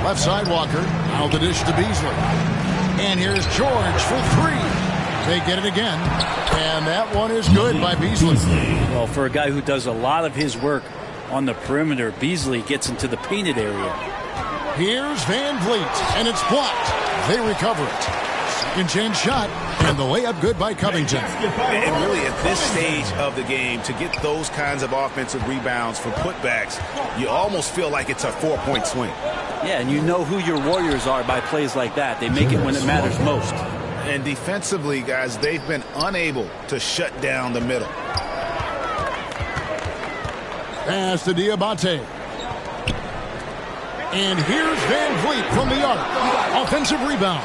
Left side Walker. Now the dish to Beasley. And here's George for 3. They get it again. And that one is good by Beasley. Well, for a guy who does a lot of his work on the perimeter, Beasley gets into the painted area. Here's Van Vliet, and it's blocked. They recover it. Second chance shot, and the layup good by Covington. And really, at this stage of the game, to get those kinds of offensive rebounds for putbacks, you almost feel like it's a 4-point swing. Yeah, and you know who your Warriors are by plays like that. They make it when it matters most. And defensively, guys, they've been unable to shut down the middle. Pass to Diabate. And here's Van Vliet from the arc. Offensive rebound.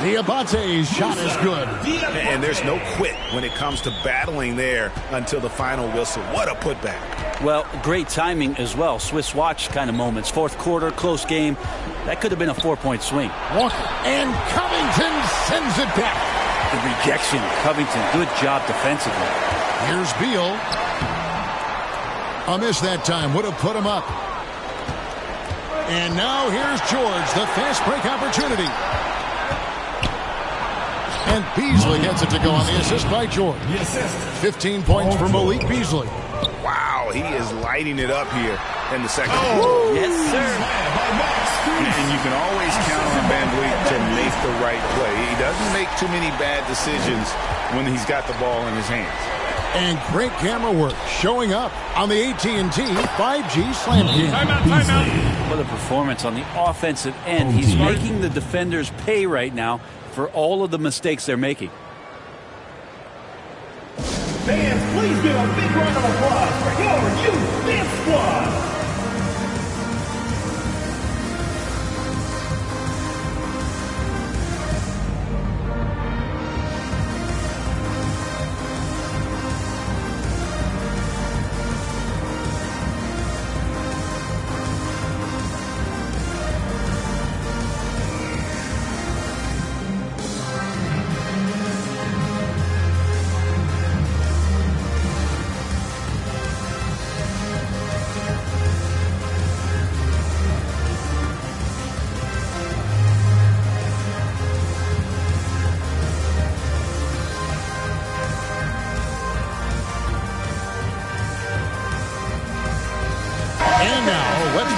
Diabate's shot is good. And there's no quit when it comes to battling there until the final whistle. What a putback. Well, great timing as well. Swiss watch kind of moments. Fourth quarter, close game. That could have been a 4-point swing. Walker. And Covington sends it back. The rejection. Covington, good job defensively. Here's Beal. A miss that time would have put him up. And now here's George, the fast break opportunity. And Beasley gets it to go on the assist by George. 15 points for Malik Beasley. Wow, he is lighting it up here in the second. Oh, yes, sir. And you can always count on Van Vliet to make the right play. He doesn't make too many bad decisions when he's got the ball in his hands. And great camera work showing up on the AT&T 5G Slam Cam. Timeout. What a performance on the offensive end. He's making the defenders pay right now for all of the mistakes they're making. Fans, please give a big round of applause for your youth dance squad.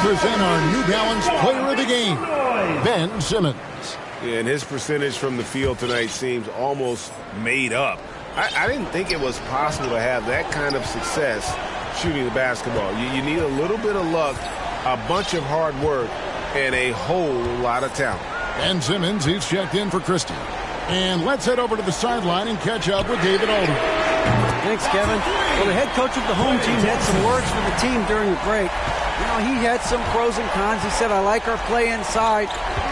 Present our New Balance player of the game, Ben Simmons. Yeah, and his percentage from the field tonight seems almost made up. I didn't think it was possible to have that kind of success shooting the basketball. You need a little bit of luck, a bunch of hard work, and a whole lot of talent. Ben Simmons, he's checked in for Christie. And let's head over to the sideline and catch up with David Aldridge. Thanks, Kevin. Well, the head coach of the home team had some words for the team during the break. You know, he had some pros and cons. He said, I like our play inside.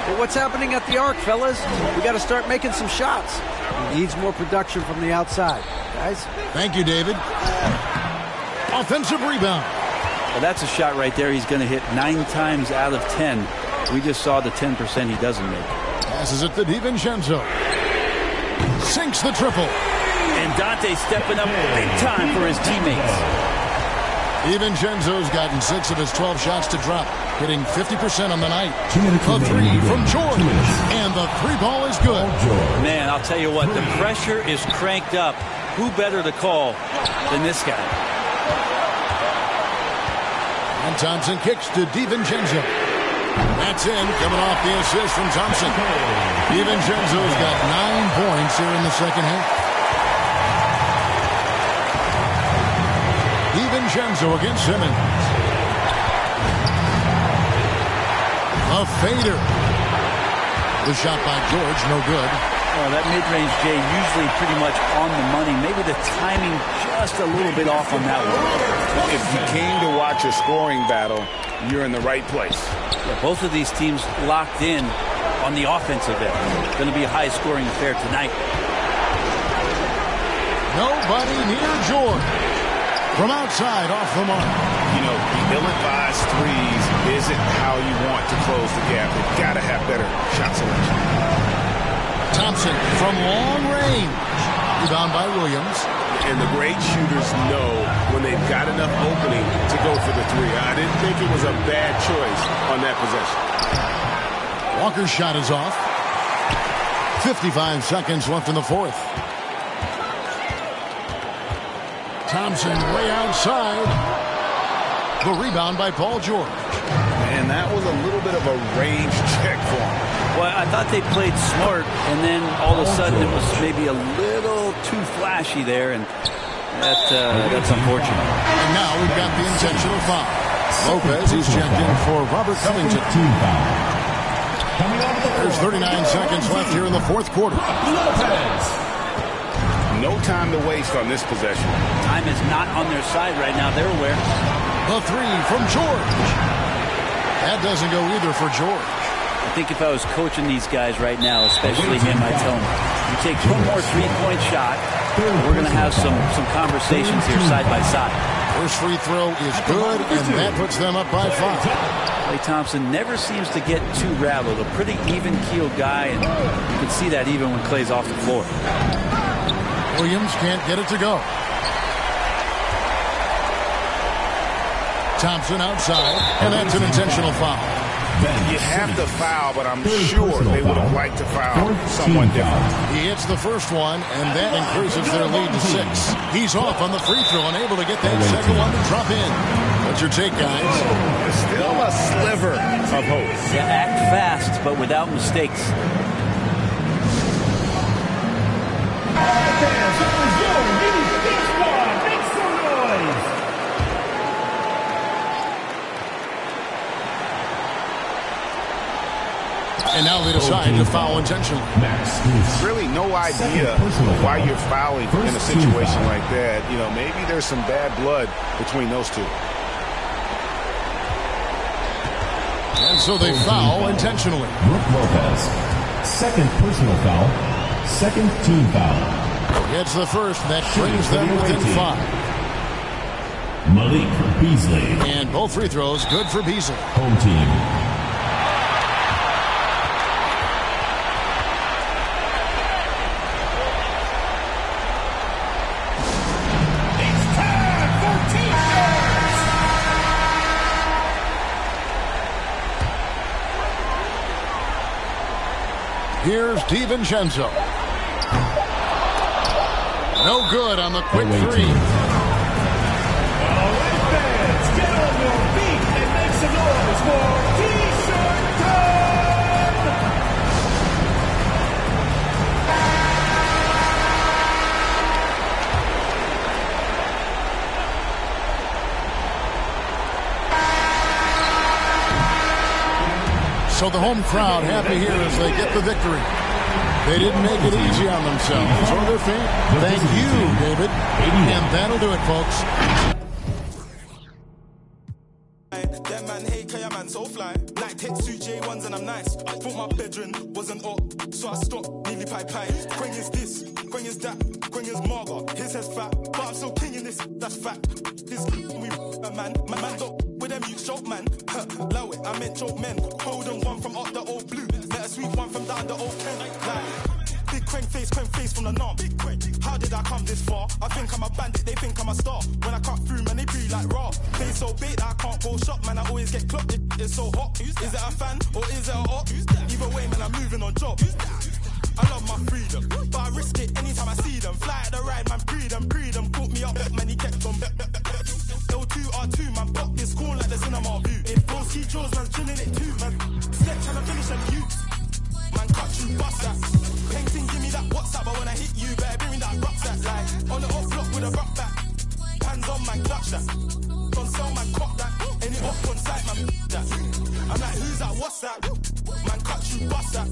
But what's happening at the arc, fellas? We got to start making some shots. He needs more production from the outside. Guys? Thank you, David. Offensive rebound. Well, that's a shot right there. He's going to hit 9 times out of 10. We just saw the 10% he doesn't make. Passes it to DiVincenzo. Sinks the triple. And Dante stepping up big time for his teammates. DiVincenzo's gotten 6 of his 12 shots to drop, hitting 50% on the night. A 3 from George, and the 3-ball is good. Man, I'll tell you what, the pressure is cranked up. Who better to call than this guy? And Thompson kicks to DiVincenzo. That's in, coming off the assist from Thompson. DiVincenzo's got 9 points here in the second half. DiVincenzo against Simmons. A fader. The shot by George, no good. Well, that mid-range, Jay, usually pretty much on the money. Maybe the timing just a little bit off on that one. If you came to watch a scoring battle, you're in the right place. Yeah, both of these teams locked in on the offensive end. It's going to be a high-scoring affair tonight. Nobody near George. From outside, off the mark. You know, the ill-advised threes isn't how you want to close the gap. You've got to have better shot selection. Thompson from long range. Rebound by Williams. And the great shooters know when they've got enough opening to go for the three. I didn't think it was a bad choice on that possession. Walker's shot is off. 55 seconds left in the fourth. Thompson way outside. The rebound by Paul George. And that was a little bit of a range check for him. Well, I thought they played smart, and then all of a sudden it was maybe a little too flashy there, and that's unfortunate. And now we've got the intentional foul. Lopez is checked in for Robert Covington. There's 39 seconds left here in the fourth quarter. No time to waste on this possession. Time is not on their side right now. They're aware. The three from George. That doesn't go either for George. I think if I was coaching these guys right now, especially him, I'd tell him, you take one more three-point shot, we're going to have some conversations here side by side. First free throw is good, and that puts them up by 5. Klay Thompson never seems to get too rattled. A pretty even-keeled guy, and you can see that even when Klay's off the floor. Williams can't get it to go. Thompson outside, and that's an intentional foul. You have to foul, but I'm sure they would have liked to foul someone different. He hits the first one, and that increases their lead to 6. He's off on the free throw and able to get that second one to drop in. What's your take, guys? There's still a sliver of hope. Yeah, act fast, but without mistakes. And now they decide to foul intentionally. Really no idea why you're fouling in a situation like that. You know, maybe there's some bad blood between those two. And so they foul intentionally. Brook Lopez, second personal foul, second team foul. Gets the first, that brings them within 5. Malik Beasley. And both free throws good for Beasley. Home team. Here's DiVincenzo. No good on the quick three. Fans, get on your feet and make some noise for T-shirt time! So the home crowd happy here as they get the victory. They didn't make it easy on themselves or their fans. Thank you, David. And that'll do it, folks. That man, hey, Kaya man, so fly. Like Tetsu J1s and I'm nice. I thought my bedroom wasn't up, so I stopped, nearly pie. Quang is this, Quang is that, Quang is Marga. His head's fat, but I'm still king in this, that's fact. This we man, my man don't with them you choke man. Low it, I meant choke men. Hold on one from up the old blue. Let a sweet one from down the old Ken. Like, big Quang face from the norm. How did I come this far? I think I'm a bandit, they think I'm a star. When I cut through, man, they breathe like raw. They so big that I can't go shop, man. I always get clocked, it's so hot. Is it a fan or is it a op? Either way, man, I'm moving on job. I love my freedom, but I risk it anytime I see them. Fly at the ride, man, breed them. Put me up, man, he kept them. L2R2, man, pop this corn like the cinema view. If those key jaws, man's chilling it too, man. Step trying to finish them youths. Man, cut you, bust that. Painting, give me that WhatsApp, but when I hit you, better bring me that rucksack. Like, on the off block with a rock back. Hands on, man, clutch that. Don't sell, man, cock that. Any up on site, man, that. I'm like, who's that, what's that? Man, cut you, bust that.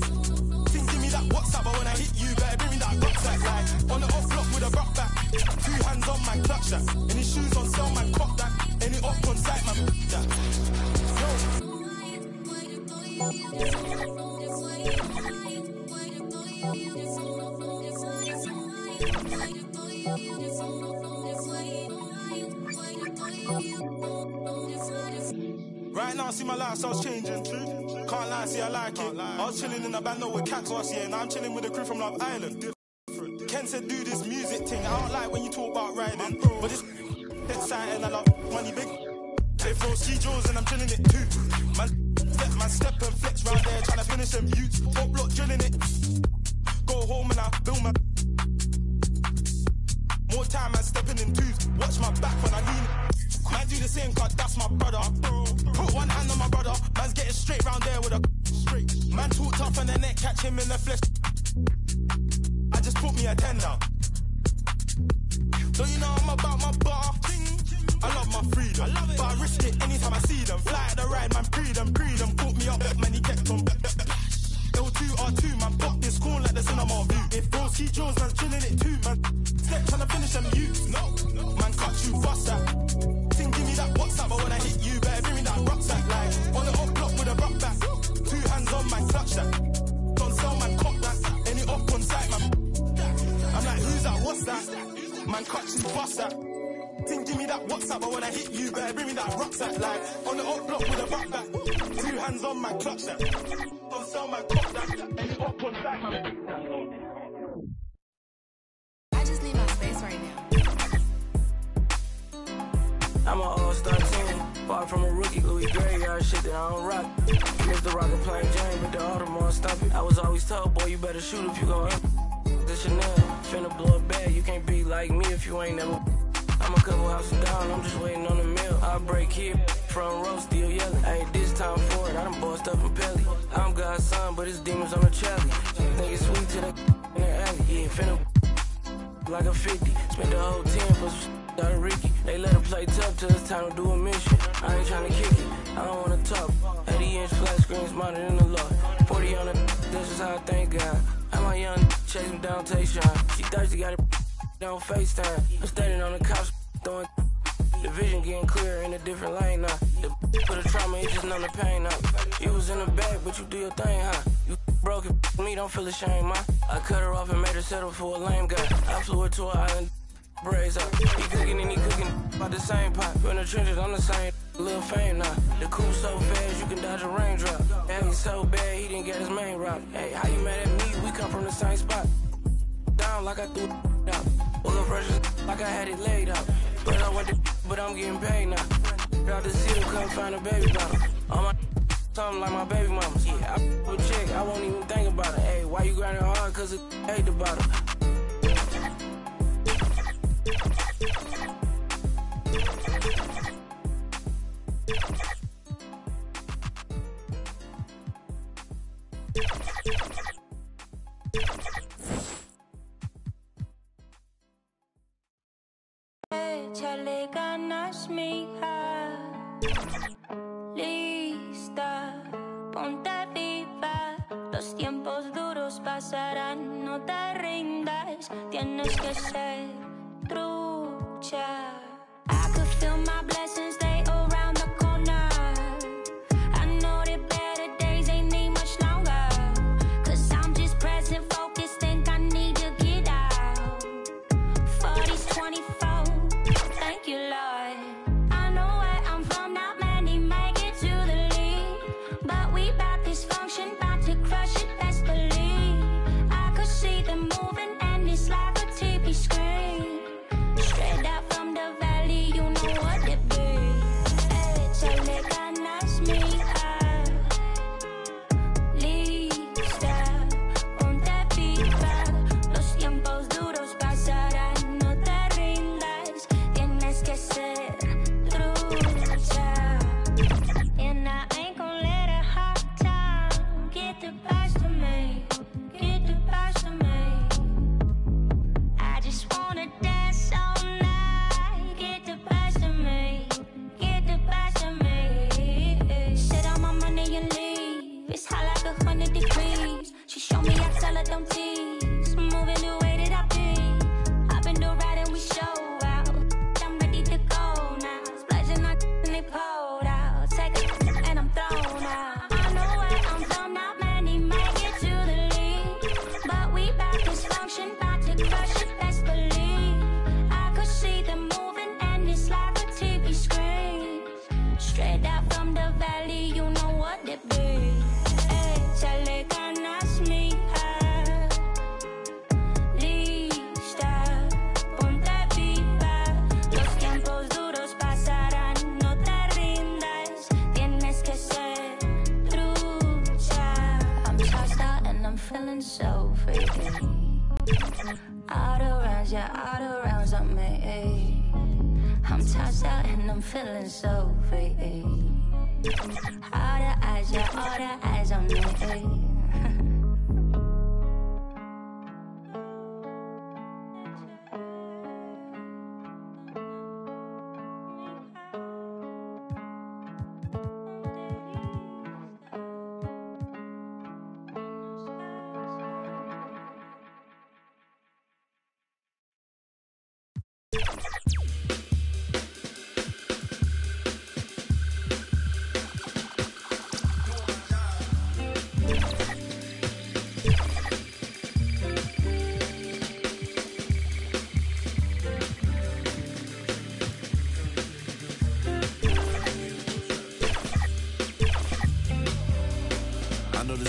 Think, give me that WhatsApp, but when I hit you, better bring me that rucksack. Like, on the off block with a rock back. 2 hands on, man, clutch that. Any shoes on sale, man, cock that. Any up on site, man, that. Right now, I see my lifestyle's changing. Can't lie, see I like it. I was chilling in a bando with cats last year. Now I'm chilling with a crew from Love Island. Ken said do this music thing. I don't like when you talk about riding, but this exciting. I love money big. They throw ski jaws and I'm chilling it too. Man step and flex round there, trying to finish them youths. Top block drilling it. Go home and I build my. More time man stepping in twos. Watch my back when I lean. Man do the same cut, that's my brother. Put one hand on my brother. Man's getting straight round there with a straight. Man talk tough on the neck, catch him in the flesh. I just put me a 10 now. Don't you know I'm about my bar? I love my freedom, but I risk it anytime I see them. Fly at the ride, man, pre them. Caught me up, man, he kept on. L2R2, man, pop this corn like the cinema view. If those key jaws, man's chilling it too, man. Step trying to finish them youths. No, man, cut you, bust that. Think, give me that WhatsApp, but when I hit you, better bring me that rucksack. Like, on the up block with a rock back. 2 hands on, man, clutch that. Don't sell, man, cock that. Any up on site, man. I'm like, who's that, what's that? Man, cut you, bust that. Think, give me that WhatsApp, but when I hit you, better bring me that rucksack. Like, on the up block with a rock back. 2 hands on, man, clutch that. Don't sell, man, cock that. Any up on site, man. I just need my space right now. I'm an all-star team, far from a rookie, Louis Graveyard shit that I don't rock. Missed the rocket playing Jane, but the Audemars stop it. I was always told, boy, you better shoot if you gon' hurt. The Chanel, finna blow a bag, you can't be like me if you ain't never. I'm a couple houses down, I'm just waiting on the meal. I break here, front row, still yelling. I ain't this time for it, I done bossed up in Pelly. I'm God's son, but it's demons on the chally. Think it's sweet to the in the alley, yeah, finna like a 50. Spent the whole 10 for some out of Ricky. They let her play tough till it's time to do a mission. I ain't tryna kick it, I don't wanna talk. 80-inch flat screen smarter than the law. 40 on the, this is how I thank God. I'm my young chase him down, Tayshawn. She thirsty, got it on FaceTime. I'm standing on the couch, throwing the vision getting clear in a different lane now. The for the trauma, it's just numb the pain now. You was in the bag, but you do your thing, huh? You broke it, me, don't feel ashamed, man. I cut her off and made her settle for a lame guy. I flew her to an island, braids up. He cooking and he cooking by the same pot. In the trenches, I'm the same. Little fame now. The coupe so fast, you can dodge a raindrop. And he's so bad, he didn't get his main route. Hey, how you mad at me? We come from the same spot. Down like I threw it out. Full of pressure, like I had it laid out. But I went to, but I'm getting paid now. Out the city, couldn't find a baby bottle. On my something like my baby mama. Yeah, I with a chick, I won't even think about it. Hey, why you grinding hard? Cause it hate the bottle. Échale ganas, mija. Lista, ponte viva. Los tiempos duros pasarán, no te rindas. Tienes que ser trucha. I could feel my blessings, they around the corner. I know that better days ain't need much longer. Cause I'm just present, focused, think I need to get out. 40s, 24, thank you, Lord. I know where I'm from, not many make it to the league. But we bout this function, bout to crush it, best believe. I could see them moving and it's like a TV screen. 100 degrees. She showed me I tell her don't tease. Moving the way that I be. Hop in the ride and we show out. I'm ready to go now. Splashing like and they pulled out. Take a and I'm thrown out. I know where I'm from, not many make it to the league. But we back dysfunction, back to crush it, best believe. I could see them moving and it's like a TV screen. Straight out from the valley, you know what it be. Échale ganas, mija. Lista, ponte viva. Los tiempos duros pasarán, no te rindas. Tienes que ser trucha. I'm tossed out and I'm feeling so free. Out of rounds, yeah, out of rounds on me. I'm tossed out and I'm feeling so free. All the eyes, yeah, all the eyes on me.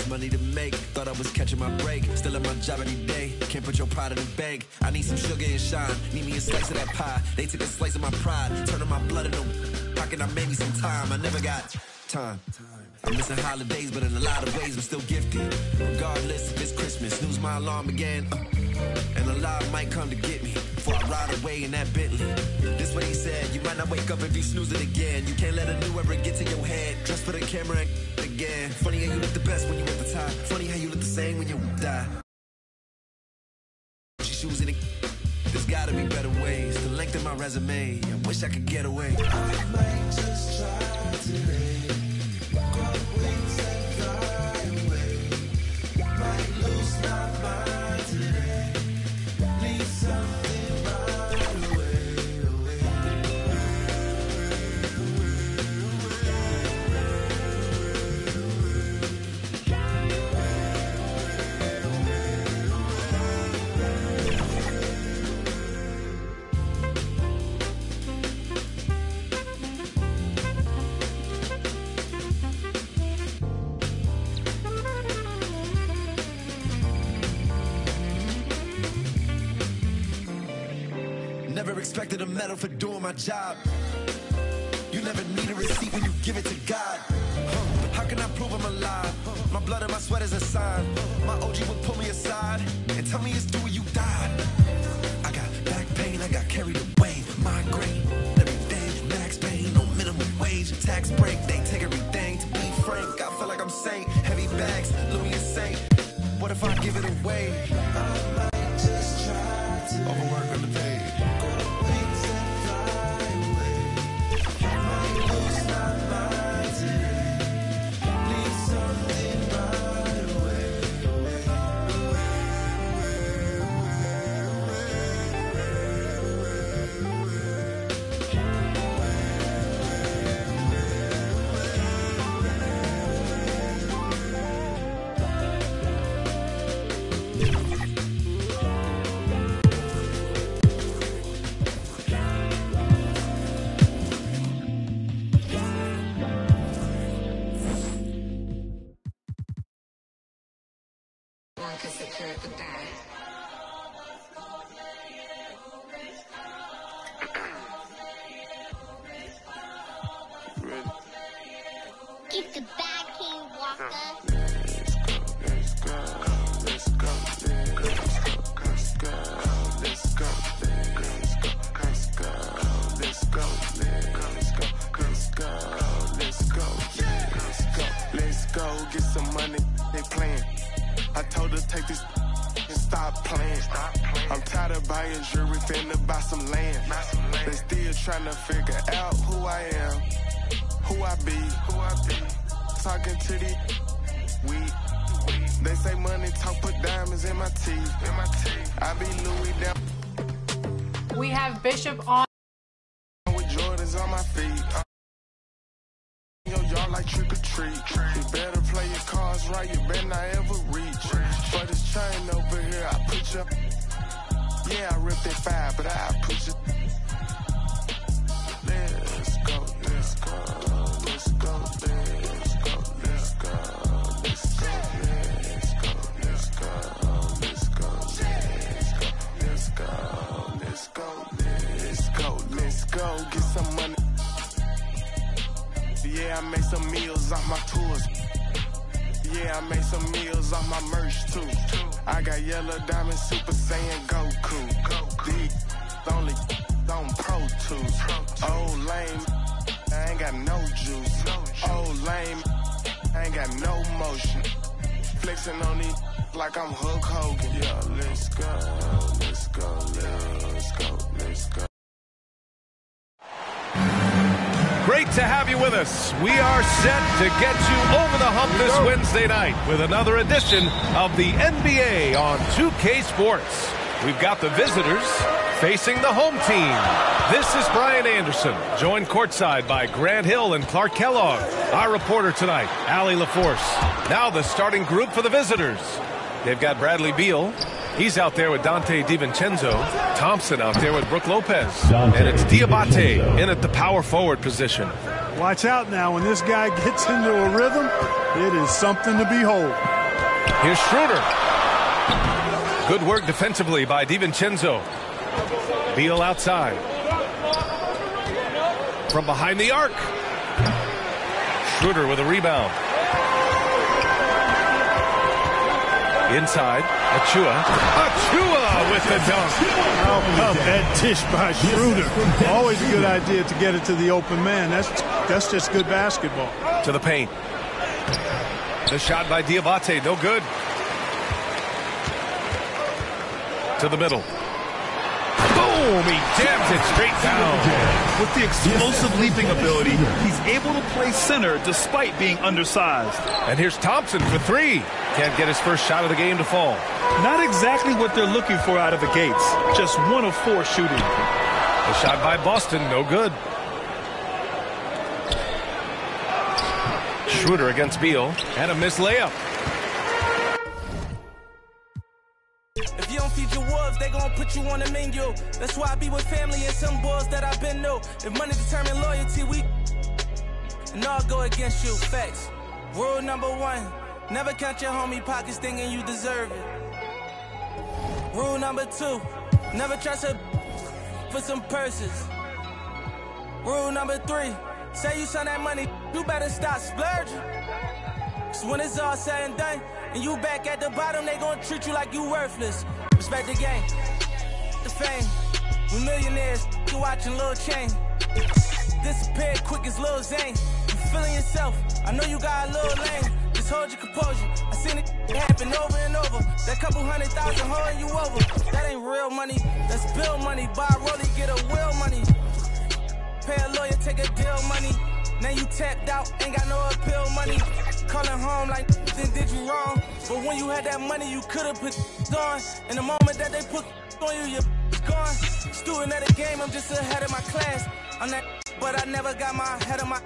Money to make, thought I was catching my break. Still at my job every day, can't put your pride in the bank. I need some sugar and shine, need me a slice of that pie. They took a slice of my pride, turning my blood into pocket. I made me some time, I never got time. I'm missing holidays, but in a lot of ways I'm still gifted. Regardless if it's Christmas, snooze my alarm again. And a lot might come to get me before I ride away in that Bentley. This what he said, you might not wake up if you snooze it again. You can't let a new era get to your head. Dress for the camera and again. Funny how you look the best when you at the top. Funny how you look the same when you die. She shoes in it. There's gotta be better ways to lengthen my resume. I wish I could get away. I might just try today. Grow wings and fly away. Might lose my mind today. Need something right away. Never expected a medal for doing my job. You never need a receipt when you give it to God. How can I prove I'm alive? My blood and my sweat is a sign. My OG would pull me aside and tell me it's due when you died. I got back pain, I got carried away. Migraine, every day, max pain, no minimum wage. Tax break, they take everything. To be frank, I feel like I'm saint. Heavy bags, Louis and Saint. What if I give it away? I might just try to overwork underpaid. Keep the bag, King Walker. Let's go, get some money, they playing. I told her take this and stop playing. I'm tired of buying jewelry, finna buy some land. They still trying to figure out who I am, who I be. Talking to the weed. They say money talk, put diamonds in my teeth. I be Louis down. We have Bishop on. With Jordans on my feet. Yo, y'all like trick or treat. You better play your cards right, you better not ever reach. For this chain over here, I put you. Yeah, I ripped it 5, but I put you. Let's go, let's go, let's go, let's go, let's go, let's go, let's go, let's go, let's go, let's go, let's go, let's go, let's go, get some money. Yeah, I made some meals off my tours. Yeah, I made some meals off my merch too. I got yellow diamond Super Saiyan Goku. These only on Pro Tools. Oh lame, I ain't got no juice. Oh lame, I ain't got no motion. Flexing on these like I'm Hulk Hogan. Yeah, let's go, let's go, let's go, let's go. Great to have you with us. We are set to get you over the hump this Wednesday night with another edition of the NBA on 2K Sports. We've got the visitors facing the home team. This is Brian Anderson, joined courtside by Grant Hill and Clark Kellogg. Our reporter tonight, Allie LaForce. Now the starting group for the visitors. They've got Bradley Beal. He's out there with Dante DiVincenzo. Thompson out there with Brook Lopez. And it's Diabate in at the power forward position. Watch out now. When this guy gets into a rhythm, it is something to behold. Here's Schroeder. Good work defensively by DiVincenzo. Beal outside. From behind the arc. Schroeder with a rebound. Inside, Achua with the dunk. How about that dish by Schroeder? Always a good idea to get it to the open man. That's just good basketball. To the paint. The shot by Diabate, no good. To the middle. Boom! He jams it straight down. With the explosive leaping ability, he's able to play center despite being undersized. And here's Thompson for three. Can't get his first shot of the game to fall. Not exactly what they're looking for out of the gates. Just 1 of 4 shooting. The shot by Boston, no good. Schroeder against Beal. And a missed layup. If you don't feed your wolves, they gon' put you on the menu. That's why I be with family and some boys that I've been new. If money determine loyalty, and all go against you. Facts. Rule number 1, never count your homie pockets thinking you deserve it. Rule number 2, never trust her for some purses. Rule number 3, say you send that money, you better stop splurging. So when it's all said and done, and you back at the bottom, they gon' treat you like you worthless. Respect the game, the fame. We millionaires, you watching Lil Chain. Disappeared quick as Lil Zane. You feeling yourself, I know you got a little lame. Just hold your composure, I seen it happen over and over. That couple 100,000 holding you over. That ain't real money, that's bill money. Buy a rollie, get a will money. Pay a lawyer, take a deal money. Now you tapped out, ain't got no appeal money. Calling home like, then did you wrong? But when you had that money, you could've put on. In the moment that they put on you, you're gone. Student of the game, I'm just ahead of my class. I'm that, but I never got my head on my.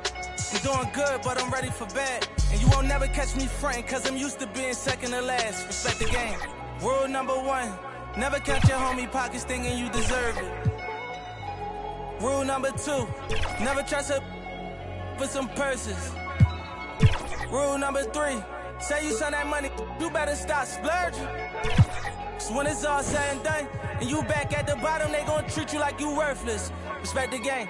I'm doing good, but I'm ready for bad. And you won't never catch me frontin', cause I'm used to being second to last. Respect the game. Rule number 1, never count your homie pockets thinking you deserve it. Rule number 2, never trust her for some purses. Rule number 3, say you send that money, you better stop splurging. So when it's all said and done, and you back at the bottom, they gon' treat you like you worthless. Respect the game.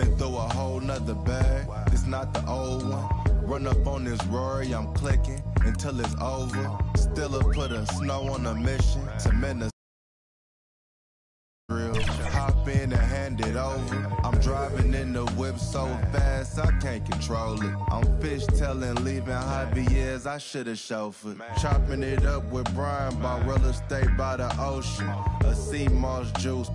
coming through a whole nother bag. It's not the old one. Run up on this Rory, I'm clicking until it's over. Still put a snow on a mission to Minnesota. Hop in and hand it over. I'm driving in the whip so fast I can't control it. I'm fishtailing, leaving Javier's, I should've chauffeured. Chopping it up with Brian, bought real estate by the ocean. A sea moss juice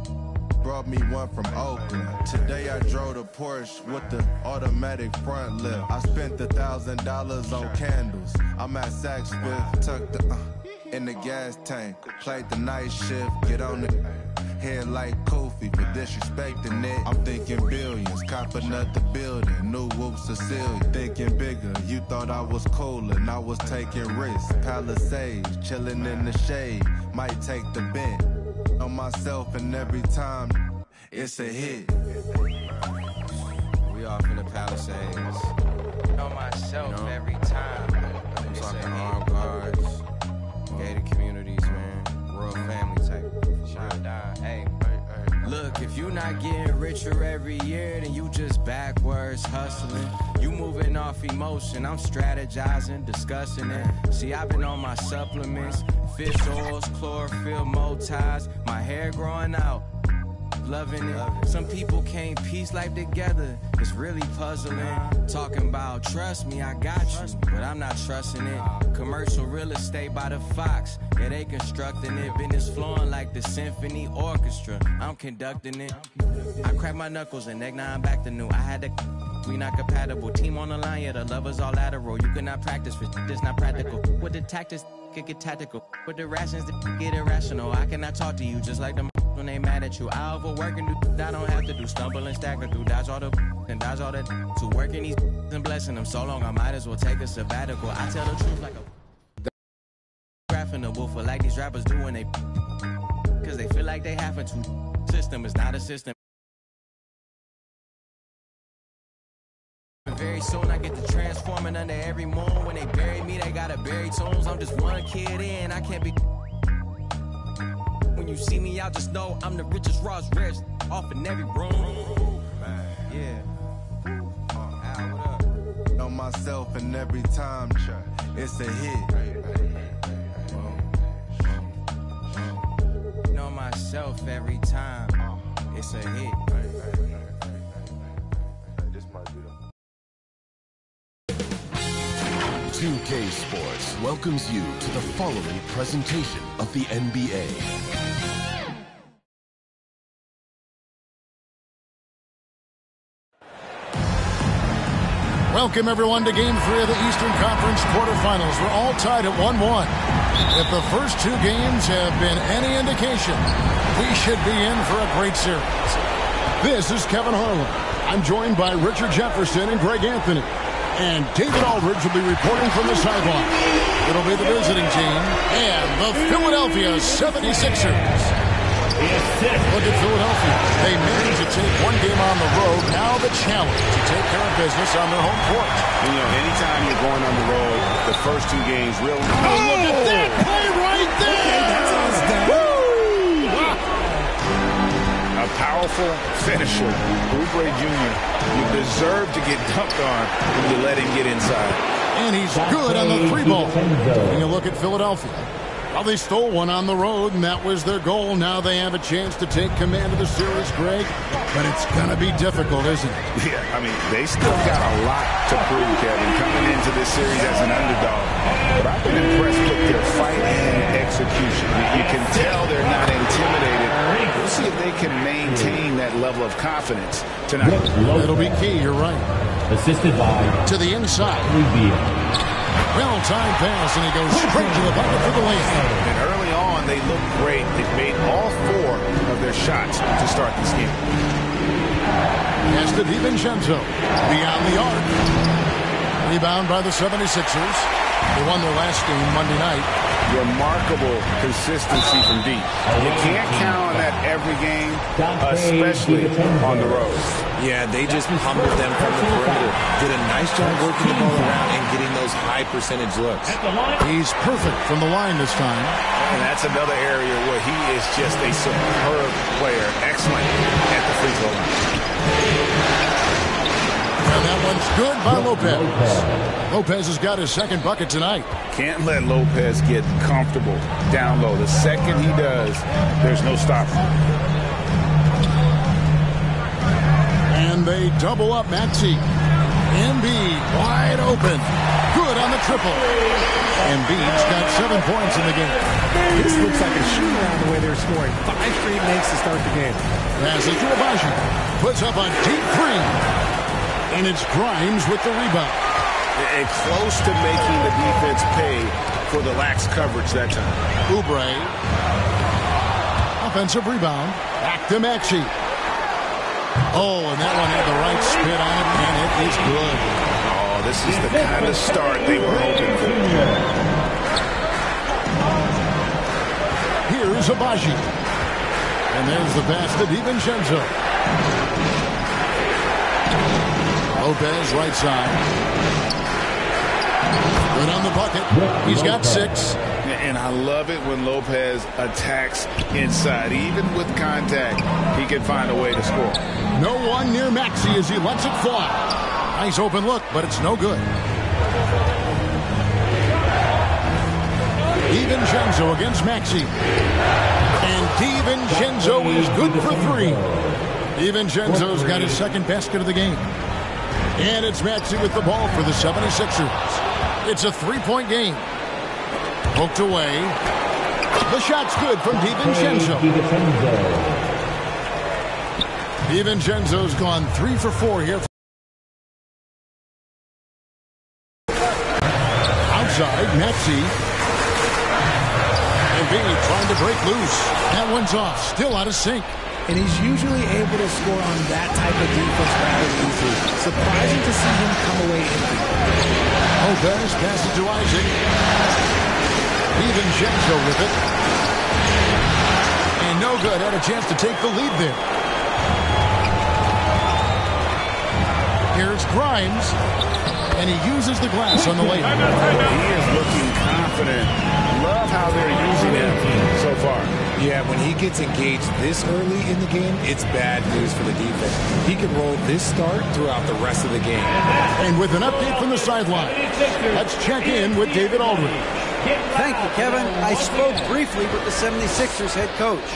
brought me one from Oakland. Today I drove the Porsche with the automatic front lift. I spent $1,000 on candles. I'm at Saks Fifth, tucked in the gas tank. Played the night shift, get on the head like Kofi for disrespecting it. I'm thinking billions, copping up the building. New whoops Cecilia, thinking bigger. You thought I was cool and I was taking risks. Palisades, chilling in the shade. Might take the bent on myself and every time it's a hit. We off in the Palisades. On myself every time. I'm talking armed guards, gated communities, man. Royal family type. Shine down, hey. Look, if you not getting richer every year, then you just backwards hustling. You moving off emotion, I'm strategizing, discussing it. See, I've been on my supplements, fish oils, chlorophyll, motives, my hair growing out. Loving it. Some people can't piece life together. It's really puzzling. Talking about trust me, I got you, but I'm not trusting it. Commercial real estate by the Fox. Yeah, they constructing it. Business flowing like the symphony orchestra. I'm conducting it. I crack my knuckles and neck, now I'm back to new. I had to. We not compatible. Team on the line, yeah, the lovers all lateral. You cannot practice for this not practical. With the tactics, get tactical. With the rations, get irrational. I cannot talk to you just like them when they mad at you. I overwork and do I don't have to do. Stumble and stagger through, dodge all the and dodge all that. To working these and blessing them so long, I might as well take a sabbatical. I tell the truth like a graphing the woofer like these rappers do when they cause they feel like they having to. System is not a system. Very soon I get to transforming under every moon. When they bury me, they gotta bury tombs. I'm just one kid in, I can't be. When you see me out, just know I'm the richest Ross rich off in every room. Yeah. What up? Know myself and every time it's a hit. Know myself every time it's a hit. 2K Sports welcomes you to the following presentation of the NBA. Welcome, everyone, to Game 3 of the Eastern Conference quarterfinals. We're all tied at 1-1. If the first two games have been any indication, we should be in for a great series. This is Kevin Harlan. I'm joined by Richard Jefferson and Greg Anthony. And David Aldridge will be reporting from the sideline. It'll be the visiting team and the Philadelphia 76ers. Look at Philadelphia. They managed to take one game on the road. Now the challenge to take care of business on their home court. You know, anytime you're going on the road, the first two games really... Oh, look at that play right there! Woo! A powerful finisher. Oubre Jr., you deserve to get dunked on when you let him get inside. And he's good on the three ball. And you look at Philadelphia. Well, they stole one on the road, and that was their goal. Now they have a chance to take command of the series, Greg. But it's going to be difficult, isn't it? Yeah, I mean, they still got a lot to prove, Kevin, coming into this series as an underdog. But I've been impressed with their fight and execution. You can tell they're not intimidated. We'll see if they can maintain that level of confidence tonight. It'll be key, you're right. Assisted by... To the inside. Well-timed pass, and he goes straight to the bucket for the lane. And early on, they looked great. They've made all four of their shots to start this game. Pass to DiVincenzo. Beyond the arc. Rebound by the 76ers. They won their last game Monday night. remarkable consistency from deep. You can't count on that every game, especially on the road. Yeah, they just pummeled them from the perimeter. Did a nice job working the ball around and getting those high percentage looks. He's perfect from the line this time. And that's another area where he is just a superb player. Excellent at the free throw line. And that one's good by Lopez. Lopez has got his second bucket tonight. Can't let Lopez get comfortable down low. The second he does, there's no stopping. And they double up Maxey. Embiid wide open. Good on the triple. Embiid's got 7 points in the game. This looks like a shoot-around the way they're scoring. 5 straight makes to start the game. Passes to Abaji. Puts up a deep three. And it's Grimes with the rebound. And close to making the defense pay for the lax coverage that time. Oubre. Offensive rebound. Back to Maxey. Oh, and that one had the right spin on it, and it is good. Oh, this is the kind of start they were hoping for. Here's Abaji. And there's the pass to DiVincenzo. Lopez, right side. Good on the bucket. He's got 6. And I love it when Lopez attacks inside. Even with contact, he can find a way to score. No one near Maxey as he lets it fly. Nice open look, but it's no good. DiVincenzo against Maxey. And DiVincenzo is good for 3. DiVincenzo's got his second basket of the game. And it's Maxey with the ball for the 76ers. It's a 3-point game. Poked away. The shot's good from DiVincenzo. DiVincenzo's gone 3 for 4 here. Outside, Maxey. Embiid trying to break loose. That one's off. Still out of sync. And he's usually able to score on that type of defense rather easily. Surprising to see him come away empty. Lopez passes to Isaac. DiVincenzo with it. And no good. Had a chance to take the lead there. Here's Grimes. And he uses the glass on the layup. He is looking confident. Love how they're using him so far. Yeah, when he gets engaged this early in the game, it's bad news for the defense. He can roll this start throughout the rest of the game. And with an update from the sideline, let's check in with David Aldridge. Thank you, Kevin. I spoke briefly with the 76ers head coach.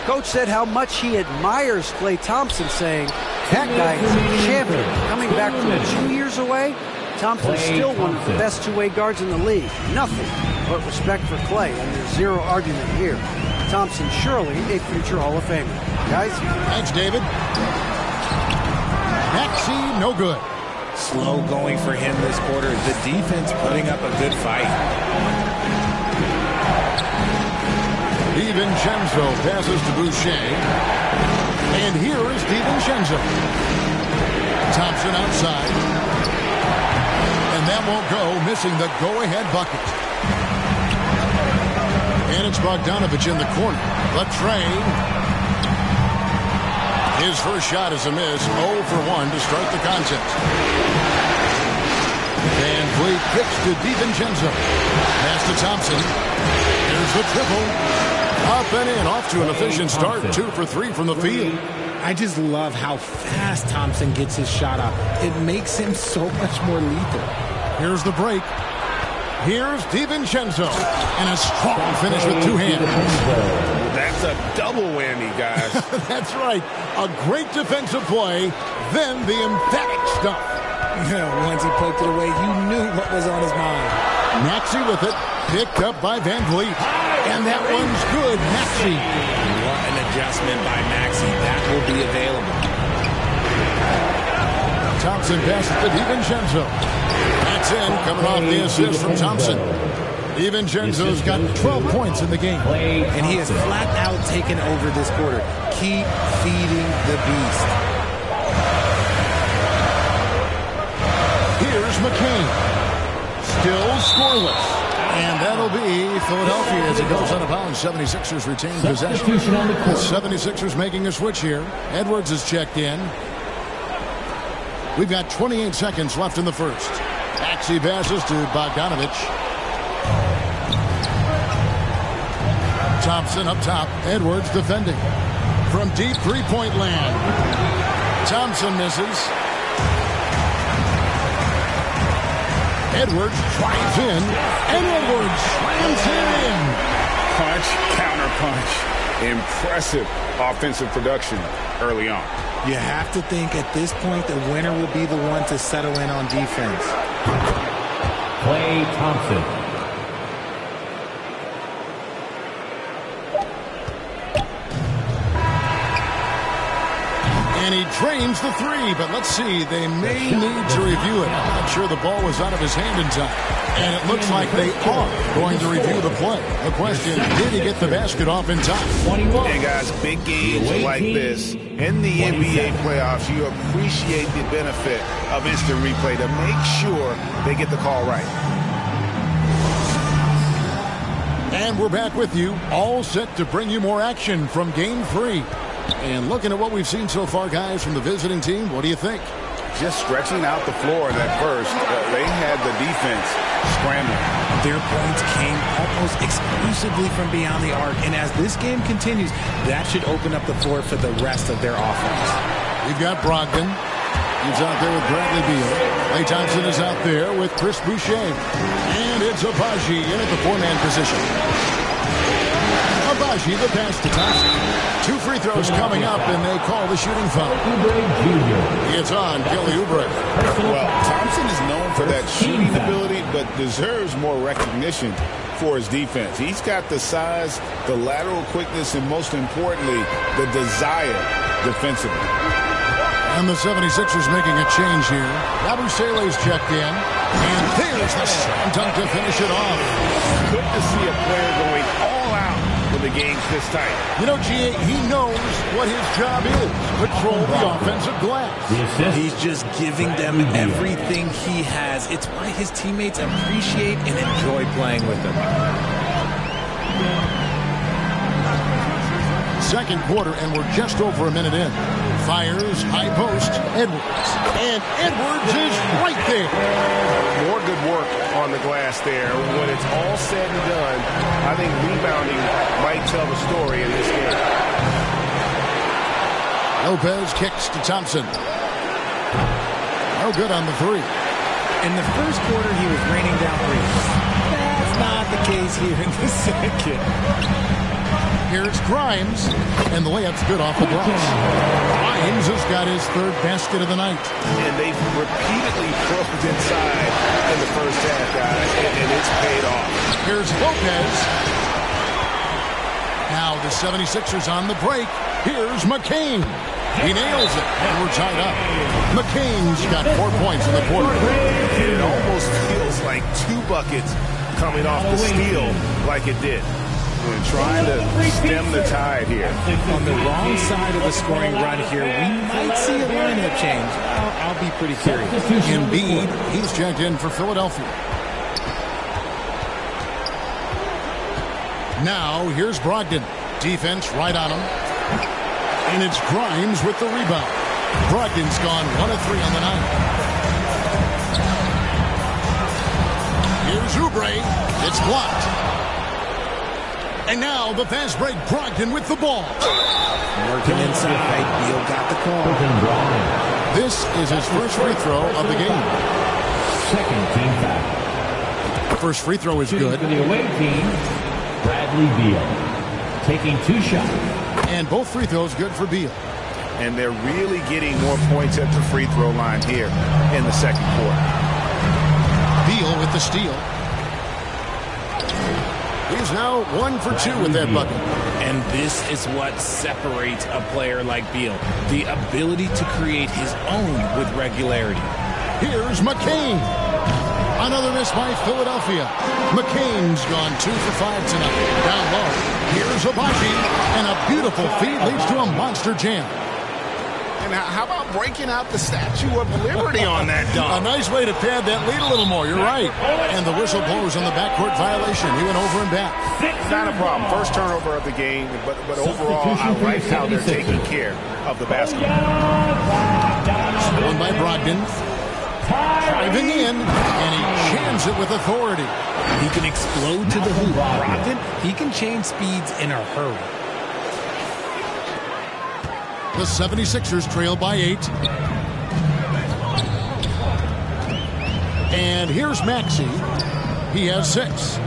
Coach said how much he admires Klay Thompson, saying, that guy is a champion. Coming back from 2 years away, Thompson's still one of the best two-way guards in the league. Nothing but respect for Klay, and there's zero argument here. Thompson surely a future Hall of Famer. Guys? Thanks, David. Maxey, no good. Slow going for him this quarter. The defense putting up a good fight. DiVincenzo passes to Boucher. And here is DiVincenzo. Thompson outside. And that won't go, missing the go-ahead bucket. And it's Bogdanovich in the corner. Latrey. His first shot is a miss. 0 for 1 to start the contest. Van Vliet kicks to DiVincenzo. Pass to Thompson. Here's the triple. Up and in. Off to an efficient start. 2 for 3 from the field. I just love how fast Thompson gets his shot up. It makes him so much more lethal. Here's the break. Here's DiVincenzo. And a strong finish with 2 hands. That's a double whammy, guys. That's right. A great defensive play, then the emphatic stuff. Once he poked it away, you knew what was on his mind. Maxey with it. Picked up by Van Vliet. And that one's good. Maxey. What an adjustment by Maxey. That will be available. Thompson passes to DiVincenzo. That's in, coming off the assist from Thompson. DiVincenzo's got 12 points in the game. And he has flat out taken over this quarter. Keep feeding the beast. Here's McCain. Still scoreless. And that'll be Philadelphia as it goes out of bounds. 76ers retain possession. The 76ers making a switch here. Edwards is checked in. We've got 28 seconds left in the first. Maxey passes to Bogdanovich. Thompson up top. Edwards defending. From deep three-point land. Thompson misses. Edwards drives in. And Edwards slams in. Punch, counter punch. Impressive offensive production early on. You have to think at this point the winner will be the one to settle in on defense. Klay Thompson. And he drains the three, but let's see. They may need to review it. I'm not sure the ball was out of his hand in time. And it looks like they are going to review the play. The question, did he get the basket off in time? And guys, big games like this in the NBA playoffs, you appreciate the benefit of instant replay to make sure they get the call right. And we're back with you, all set to bring you more action from Game 3. And looking at what we've seen so far, guys, from the visiting team, what do you think? Just stretching out the floor in that first. They had the defense scrambling. Their points came almost exclusively from beyond the arc. And as this game continues, that should open up the floor for the rest of their offense. We've got Brogdon. He's out there with Bradley Beal. Klay Thompson is out there with Chris Boucher. And it's Abaji in at the four-man position. Abaji, the pass to Thompson. 2 free throws coming up, and they call the shooting foul. It's on Kelly Oubre. Well, Thompson is known for that shooting ability, but deserves more recognition for his defense. He's got the size, the lateral quickness, and most importantly, the desire defensively. And the 76ers making a change here. Yabusele's checked in. And there's the slam dunk to finish it off. Good to see a player going all out when the game's this tight. You know, G.A., he knows what his job is. Control the offensive glass. He's just giving them everything he has. It's why his teammates appreciate and enjoy playing with him. Second quarter, and we're just over a minute in. Fires, high post, Edwards. And Edwards is right there. More good work on the glass there. When it's all said and done, I think rebounding might tell the story in this game. Lopez kicks to Thompson. No good on the three. In the first quarter, he was raining down threes. That's not the case here in the second. Here's Grimes, and the layup's good off the glass. Grimes has got his third basket of the night. And they've repeatedly probed inside in the first half, guys, and it's paid off. Here's Lopez. Now the 76ers on the break. Here's McCain. He nails it, and we're tied up. McCain's got 4 points in the quarter. It almost feels like 2 buckets coming off the steal like it did. And trying to stem the tide here. On the wrong side of the scoring run here, we might see a lineup change. I'll be pretty curious. Embiid, he's checked in for Philadelphia. Now, here's Brogdon. Defense right on him. And it's Grimes with the rebound. Brogdon's gone 1 of 3 on the night. Here's Oubre. It's blocked. And now the fast break, Brogdon with the ball. Working inside, Beal got the call. This is his first free throw of the game. Second team foul. First free throw is good. For the away team, Bradley Beal taking 2 shots. And both free throws good for Beal. And they're really getting more points at the free throw line here in the second quarter. Beal with the steal. He's now 1 for 2 with that bucket. And this is what separates a player like Beal. The ability to create his own with regularity. Here's McCain. Another miss by Philadelphia. McCain's gone 2 for 5 tonight. Down low. Here's Abaji. And a beautiful feed leads to a monster jam. And And how about breaking out the Statue of Liberty on that dunk? A nice way to pad that lead a little more. You're right. And the whistle blows on the backcourt violation. He went over and back. Not a problem. First turnover of the game, but overall, I like how they're taking care of the basketball. Stolen by Brogdon. Driving in, and he jams it with authority. He can explode to the hoop. Brogdon, he can change speeds in a hurry. The 76ers trail by 8. And here's Maxey. He has 6.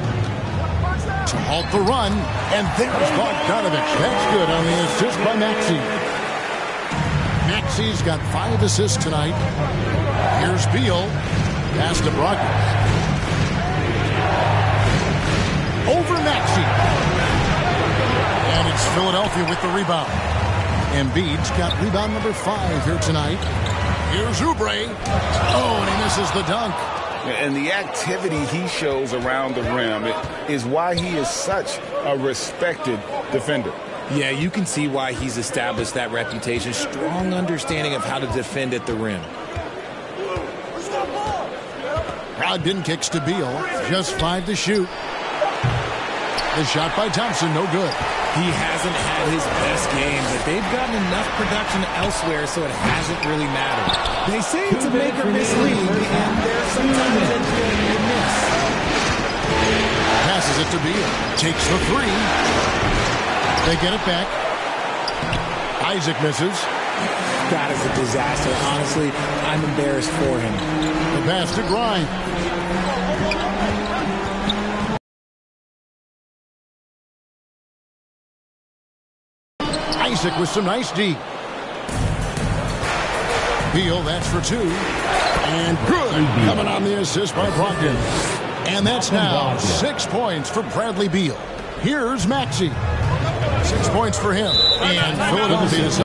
To halt the run, and there's Bogdanovich. That's good on the assist by Maxey. Maxey's got 5 assists tonight. Here's Beal. Pass to Brogdon. Over Maxey. And it's Philadelphia with the rebound. Embiid's got rebound number 5 here tonight. Here's Oubre. Oh, and he misses the dunk. And the activity he shows around the rim is why he is such a respected defender. Yeah, you can see why he's established that reputation. Strong understanding of how to defend at the rim. Brogdon kicks to Beal. Just 5 to shoot. The shot by Thompson, no good. He hasn't had his best game, but they've gotten enough production elsewhere, so it hasn't really mattered. They say it's a make-or-miss league, and there's sometimes that you miss. Passes it to Beal. Takes the 3. They get it back. Isaac misses. That is a disaster. Honestly, I'm embarrassed for him. The pass to Grimes. Isaac with some nice D. Beal, that's for 2. And good. Coming on the assist by Brogdon. And that's now 6 points for Bradley Beal. Here's Maxey. 6 points for him. And Philadelphia.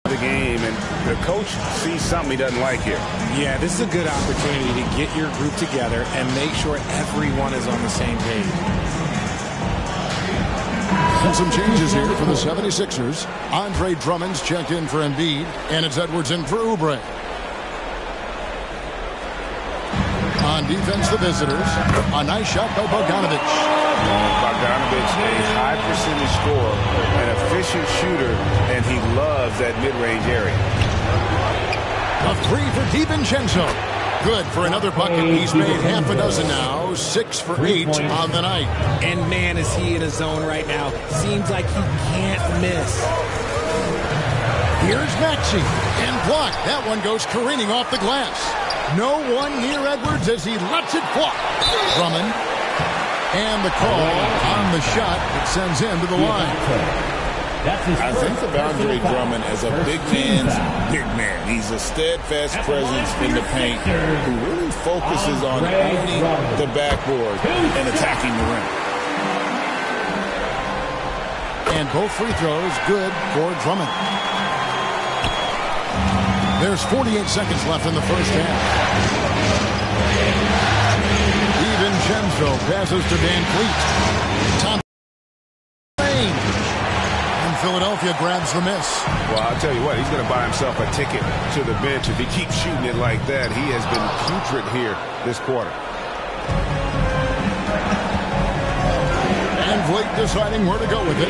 The game, and the coach sees something he doesn't like here. Yeah, this is a good opportunity to get your group together and make sure everyone is on the same page. And some changes here for the 76ers. Andre Drummond's checked in for Embiid, and it's Edwards in for Oubre. On defense, the visitors. A nice shot by Bogdanovich. Bogdanovich, a high percentage scorer, an efficient shooter, and he loves that mid-range area. A 3 for DiVincenzo. Good for another bucket. He's made half a dozen now. 6 for 8 on the night. And man, is he in a zone right now. Seems like he can't miss. Here's Maxey. And blocked. That one goes careening off the glass. No one near Edwards as he lets it fly. Drummond. And the call on the shot. It sends him to the line. I think of Andre Drummond as a big man's big man. He's a steadfast presence in the paint who really focuses on owning the backboard and attacking the rim. And both free throws good for Drummond. There's 48 seconds left in the first half. DiVincenzo passes to Van Fleet. Thompson. Philadelphia grabs the miss. Well, I'll tell you what, he's going to buy himself a ticket to the bench if he keeps shooting it like that. He has been putrid here this quarter. And Blake deciding where to go with it.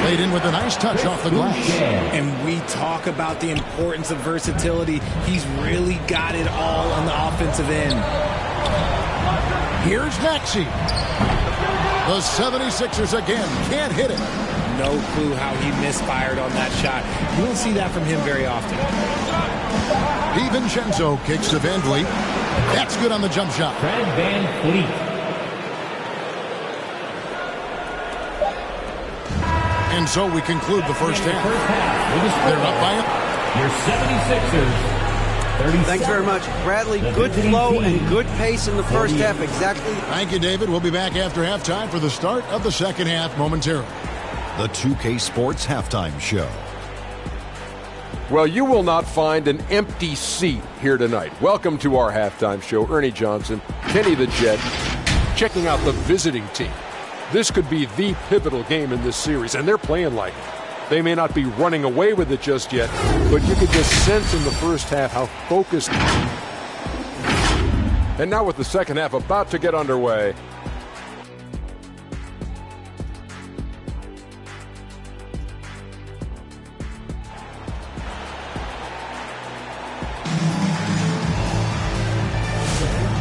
Played in with a nice touch off the glass. And we talk about the importance of versatility. He's really got it all on the offensive end. Here's Maxey. The 76ers again can't hit it. No clue how he misfired on that shot. You don't see that from him very often. DiVincenzo kicks to Van Vliet. That's good on the jump shot. Fred Van Vliet. And so we conclude the first half. They're up by your 76ers. Thanks very much, Bradley. Good flow and good pace in the first half. Exactly. Thank you, David. We'll be back after halftime for the start of the second half momentarily. The 2K Sports Halftime Show. Well, you will not find an empty seat here tonight. Welcome to our halftime show. Ernie Johnson, Kenny the Jet, checking out the visiting team. This could be the pivotal game in this series, and they're playing like it. They may not be running away with it just yet, but you could just sense in the first half how focused. And now with the second half about to get underway.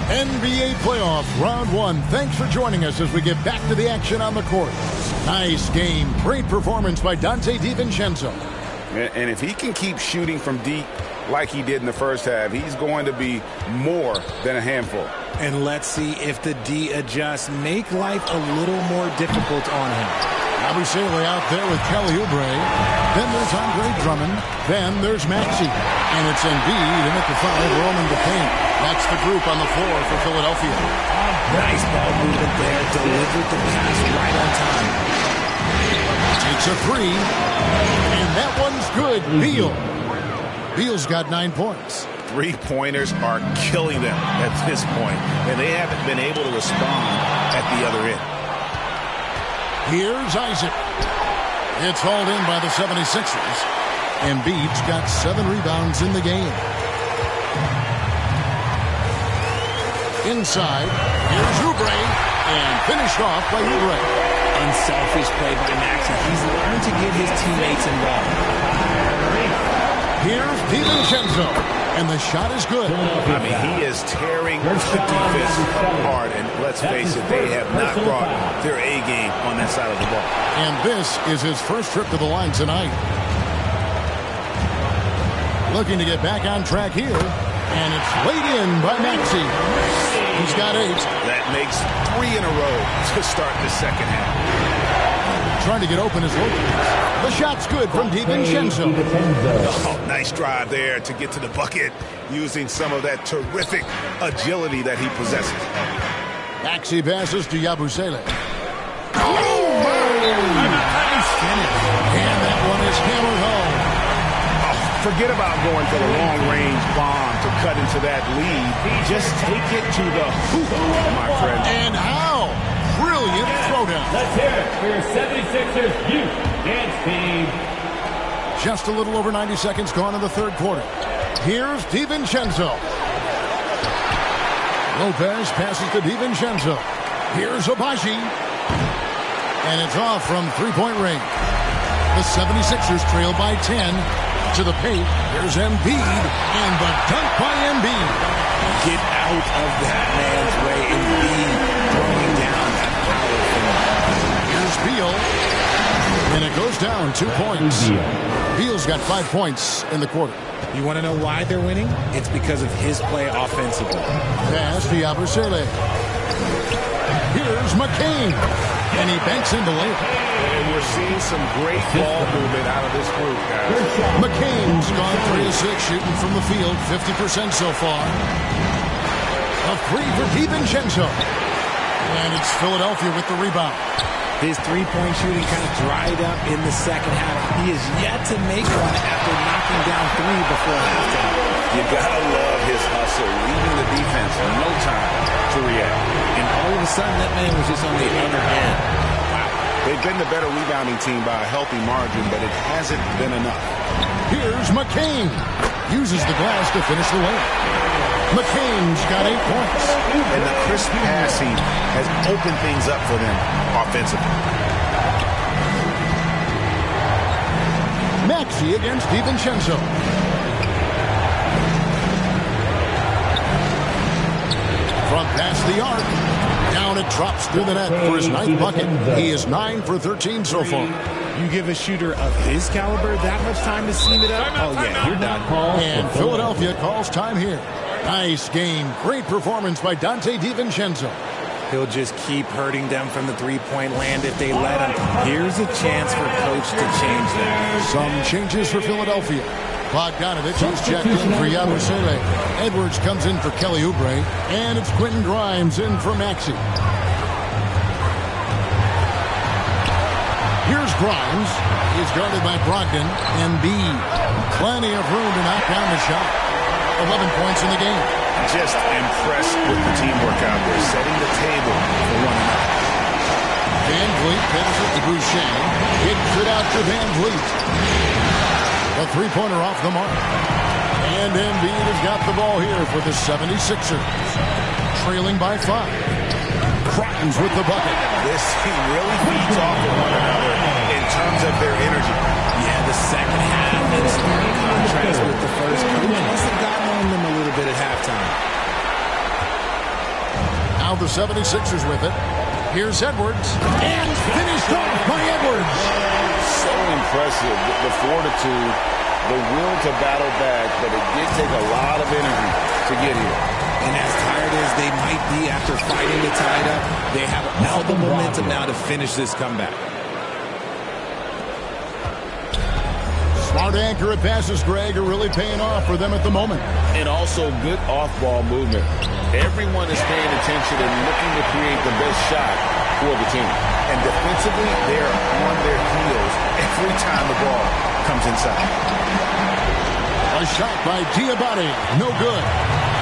NBA playoff round one. Thanks for joining us as we get back to the action on the court. Nice game. Great performance by Dante DiVincenzo. And if he can keep shooting from deep like he did in the first half, he's going to be more than a handful. And let's see if the D adjusts. Make life a little more difficult on him. Abusele out there with Kelly Oubre. Then there's Andre Drummond. Then there's Maxey. And it's Embiid in at the 5, roaming the paint. That's the group on the floor for Philadelphia. Nice ball movement there. Delivered the pass right on time. Takes a 3. And that one's good. Beal's got 9 points. Three-pointers are killing them at this point, and they haven't been able to respond at the other end. Here's Isaac. It's hauled in by the 76ers. Embiid's got 7 rebounds in the game. Inside, here's Oubre, and finished off by Oubre. Unselfish play by Maxey. He's learned to get his teammates involved. Here's DiVincenzo, and the shot is good. I mean, he is tearing the defense apart, and let's face it, they have not brought their A game on that side of the ball. And this is his first trip to the line tonight. Looking to get back on track here, and it's laid in by Maxey. He's got 8. That makes 3 in a row to start the second half. Trying to get open as Lopez. The shot's good from DiVincenzo. Oh, nice drive there to get to the bucket, using some of that terrific agility that he possesses. Maxey passes to Yabusele. Oh, nice finish. And that one is hammered home. Forget about going for the long-range bomb to cut into that lead. Just take it to the hoop, my friend. And how? Brilliant throwdown. Let's hear it for your 76ers youth dance team. Just a little over 90 seconds gone in the third quarter. Here's DiVincenzo. Lopez passes to DiVincenzo. Here's Obaji. And it's off from three-point range. The 76ers trail by 10. To the paint, there's Embiid, and the dunk by Embiid. Get out of that man's way, Embiid throwing down that power. Here's Beal, and it goes down 2 points. Beal's got 5 points in the quarter. You want to know why they're winning? It's because of his play offensively. Pass to Yabusele. Here's McCain, and he banks in the layup. And we're seeing some great ball movement out of this group, guys. McCain's gone 3 of 6 shooting from the field, 50% so far. A 3 for DiVincenzo. And it's Philadelphia with the rebound. His three-point shooting kind of dried up in the second half. He is yet to make one after knocking down 3 before halftime. You gotta love his hustle, leaving the defense no time to react. And all of a sudden, that man was just on the other end. They've been the better rebounding team by a healthy margin, but it hasn't been enough. Here's McCain. Uses the glass to finish the layup. McCain's got 8 points. And the crisp passing has opened things up for them offensively. Maxey against DiVincenzo. Front past the arc. Down it drops through the net for his 9th bucket. He is 9 for 13 so far. You give a shooter of his caliber that much time to seam it up? Oh, yeah, you're done. And Philadelphia calls time here. Nice game. Great performance by Dante DiVincenzo. He'll just keep hurting them from the three-point land if they let him. Here's a chance for coach to change that. Some changes for Philadelphia. Bogdanovich is checked in for Yabusele. Edwards comes in for Kelly Oubre. And it's Quentin Grimes in for Maxey. Here's Grimes. He's guarded by Brogdon and Embiid. Plenty of room to knock down the shot. 11 points in the game. Just impressed with the teamwork out there, setting the table for one another. Van Vliet passes to Boucher. Kicks it out to Van Vliet. A three-pointer off the mark. And Embiid has got the ball here for the 76ers. Trailing by 5. Crotons with the bucket. This team really feeds off of one another in terms of their energy. Yeah, the second half in stark contrast with the first. Coach must have gotten on them a little bit at halftime. Now the 76ers with it. Here's Edwards. And finished off by Edwards. So impressive. The fortitude, the will to battle back, but it did take a lot of energy to get here. And as tired as they might be after fighting to tie it up, they have all the momentum now to finish this comeback. Smart accurate passes, Greg, are really paying off for them at the moment. And also good off-ball movement. Everyone is paying attention and looking to create the best shot for the team. And defensively, they're on their heels every time the ball comes inside. A shot by Diabate. No good.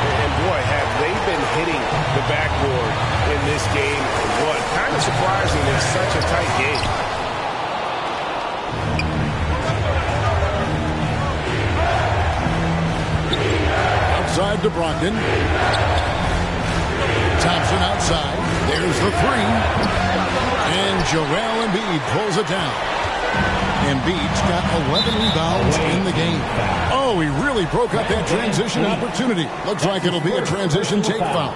And boy, have they been hitting the backboard in this game. What? Kind of surprising in such a tight game. Outside to Brogdon. Thompson outside. There's the three. And Joel Embiid pulls it down. Embiid's got 11 rebounds in the game. Oh, he really broke up that transition opportunity. Looks like it'll be a transition take foul.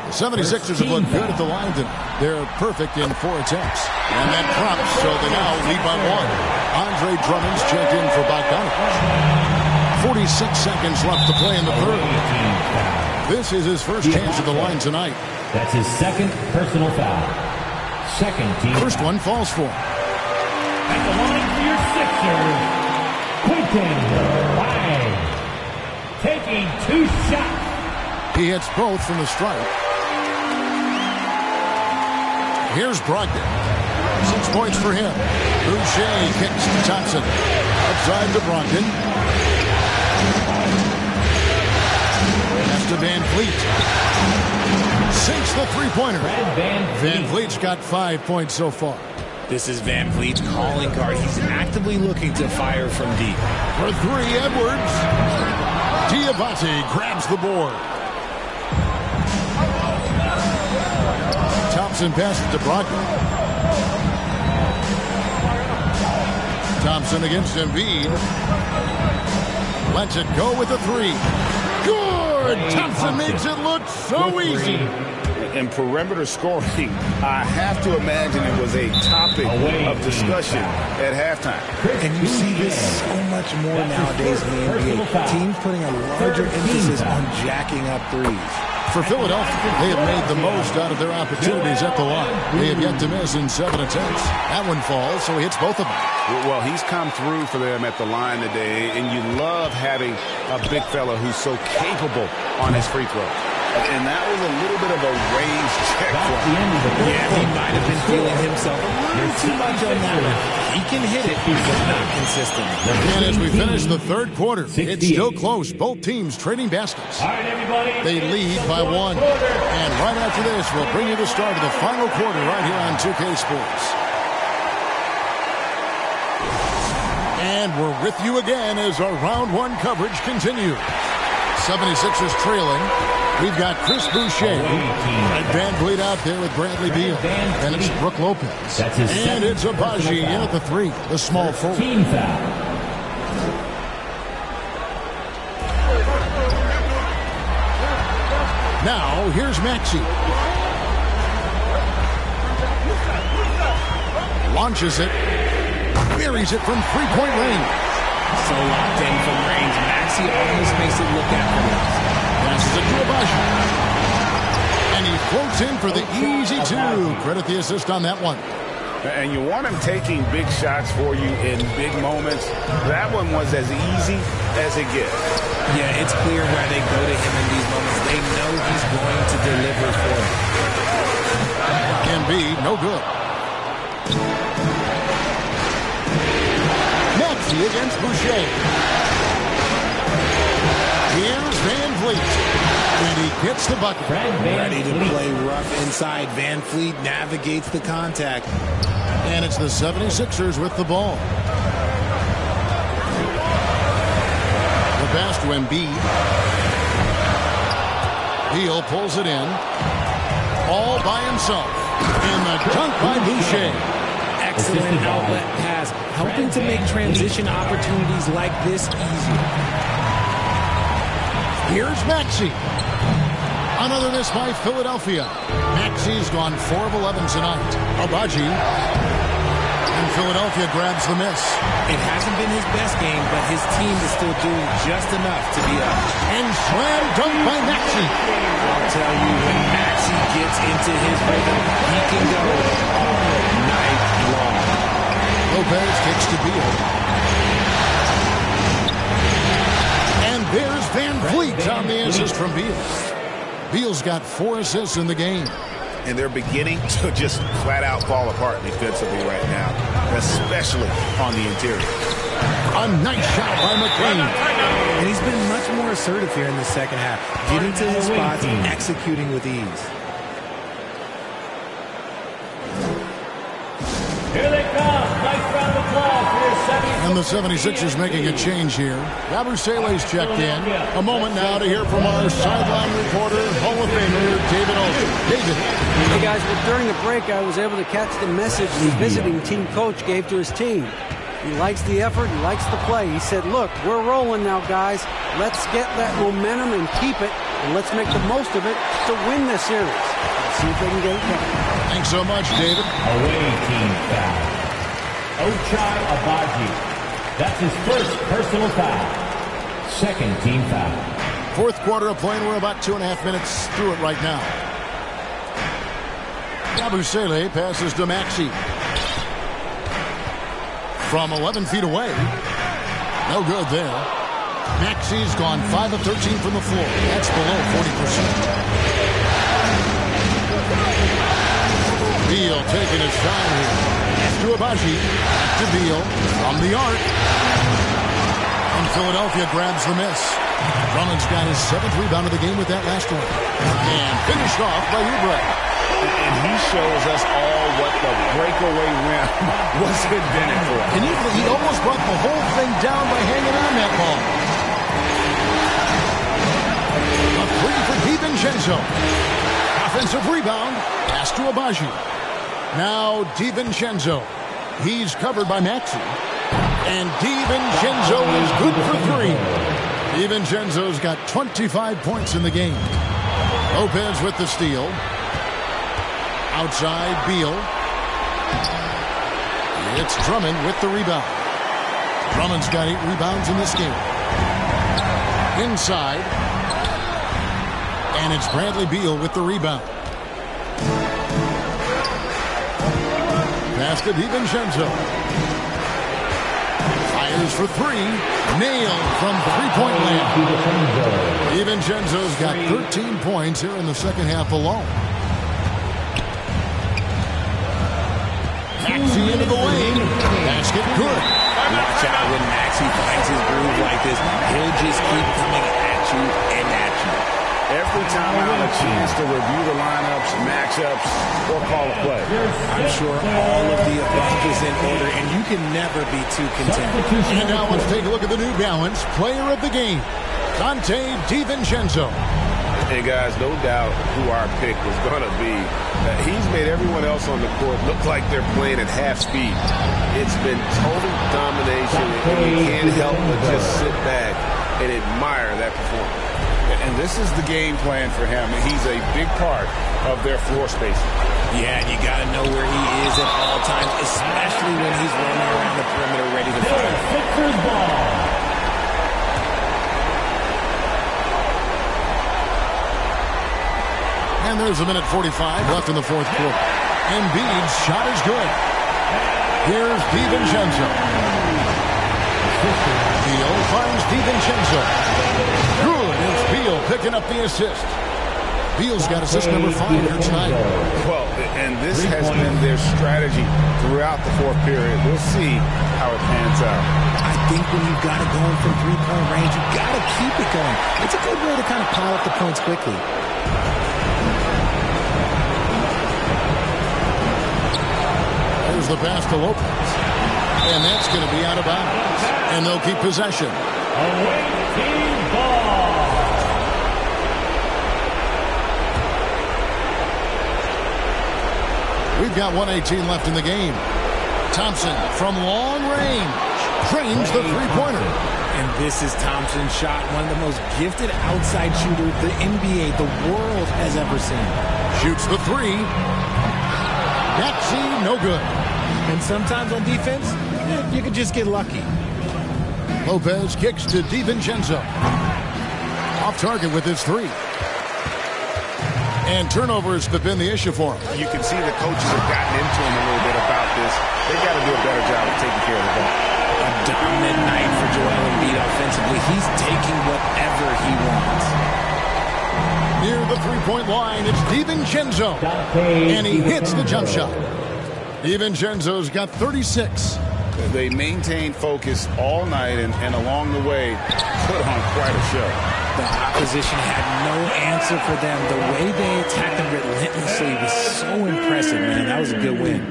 The 76ers have looked good at the line tonight. They're perfect in 4 attempts. And that prompts, so they now lead by 1. Andre Drummond's checked in for Bogdanovich. 46 seconds left to play in the third. This is his first chance at the line tonight. That's his second personal foul. Second team. First one falls for him. At the line for your Sixers, Quentin Grimes, taking 2 shots. He hits both from the stripe. Here's Brogdon. 6 points for him. Boucher kicks to Thompson. Outside to Brogdon. Pass to Van Vliet. Sinks the three-pointer. Van Vliet's got 5 points so far. This is Van Vliet's calling card. He's actively looking to fire from deep. For 3, Edwards. Diabate grabs the board. Thompson passes to Brogdon. Thompson against Embiid. Lets it go with a 3. Good! Thompson makes it look so easy. In perimeter scoring, I have to imagine it was a topic of discussion at halftime. And you see this so much more nowadays in the NBA. Teams putting a larger emphasis on jacking up threes. For Philadelphia, they have made the most out of their opportunities at the line. They have yet to miss in 7 attempts. That one falls, so he hits both of them. Well, he's come through for them at the line today, and you love having a big fella who's so capable on his free throw. And that was a little bit of a raised check for him. Yeah, he might have been feeling himself a little too much on that one. He can hit it, but not consistent. And as we finish the third quarter, it's still close. Both teams trading baskets. They lead by 1. And right after this, we'll bring you the start of the final quarter right here on 2K Sports. And we're with you again as our round 1 coverage continues. 76ers trailing. We've got Chris Boucher and Van Vliet out there with Bradley Beal. And it's Brook Lopez. And it's Abaji in at the 3, the small forward. Team foul. Now, here's Maxey. Launches it. Buries it from 3-point range. So locked in from range. Maxey almost makes it look effortless. Passes it to Abaji. And he floats in for the easy 2. Credit the assist on that one. And you want him taking big shots for you in big moments. That one was as easy as it gets. Yeah, it's clear why they go to him in these moments. They know he's going to deliver for them. Embiid, no good. Maxey against Boucher. Here's Van Vliet. And he Fleet gets the bucket. Ready to play rough inside. Van Fleet navigates the contact. And it's the 76ers with the ball. The pass to Embiid. Beal pulls it in. All by himself. And the dunk by Boucher. Excellent outlet pass, helping to make transition opportunities like this easier. Here's Maxey. Another miss by Philadelphia. Maxey's gone 4 of 11 tonight. Abaji. And Philadelphia grabs the miss. It hasn't been his best game, but his team is still doing just enough to be up. And slam dunk by Maxey. I'll tell you, when Maxey gets into his rhythm, he can go all night long. Lopez kicks to Beal. And there's Van Fleet on the assist from Beal. Beal's got 4 assists in the game. And they're beginning to just flat out fall apart defensively right now, especially on the interior. A nice shot by McClain. And he's been much more assertive here in the second half, getting to his spots and executing with ease. Here they come. Nice round of applause for your 76ers. And the 76ers making a change here. Gabursele's checked in. A moment now to hear from our sideline reporter, Hall of Famer David Olsen. David. Hey guys, well, during the break I was able to catch the message the visiting team coach gave to his team. He likes the effort, he likes the play. He said, look, we're rolling now, guys. Let's get that momentum and keep it, and let's make the most of it to win this series. Let's see if they can get it done. Thanks so much, David. Away team foul. Ochai Abaji. That's his first personal foul. Second team foul. Fourth quarter of play, and we're about 2.5 minutes through it right now. Gabusele passes to Maxey. From 11 feet away. No good there. Maxey's gone 5 of 13 from the floor. That's below 40%. Beal taking a shot here. To Abaji. To Beal. From the arc. And Philadelphia grabs the miss. Drummond's got his 7th rebound of the game with that last one. And finished off by Oubre. And he shows us all what the breakaway rim was invented for. And he almost brought the whole thing down by hanging on that ball. A 3 for DiVincenzo. Offensive rebound. Pass to Abaji. Now DiVincenzo. He's covered by Maxey. And DiVincenzo is good for 3. DiVincenzo's got 25 points in the game. Lopez with the steal. Outside, Beal. It's Drummond with the rebound. Drummond's got 8 rebounds in this game. Inside. And it's Bradley Beal with the rebound. Pass to DiVincenzo. Fires for 3. Nailed from 3-point land. DiVincenzo's got 13 points here in the second half alone. Maxey into the lane. Basket good. Watch out when Maxey finds his groove like this. He'll just keep coming at you and at you. Every time I have a chance to review the lineups, matchups, or call a play. I'm sure all of the above is in order, and you can never be too content. And now let's take a look at the New Balance player of the game, Dante DiVincenzo. Hey guys, no doubt who our pick was going to be. He's made everyone else on the court look like they're playing at half speed. It's been total domination, and you can't help but just sit back and admire that performance. And this is the game plan for him. He's a big part of their floor spacing. Yeah, and you got to know where he is at all times, especially when he's running around the perimeter ready to fire. Sixers ball. And there's a minute 45 left in the fourth quarter. Embiid's shot is good. Here's DiVincenzo. Beal finds DiVincenzo. Good. It's Beal picking up the assist. Beal's got assist number 5 here tonight. Well, and this has been their strategy throughout the fourth period. We'll see how it pans out. I think when you've got it going from three-point range, you've got to keep it going. It's a good way to kind of pile up the points quickly. There's the pass to Lopez. And that's going to be out of bounds. And they'll keep possession. Away team ball. We've got 1:18 left in the game. Thompson from long range drains the three-pointer. And this is Thompson's shot, one of the most gifted outside shooters the NBA, the world has ever seen. Shoots the three. That's no good. And sometimes on defense, you can just get lucky. Lopez kicks to DiVincenzo. Off target with his three. And turnovers have been the issue for him. You can see the coaches have gotten into him a little bit about this. They've got to do a better job of taking care of the ball. A dominant night for Joel Embiid offensively. He's taking whatever he wants. Near the three-point line, it's DiVincenzo. And he hits the jump shot. DiVincenzo's got 36. They maintained focus all night and along the way put on quite a show. The opposition had no answer for them. The way they attacked them relentlessly was so impressive, man. That was a good win.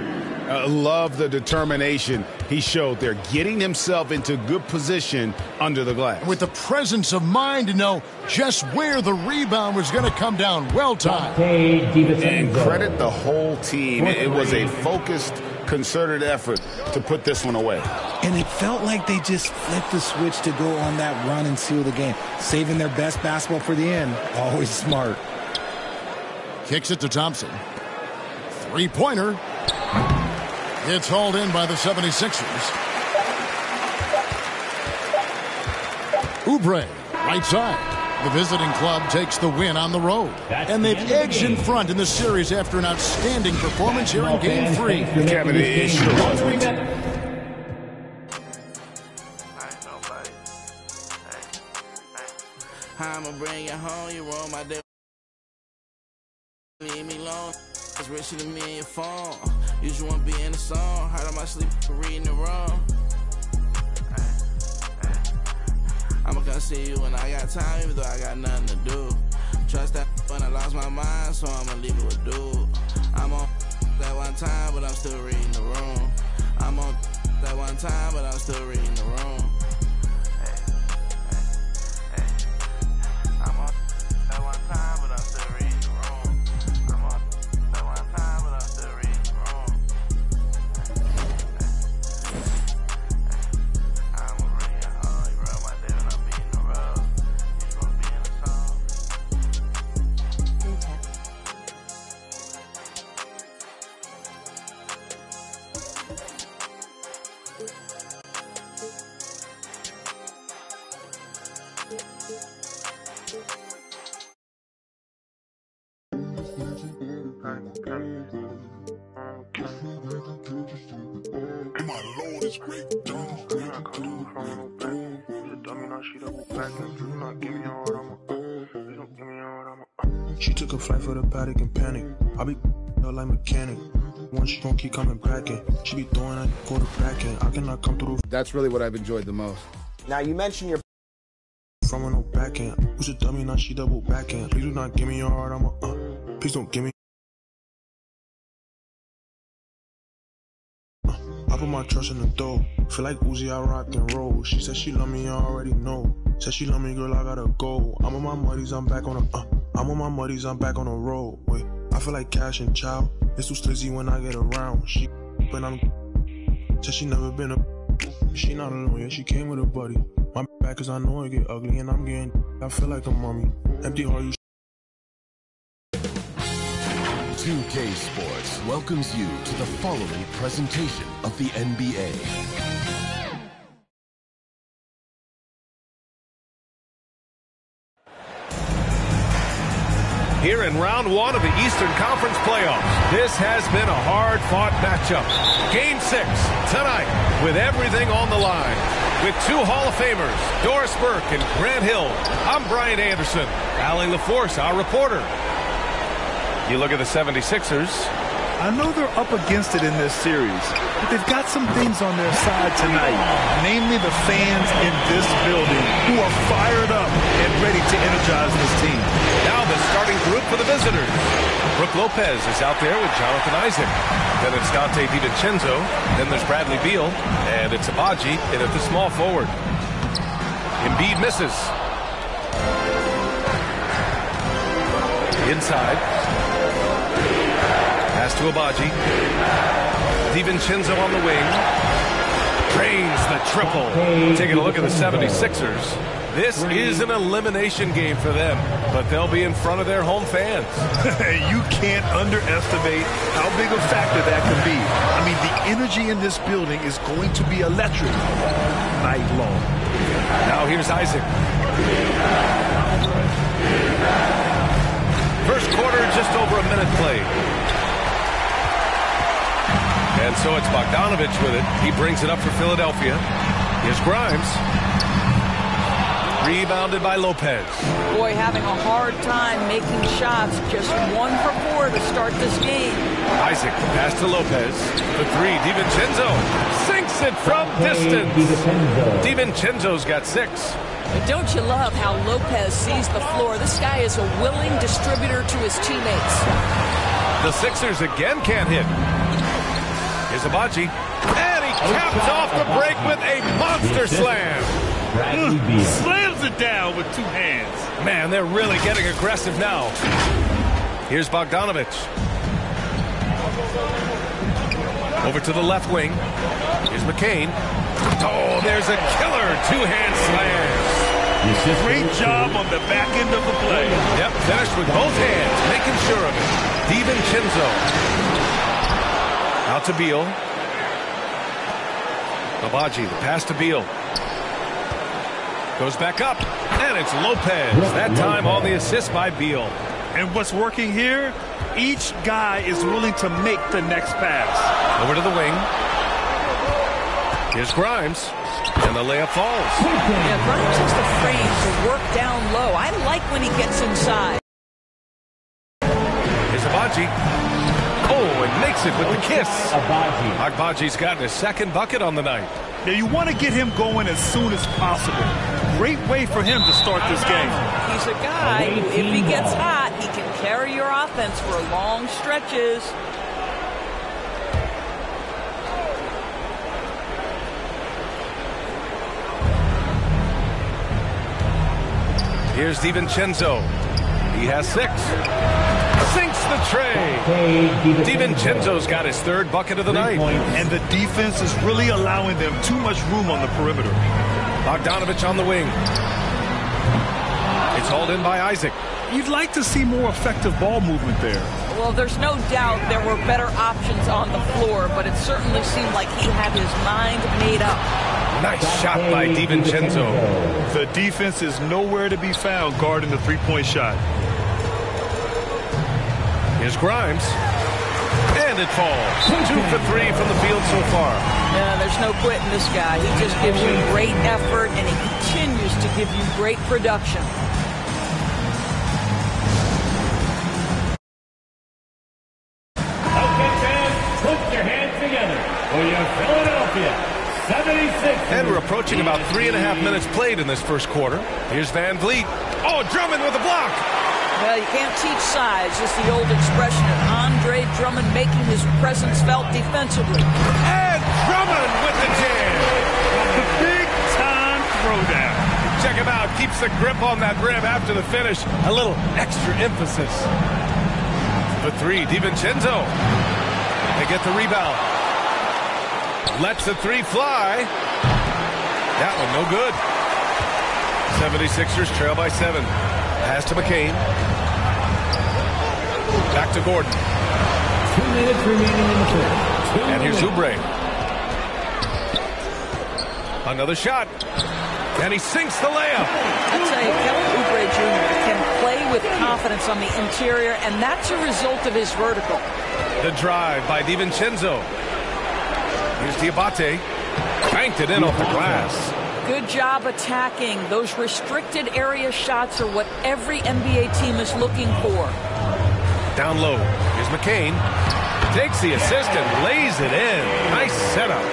I love the determination he showed there, getting himself into good position under the glass. With the presence of mind to know just where the rebound was going to come down. Well timed. And credit the whole team. It was a focused, concerted effort to put this one away. And it felt like they just flipped the switch to go on that run and seal the game. Saving their best basketball for the end. Always smart. Kicks it to Thompson. Three-pointer. It's hauled in by the 76ers. Oubre, right side. The visiting club takes the win on the road. And they've edged in front in the series after an outstanding performance here in Game 3. Kevin, it sure was. I'ma bring you home, you roll my day. Leave me alone. It's richer than me and your phone. You just wanna be in the song. Hard on my sleep for reading it wrong. I'ma come see you when I got time, even though I got nothing to do. Trust that when I lost my mind, so I'ma leave it with dude. I'm on that one time, but I'm still reading the room. I'm on that one time, but I'm still reading the room. I'm on that one time, but I'm still reading the room. I'm on that one time, but I'm still reading the room. I'ma bring you home, you roll my day when I'm beating the road. You just wanna be in the song. She took a flight for the paddock and panic. I be like mechanic. Once she gon' keep coming back in. She be throwing that quarterback in. I cannot come through. That's really what I've enjoyed the most. Now you mentioned your from a no back end. Who's a dummy? Now she double back in. Please do not give me your heart. I'm a please don't give me. I put my trust in the dough. Feel like Uzi, I rock and roll. She said she love me, I already know. Said she love me, girl, I gotta go. I'm on my muddies, I'm back on the I'm on my muddies, I'm back on the road. Wait, I feel like Cash and Chow. It's too slizzy when I get around. She when I'm said she never been a she not alone, yeah, she came with a buddy. My back cause I know it get ugly and I'm getting I feel like a mummy. Empty heart, you 2K Sports welcomes you to the following presentation of the NBA. Here in round one of the Eastern Conference playoffs, this has been a hard-fought matchup. Game 6 tonight with everything on the line. With two Hall of Famers, Doris Burke and Grant Hill, I'm Brian Anderson. Allie LaForce, our reporter. You look at the 76ers, I know they're up against it in this series, but they've got some things on their side tonight, namely the fans in this building who are fired up and ready to energize this team. Now the starting group for the visitors. Brooke Lopez is out there with Jonathan Isaac. Then it's Dante DiVincenzo. Then there's Bradley Beal. And it's Abaji in at the small forward. Embiid misses. Inside. Pass to Abaji. DiVincenzo on the wing. Drains the triple. Taking a look at the 76ers. This is an elimination game for them, but they'll be in front of their home fans. You can't underestimate how big a factor that can be. I mean, the energy in this building is going to be electric all night long. Now here's Isaac. First quarter, just over a minute played. And so it's Bogdanovich with it. He brings it up for Philadelphia. Here's Grimes. Rebounded by Lopez. Boy, having a hard time making shots. Just 1 for 4 to start this game. Isaac, pass to Lopez. The 3, DiVincenzo. Sinks it from distance. DiVincenzo's got 6. But don't you love how Lopez sees the floor? This guy is a willing distributor to his teammates. The Sixers again can't hit. Here's Abaji. And he caps off the break with a monster slam. Slams it down with 2 hands. Man, they're really getting aggressive now. Here's Bogdanovich. Over to the left wing. Here's McCain. Oh, there's a killer 2-hand slam. Great job on the back end of the play. Yep, finished with both hands, making sure of it. DiVincenzo. Out to Beal. Abaji, the pass to Beal. Goes back up, and it's Lopez. That time on the assist by Beal. And what's working here? Each guy is willing to make the next pass. Over to the wing. Here's Grimes, and the layup falls. Yeah, Grimes has the frame to work down low. I like when he gets inside. Here's Abaji. Oh, and makes it with the kiss. Agbaji's gotten his 2nd bucket on the night. Now, you want to get him going as soon as possible. Great way for him to start this game. He's a guy who, if he gets hot, he can carry your offense for long stretches. Here's DiVincenzo. He has 6. Sinks the tray. DiVincenzo's got his 3rd bucket of the night. And the defense is really allowing them too much room on the perimeter. Bogdanovich on the wing. It's hauled in by Isaac. You'd like to see more effective ball movement there. Well, there's no doubt there were better options on the floor, but it certainly seemed like he had his mind made up. Nice shot by DiVincenzo. The defense is nowhere to be found guarding the 3-point shot. Here's Grimes. And it falls. 2 for 3 from the field so far. Yeah, there's no quitting this guy. He just gives you great effort, and he continues to give you great production. Okay, fans, put your hands together for your Philadelphia 76ers. And we're approaching about 3.5 minutes played in this first quarter. Here's Van Vliet. Oh, Drummond with a block. Well, you can't teach size, just the old expression of Andre Drummond making his presence felt defensively. And Drummond with the jam. The big-time throwdown. Check him out. Keeps the grip on that rim after the finish. A little extra emphasis. The 3, DiVincenzo. They get the rebound. Lets the 3 fly. That one no good. 76ers trail by 7. Pass to McCain. Back to Gordon. 2 minutes remaining in the fourth. And here's Oubre. Another shot. And he sinks the layup. I tell you, Kelly Oubre Jr. can play with confidence on the interior, and that's a result of his vertical. The drive by DiVincenzo. Here's Diabate. Banked it in off the glass. Good job attacking. Those restricted area shots are what every NBA team is looking for. Down low. Here's McCain. Takes the assist and lays it in. Nice setup.